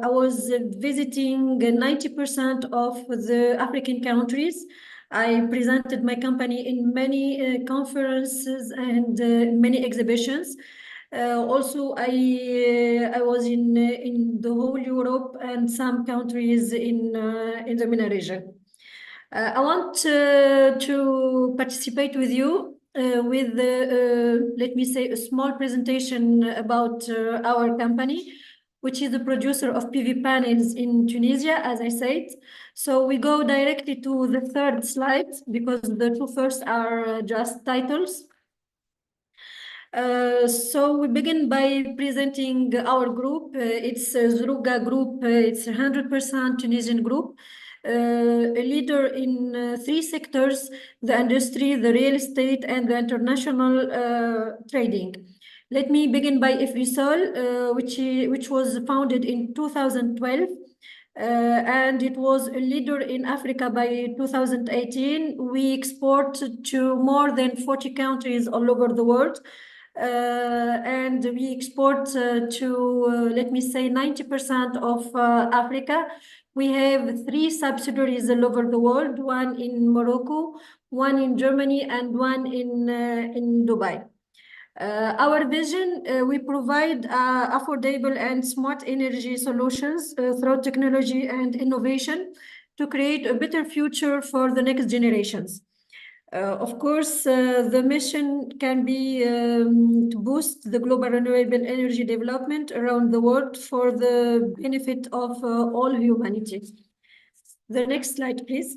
I was visiting 90% of the African countries. I presented my company in many conferences and many exhibitions. Also, I was in the whole Europe and some countries in the MENA region. I want to participate with you with, let me say, a small presentation about our company, which is the producer of PV panels in Tunisia, as I said. So we go directly to the third slide because the 2 first are just titles. So we begin by presenting our group. It's Zrouga Group. It's a 100% Tunisian group, a leader in 3 sectors: the industry, the real estate, and the international trading. Let me begin by Ifrisol, which was founded in 2012. And it was a leader in Africa by 2018. We export to more than 40 countries all over the world. And we export to, let me say, 90% of Africa. We have 3 subsidiaries all over the world, one in Morocco, one in Germany, and one in Dubai. Our vision, we provide affordable and smart energy solutions through technology and innovation to create a better future for the next generations. Of course, the mission can be to boost the global renewable energy development around the world for the benefit of all humanity. The next slide, please.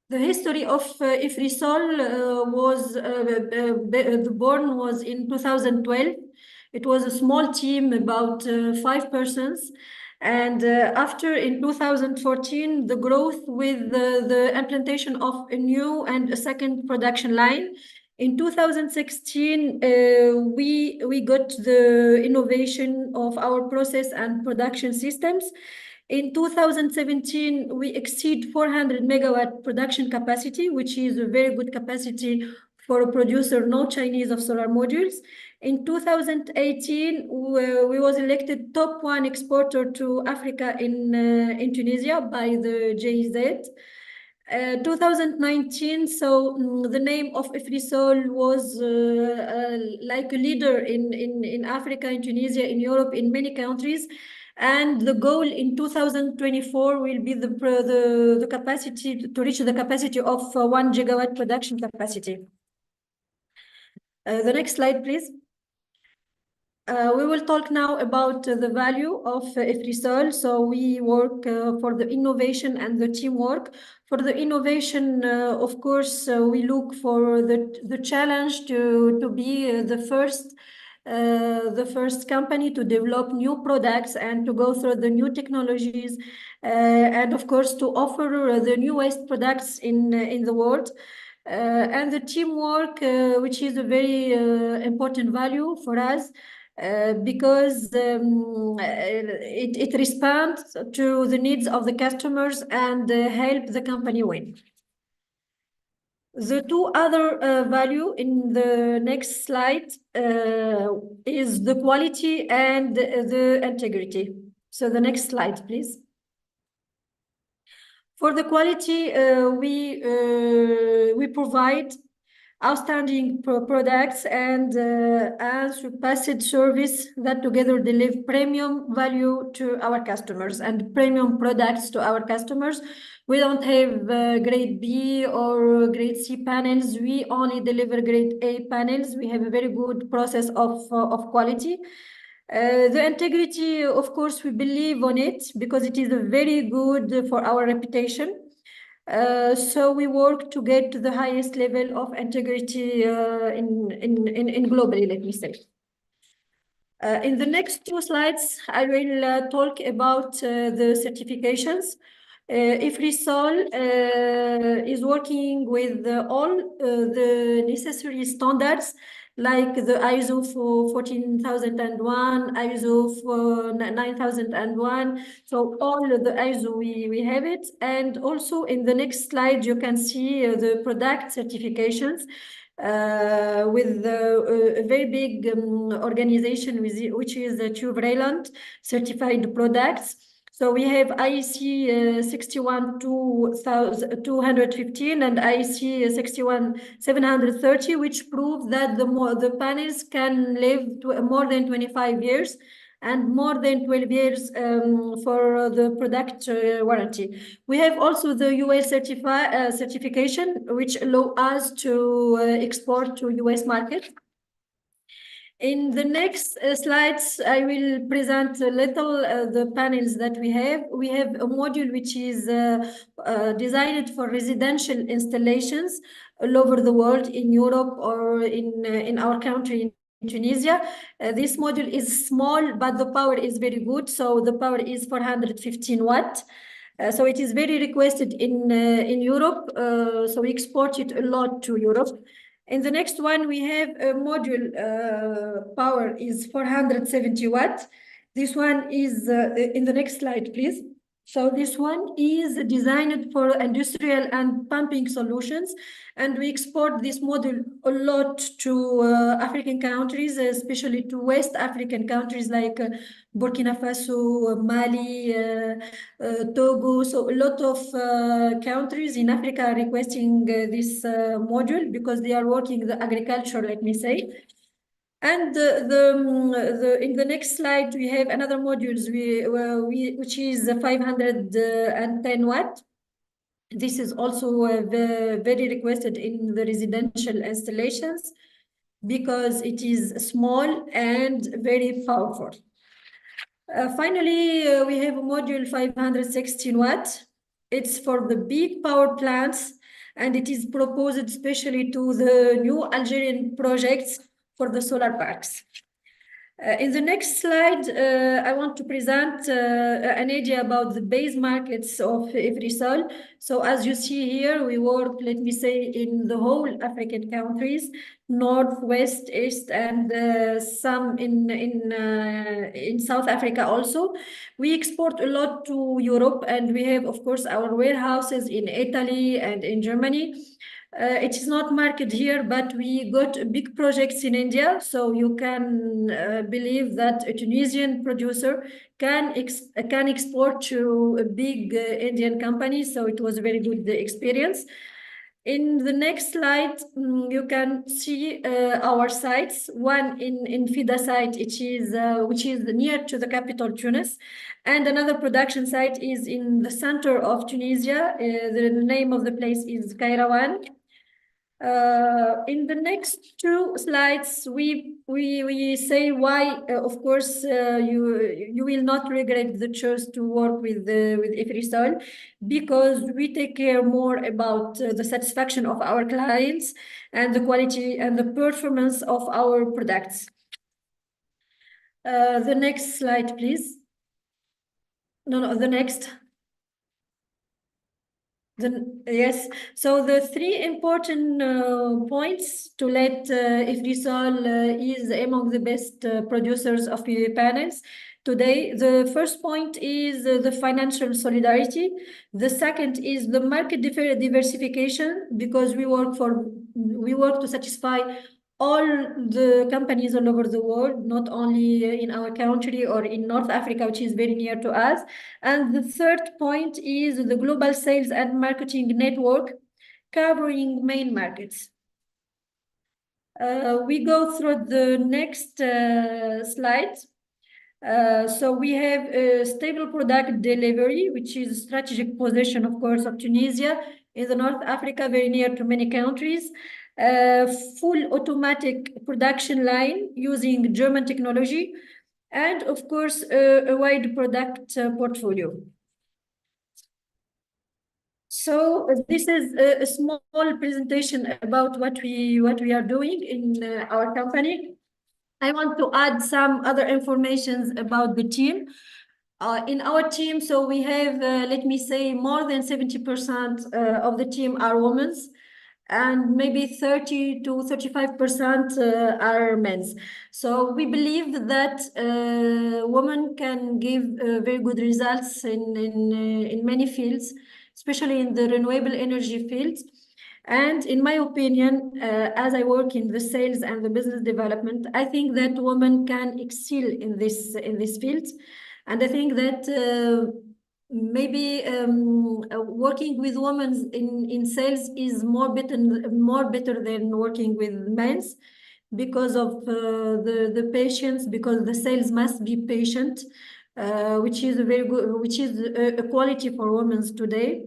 The history of Ifrisol was born was in 2012. It was a small team, about 5 persons. And after, in 2014, the growth with the implementation of a new and a second production line. In 2016, we got the innovation of our process and production systems. In 2017, we exceed 400 megawatt production capacity, which is a very good capacity for a producer, no Chinese, of solar modules. In 2018, we was elected top 1 exporter to Africa in Tunisia by the GIZ. 2019, so the name of AWEaP was like a leader in Africa, in Tunisia, in Europe, in many countries. And the goal in 2024 will be the capacity to reach the capacity of 1 gigawatt production capacity. The next slide, please. We will talk now about the value of AWEaP. So we work for the innovation and the teamwork. For the innovation, of course, we look for the challenge to be the first company to develop new products and to go through the new technologies, and of course to offer the newest products in the world. And the teamwork, which is a very important value for us, because it responds to the needs of the customers and help the company win. The two other value in the next slide is the quality and the integrity. So the next slide, please. For the quality, we provide outstanding products and surpassed service that together deliver premium value to our customers and premium products to our customers. We don't have grade B or grade C panels. We only deliver grade A panels. We have a very good process of quality. The integrity, of course, we believe on it because it is very good for our reputation. So we work to get to the highest level of integrity in globally, let me say. In the next 2 slides, I will talk about the certifications. AWEaP is working with all the necessary standards, like the ISO 14001, ISO 9001. So all the ISO, we have it. And also in the next slide, you can see the product certifications with a very big organization, which is the Tuvereland Certified Products. So we have IEC 61215 and IEC 61730, which prove that the panels can live more than 25 years and more than 12 years for the product warranty. We have also the US certification, which allow us to export to US market. In the next slides, I will present a little the panels that we have. We have a module which is designed for residential installations all over the world, in Europe or in our country, in Tunisia. This module is small, but the power is very good. So the power is 415 watt. So it is very requested in Europe. So we export it a lot to Europe. In the next one, we have a module power is 470 watt. This one is in the next slide, please. So this one is designed for industrial and pumping solutions, and we export this module a lot to African countries, especially to West African countries like Burkina Faso, Mali, Togo. So a lot of countries in Africa are requesting this module because they are working the agriculture, let me say. And in the next slide, we have another modules which is 510 watt. This is also very requested in the residential installations because it is small and very powerful. Finally, we have a module 516 watt. It's for the big power plants, and it is proposed especially to the new Algerian projects for the solar parks. In the next slide, I want to present an idea about the base markets of Ifrisol. So as you see here, we work, let me say, in the whole African countries, North, West, East, and some in South Africa also. We export a lot to Europe, and we have, of course, our warehouses in Italy and in Germany. It is not marketed here, but we got big projects in India. So you can believe that a Tunisian producer can export to a big Indian company. So it was a very good experience. In the next slide, you can see our sites. One in Fida site, which is near to the capital Tunis, and another production site is in the center of Tunisia. The name of the place is Kairawan. In the next two slides, we say why, of course, you will not regret the choice to work with Ifrisol, because we take care more about the satisfaction of our clients and the quality and the performance of our products. The next slide, please. No, the next. Yes, so the three important points to let Ifrisol is among the best producers of PV panels today. The first point is the financial solidarity. The second is the market diversification, because we work to satisfy all the companies all over the world, not only in our country or in North Africa, which is very near to us. And the third point is the global sales and marketing network covering main markets. We go through the next slide. So we have a stable product delivery, which is a strategic position, of course, of Tunisia in the North Africa, very near to many countries. Full automatic production line using German technology, and of course, a wide product portfolio. So this is a small presentation about what we are doing in our company. I want to add some other information about the team. In our team, so we have, let me say, more than 70% of the team are women, and maybe 30 to 35% are men. So we believe that women can give very good results in many fields, especially in the renewable energy field. And in my opinion, as I work in the sales and the business development, I think that women can excel in this field. And I think that maybe working with women in sales is more better than working with men, because of the patience, because the sales must be patient, which is a quality for women today.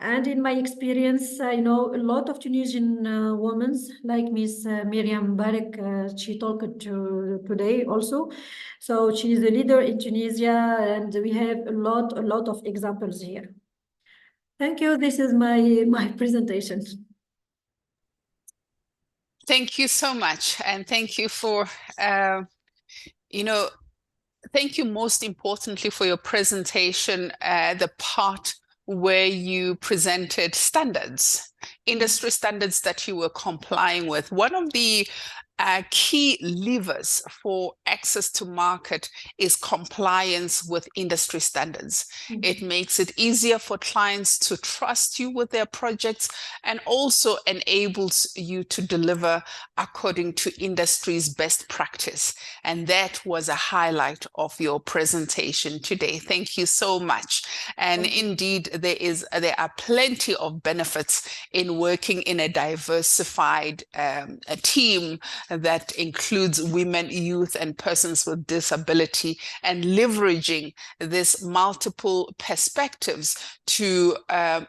And in my experience, I know a lot of Tunisian women, like Miss Miriam Barek, she talked today also. So she is a leader in Tunisia, and we have a lot of examples here. Thank you. This is my presentation. Thank you so much, and thank you for, thank you most importantly for your presentation, the part where you presented standards, industry standards that you were complying with. One of the key levers for access to market is compliance with industry standards. Mm-hmm. It makes it easier for clients to trust you with their projects, and also enables you to deliver according to industry's best practice. And that was a highlight of your presentation today. Thank you so much. And indeed, there are plenty of benefits in working in a diversified team that includes women, youth, and persons with disability, and leveraging this multiple perspectives to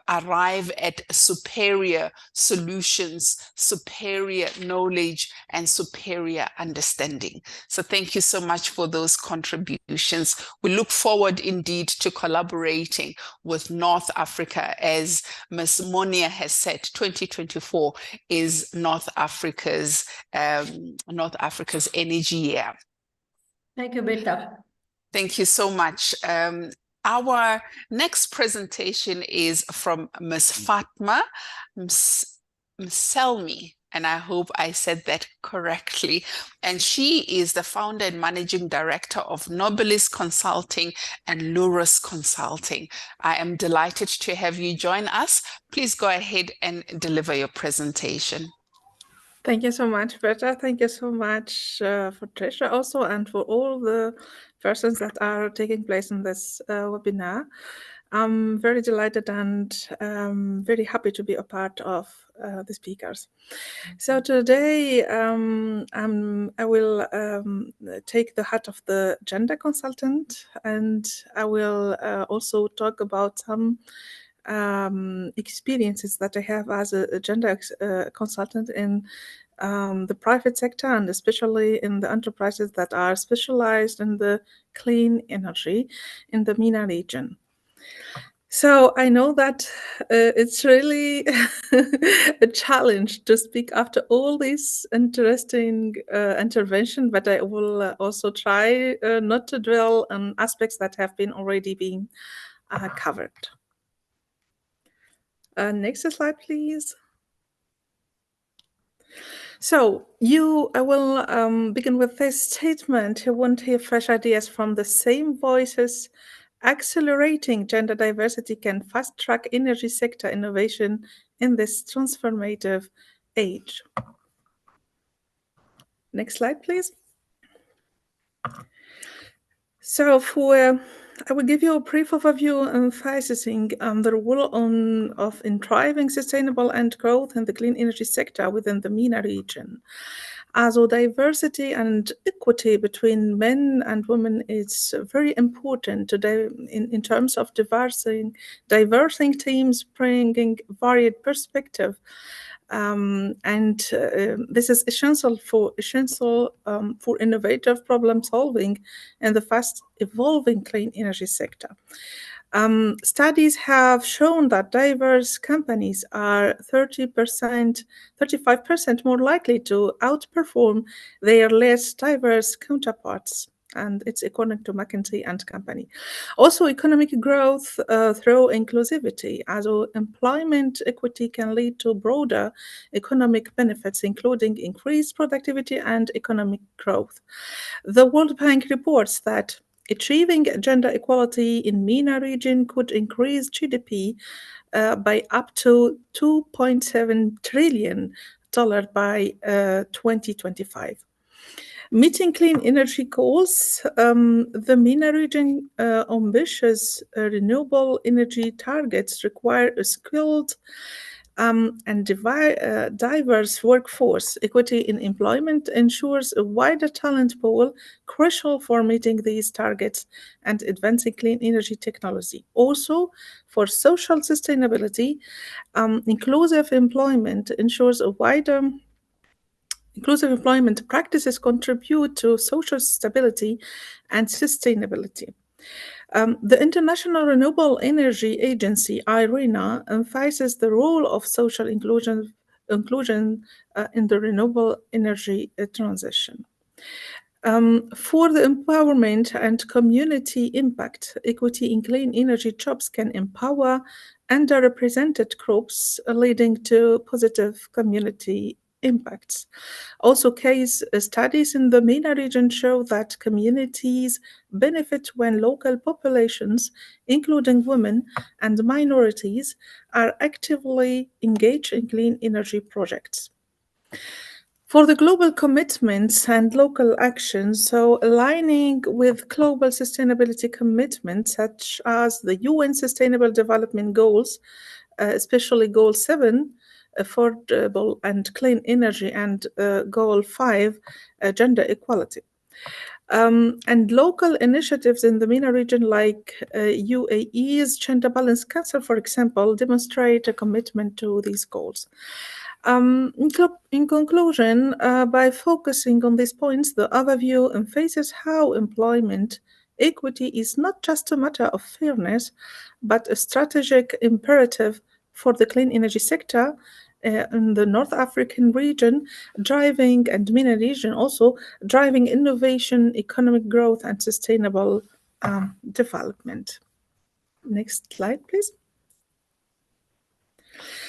arrive at superior solutions, superior knowledge, and superior understanding. So thank you so much for those contributions. We look forward indeed to collaborating with North Africa. As Ms. Monia has said, 2024 is North Africa's energy year. Thank you, Berta. Thank you so much. Our next presentation is from Ms. Fatma Mselmi, and I hope I said that correctly. And she is the founder and managing director of Nobilis Consulting and Lurus Consulting. I am delighted to have you join us. Please go ahead and deliver your presentation. Thank you so much, Berta. Thank you so much for Trisha also, and for all the persons that are taking place in this webinar. I'm very delighted and very happy to be a part of the speakers. So today I will take the hat of the gender consultant, and I will also talk about some experiences that I have as a gender consultant in the private sector, and especially in the enterprises that are specialized in the clean energy in the MENA region. So I know that it's really a challenge to speak after all these interesting intervention, but I will also try not to dwell on aspects that have been already being covered. Next slide, please. So I will begin with this statement. You won't hear fresh ideas from the same voices. Accelerating gender diversity can fast-track energy sector innovation in this transformative age. Next slide, please. So I will give you a brief overview emphasizing the role in driving sustainable and growth in the clean energy sector within the MENA region. Also, diversity and equity between men and women is very important in terms of diversing teams, bringing varied perspective. This is essential for innovative problem solving in the fast evolving clean energy sector. Studies have shown that diverse companies are 35% more likely to outperform their less diverse counterparts. And it's according to McKinsey and Company. Also, economic growth through inclusivity, as employment equity can lead to broader economic benefits, including increased productivity and economic growth. The World Bank reports that achieving gender equality in MENA region could increase GDP by up to $2.7 trillion by 2025. Meeting clean energy goals, the MENA region ambitious renewable energy targets require a skilled and diverse workforce. Equity in employment ensures a wider talent pool, crucial for meeting these targets and advancing clean energy technology. Also, for social sustainability, inclusive employment ensures a wider inclusive employment practices contribute to social stability and sustainability. The International Renewable Energy Agency, IRENA, emphasizes the role of social inclusion in the renewable energy transition. For the empowerment and community impact, equity in clean energy jobs can empower underrepresented groups, leading to positive community impacts. Also, case studies in the MENA region show that communities benefit when local populations, including women and minorities, are actively engaged in clean energy projects. For the global commitments and local actions, so aligning with global sustainability commitments such as the UN Sustainable Development Goals, especially Goal 7, affordable and clean energy, and Goal 5, gender equality. And local initiatives in the MENA region, like UAE's Gender Balanced Council, for example, demonstrate a commitment to these goals. In conclusion, by focusing on these points, the overview emphasizes how employment equity is not just a matter of fairness, but a strategic imperative for the clean energy sector, in the North African region, and MENA region also, driving innovation, economic growth, and sustainable development. Next slide, please.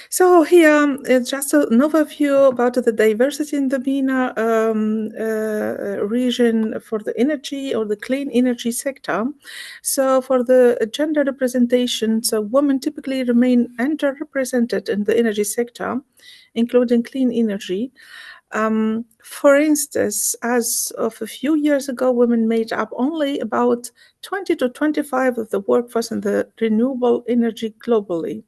So here is just an overview about the diversity in the MENA region for the energy or the clean energy sector. So for the gender representation, so women typically remain underrepresented in the energy sector, including clean energy. For instance, as of a few years ago, women made up only about 20 to 25% of the workforce in the renewable energy globally.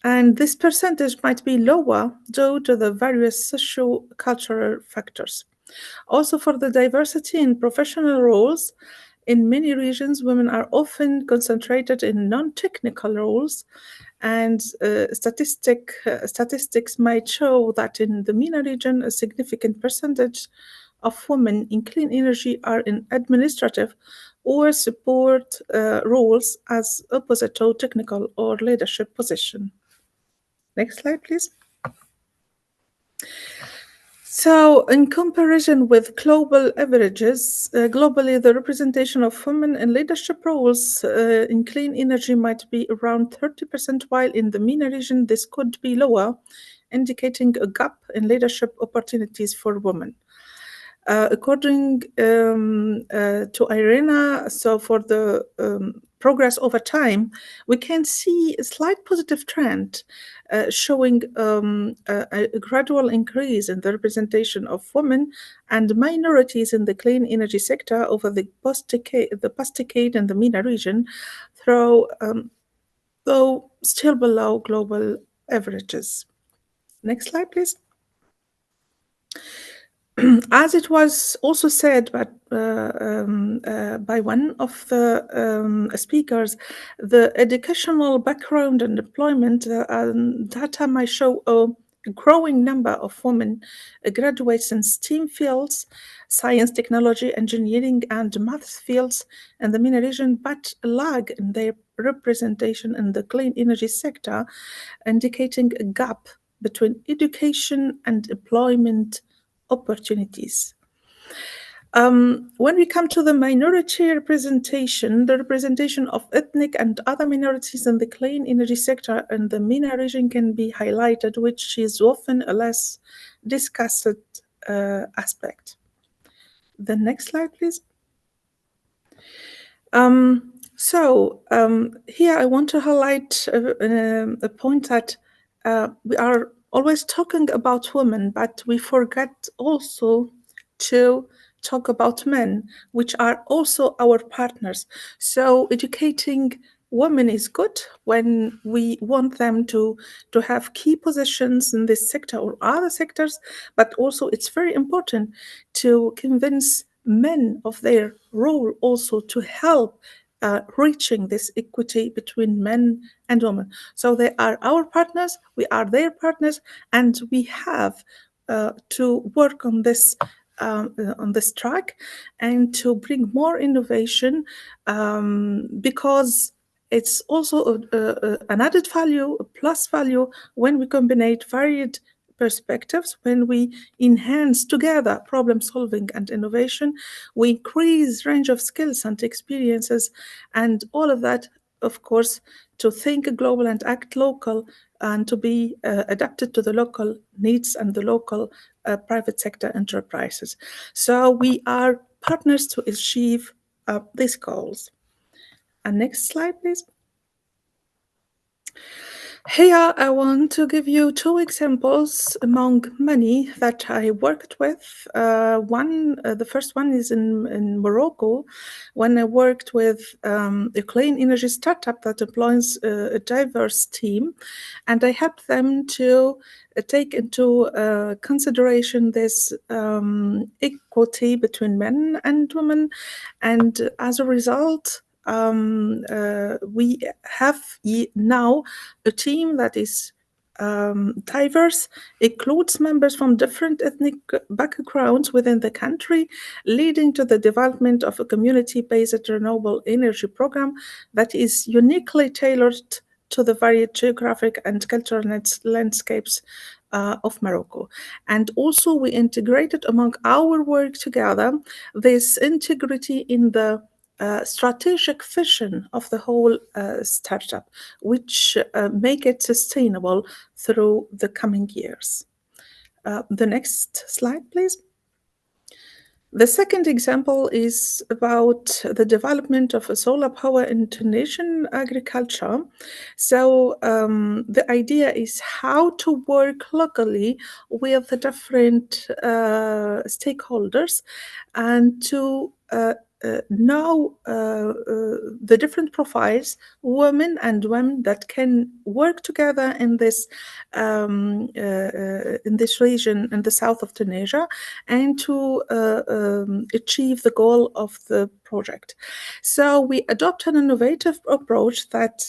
And this percentage might be lower due to the various socio-cultural factors. Also, for the diversity in professional roles, in many regions, women are often concentrated in non-technical roles, and statistics might show that in the MENA region, a significant percentage of women in clean energy are in administrative or support roles as opposite to technical or leadership position. Next slide, please. So, in comparison with global averages, globally, the representation of women in leadership roles in clean energy might be around 30%, while in the MENA region, this could be lower, indicating a gap in leadership opportunities for women. According to IRENA, so for the progress over time, we can see a slight positive trend showing a gradual increase in the representation of women and minorities in the clean energy sector over the past decade in the MENA region, though still below global averages. Next slide, please. As it was also said by one of the speakers, the educational background and employment data might show a growing number of women graduates in STEAM fields, science, technology, engineering, and math fields in the MENA region, but lag in their representation in the clean energy sector, indicating a gap between education and employment opportunities. When we come to the minority representation, the representation of ethnic and other minorities in the clean energy sector in the MENA region can be highlighted, which is often a less discussed aspect. The next slide, please. Here I want to highlight a point that we are always talking about women, but we forget also to talk about men, which are also our partners. So educating women is good when we want them to have key positions in this sector or other sectors, but also it's very important to convince men of their role also to help reaching this equity between men and women. So they are our partners, we are their partners, and we have to work on this track and to bring more innovation because it's also an added value, a plus value when we combine varied perspectives, when we enhance together problem solving and innovation, we increase range of skills and experiences, and all of that, of course, to think global and act local and to be adapted to the local needs and the local private sector enterprises. So we are partners to achieve these goals. And next slide, please. Here, I want to give you two examples among many that I worked with. The first one is in Morocco, when I worked with a clean energy startup that employs a diverse team, and I helped them to take into consideration this equity between men and women, and as a result, we have now a team that is diverse, includes members from different ethnic backgrounds within the country, leading to the development of a community-based renewable energy program that is uniquely tailored to the varied geographic and cultural landscapes of Morocco. And also we integrated among our work together this integrity in the strategic vision of the whole startup, which make it sustainable through the coming years. The next slide, please. The second example is about the development of a solar power in Tunisian agriculture. So the idea is how to work locally with the different stakeholders and to know the different profiles, women and women that can work together in this region in the south of Tunisia, and to achieve the goal of the project. So we adopt an innovative approach that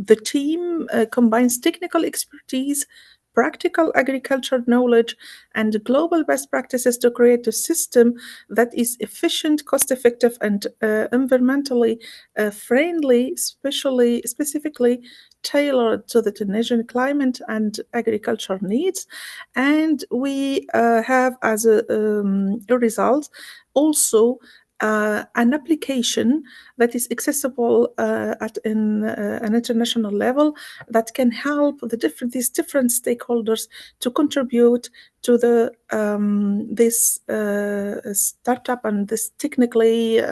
the team combines technical expertise, practical agriculture knowledge, and global best practices to create a system that is efficient, cost-effective, and environmentally friendly, specifically tailored to the Tunisian climate and agriculture needs. And we have as a result also an application that is accessible at an international level that can help these different stakeholders to contribute to the this startup and this technically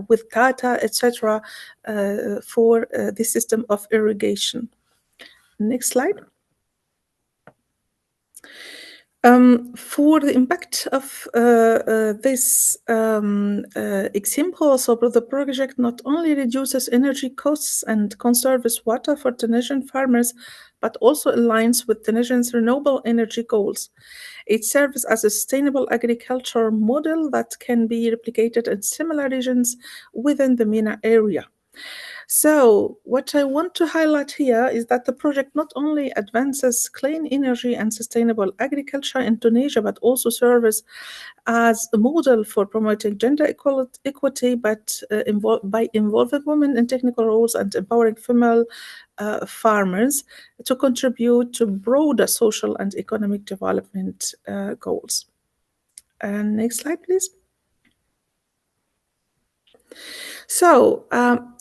with data, etc., for the system of irrigation. Next slide. For the impact of this example, so the project not only reduces energy costs and conserves water for Tunisian farmers, but also aligns with Tunisia's renewable energy goals. It serves as a sustainable agriculture model that can be replicated in similar regions within the MENA area. So what I want to highlight here is that the project not only advances clean energy and sustainable agriculture in Tunisia, but also serves as a model for promoting gender equity, but by involving women in technical roles and empowering female farmers to contribute to broader social and economic development goals. And next slide, please. So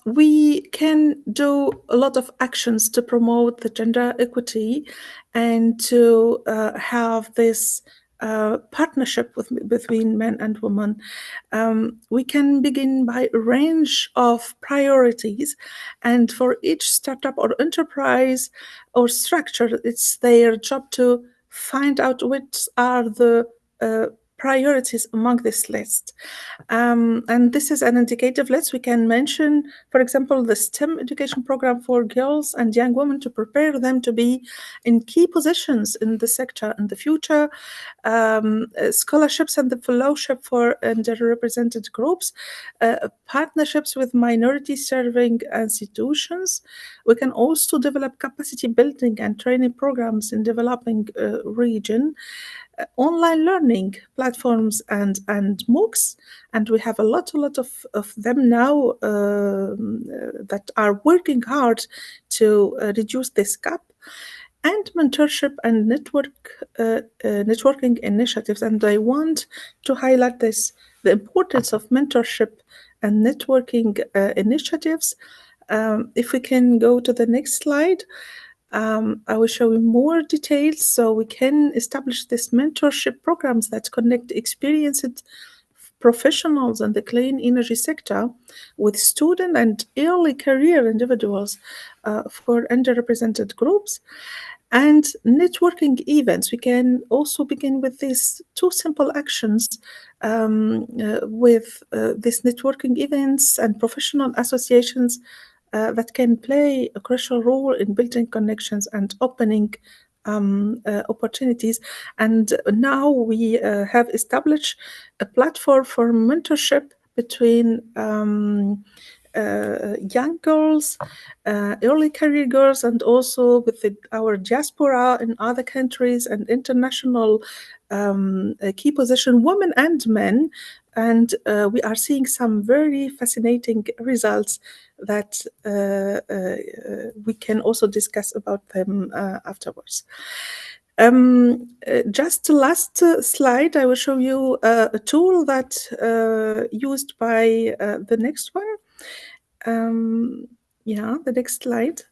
we can do a lot of actions to promote the gender equity and to have this partnership between men and women. We can begin by a range of priorities, and for each startup or enterprise or structure, it's their job to find out which are the priorities among this list. And this is an indicative list. We can mention, for example, the STEM education program for girls and young women to prepare them to be in key positions in the sector in the future, scholarships and the fellowship for underrepresented groups, partnerships with minority serving institutions. We can also develop capacity building and training programs in developing region, online learning platforms and MOOCs, and we have a lot of them now that are working hard to reduce this gap, and mentorship and networking initiatives. And I want to highlight the importance of mentorship and networking initiatives. If we can go to the next slide. I will show you more details so we can establish this mentorship programs that connect experienced professionals in the clean energy sector with student and early career individuals for underrepresented groups. And networking events, we can also begin with these two simple actions with these networking events and professional associations that can play a crucial role in building connections and opening opportunities. And now we have established a platform for mentorship between young girls, early career girls, and also with our diaspora in other countries and international key position women and men and we are seeing some very fascinating results that we can also discuss about them afterwards. Just the last slide, I will show you a tool that used by the next one. Yeah, the next slide.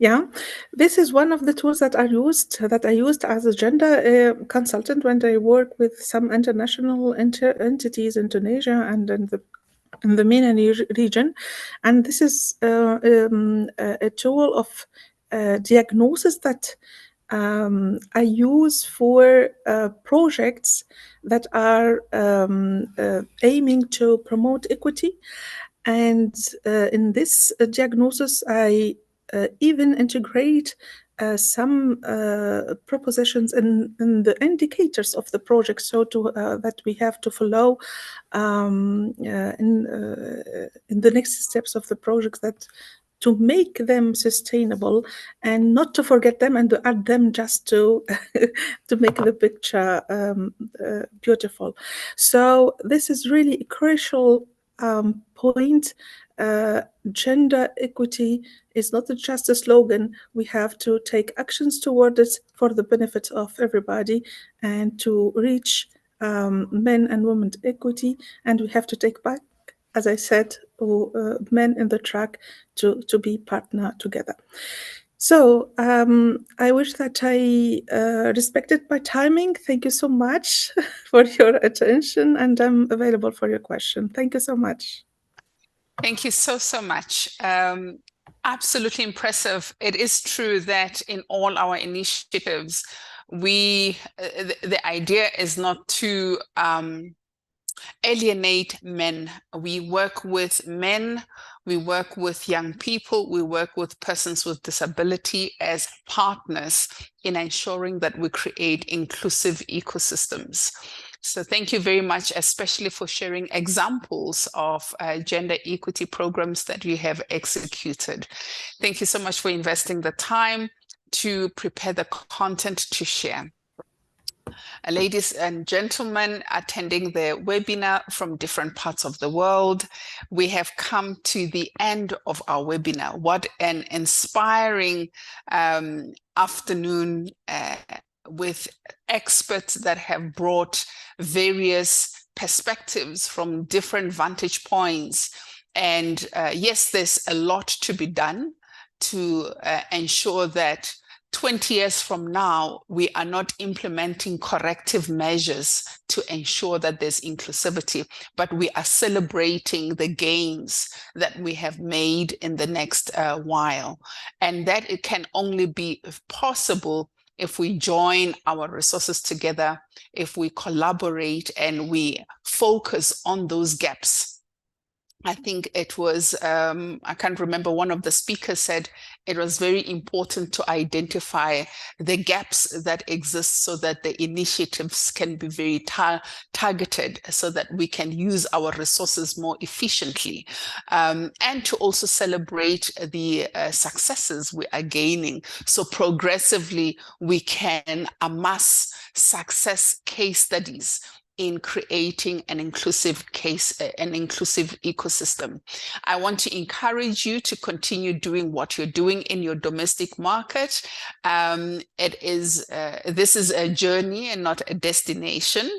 Yeah, this is one of the tools that I used as a gender consultant when I work with some international entities in Tunisia and in the MENA region. And this is a tool of diagnosis that I use for projects that are aiming to promote equity. And in this diagnosis, I even integrate some propositions in the indicators of the project, so that we have to follow in the next steps of the project, that to make them sustainable and not to forget them and to add them just to to make the picture beautiful. So this is really a crucial point. Gender equity is not just a slogan. We have to take actions toward it for the benefit of everybody and to reach men and women equity. And we have to take back, as I said, men in the track to be partner together. So I wish that I respected my timing. Thank you so much for your attention, and I'm available for your question. Thank you so much. Thank you so much. Absolutely impressive. It is true that in all our initiatives, the idea is not to alienate men. We work with men, we work with young people, we work with persons with disability as partners in ensuring that we create inclusive ecosystems. So thank you very much, especially for sharing examples of gender equity programs that you have executed. Thank you so much for investing the time to prepare the content to share. Ladies and gentlemen attending the webinar from different parts of the world, we have come to the end of our webinar. What an inspiring afternoon with experts that have brought various perspectives from different vantage points. And yes, there's a lot to be done to ensure that 20 years from now, we are not implementing corrective measures to ensure that there's inclusivity, but we are celebrating the gains that we have made in the next while. And that it can only be possible if we join our resources together, if we collaborate and we focus on those gaps. I think it was, I can't remember, one of the speakers said it was very important to identify the gaps that exist so that the initiatives can be very targeted, so that we can use our resources more efficiently, and to also celebrate the successes we are gaining. So progressively, we can amass success case studies in creating an inclusive ecosystem. I want to encourage you to continue doing what you're doing in your domestic market. This is a journey and not a destination.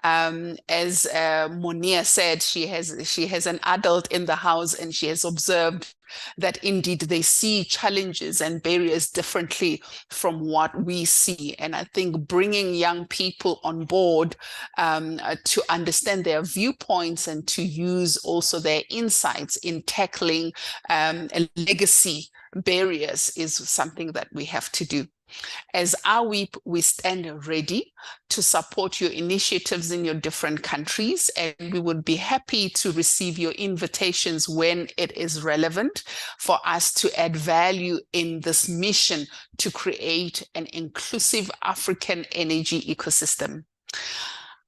As Monia said, she has an adult in the house, and she has observed that indeed they see challenges and barriers differently from what we see. And I think bringing young people on board to understand their viewpoints and to use also their insights in tackling legacy barriers is something that we have to do. As AWEaP, we stand ready to support your initiatives in your different countries, and we would be happy to receive your invitations when it is relevant for us to add value in this mission to create an inclusive African energy ecosystem.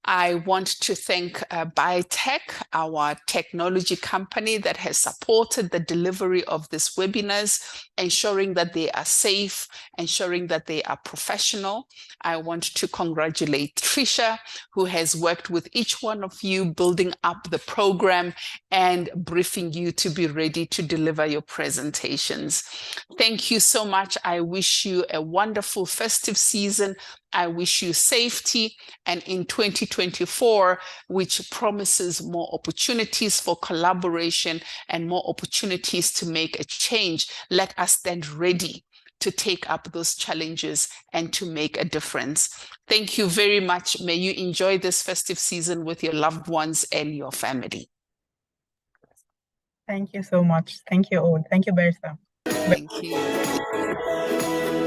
I want to thank Biotech, our technology company that has supported the delivery of these webinars, ensuring that they are safe, ensuring that they are professional. I want to congratulate Tricia, who has worked with each one of you, building up the program and briefing you to be ready to deliver your presentations. Thank you so much. I wish you a wonderful festive season. I wish you safety, and in 2024, which promises more opportunities for collaboration and more opportunities to make a change, let us stand ready to take up those challenges and to make a difference. Thank you very much. May you enjoy this festive season with your loved ones and your family. Thank you so much. Thank you all. Thank you, Bertha. Thank you.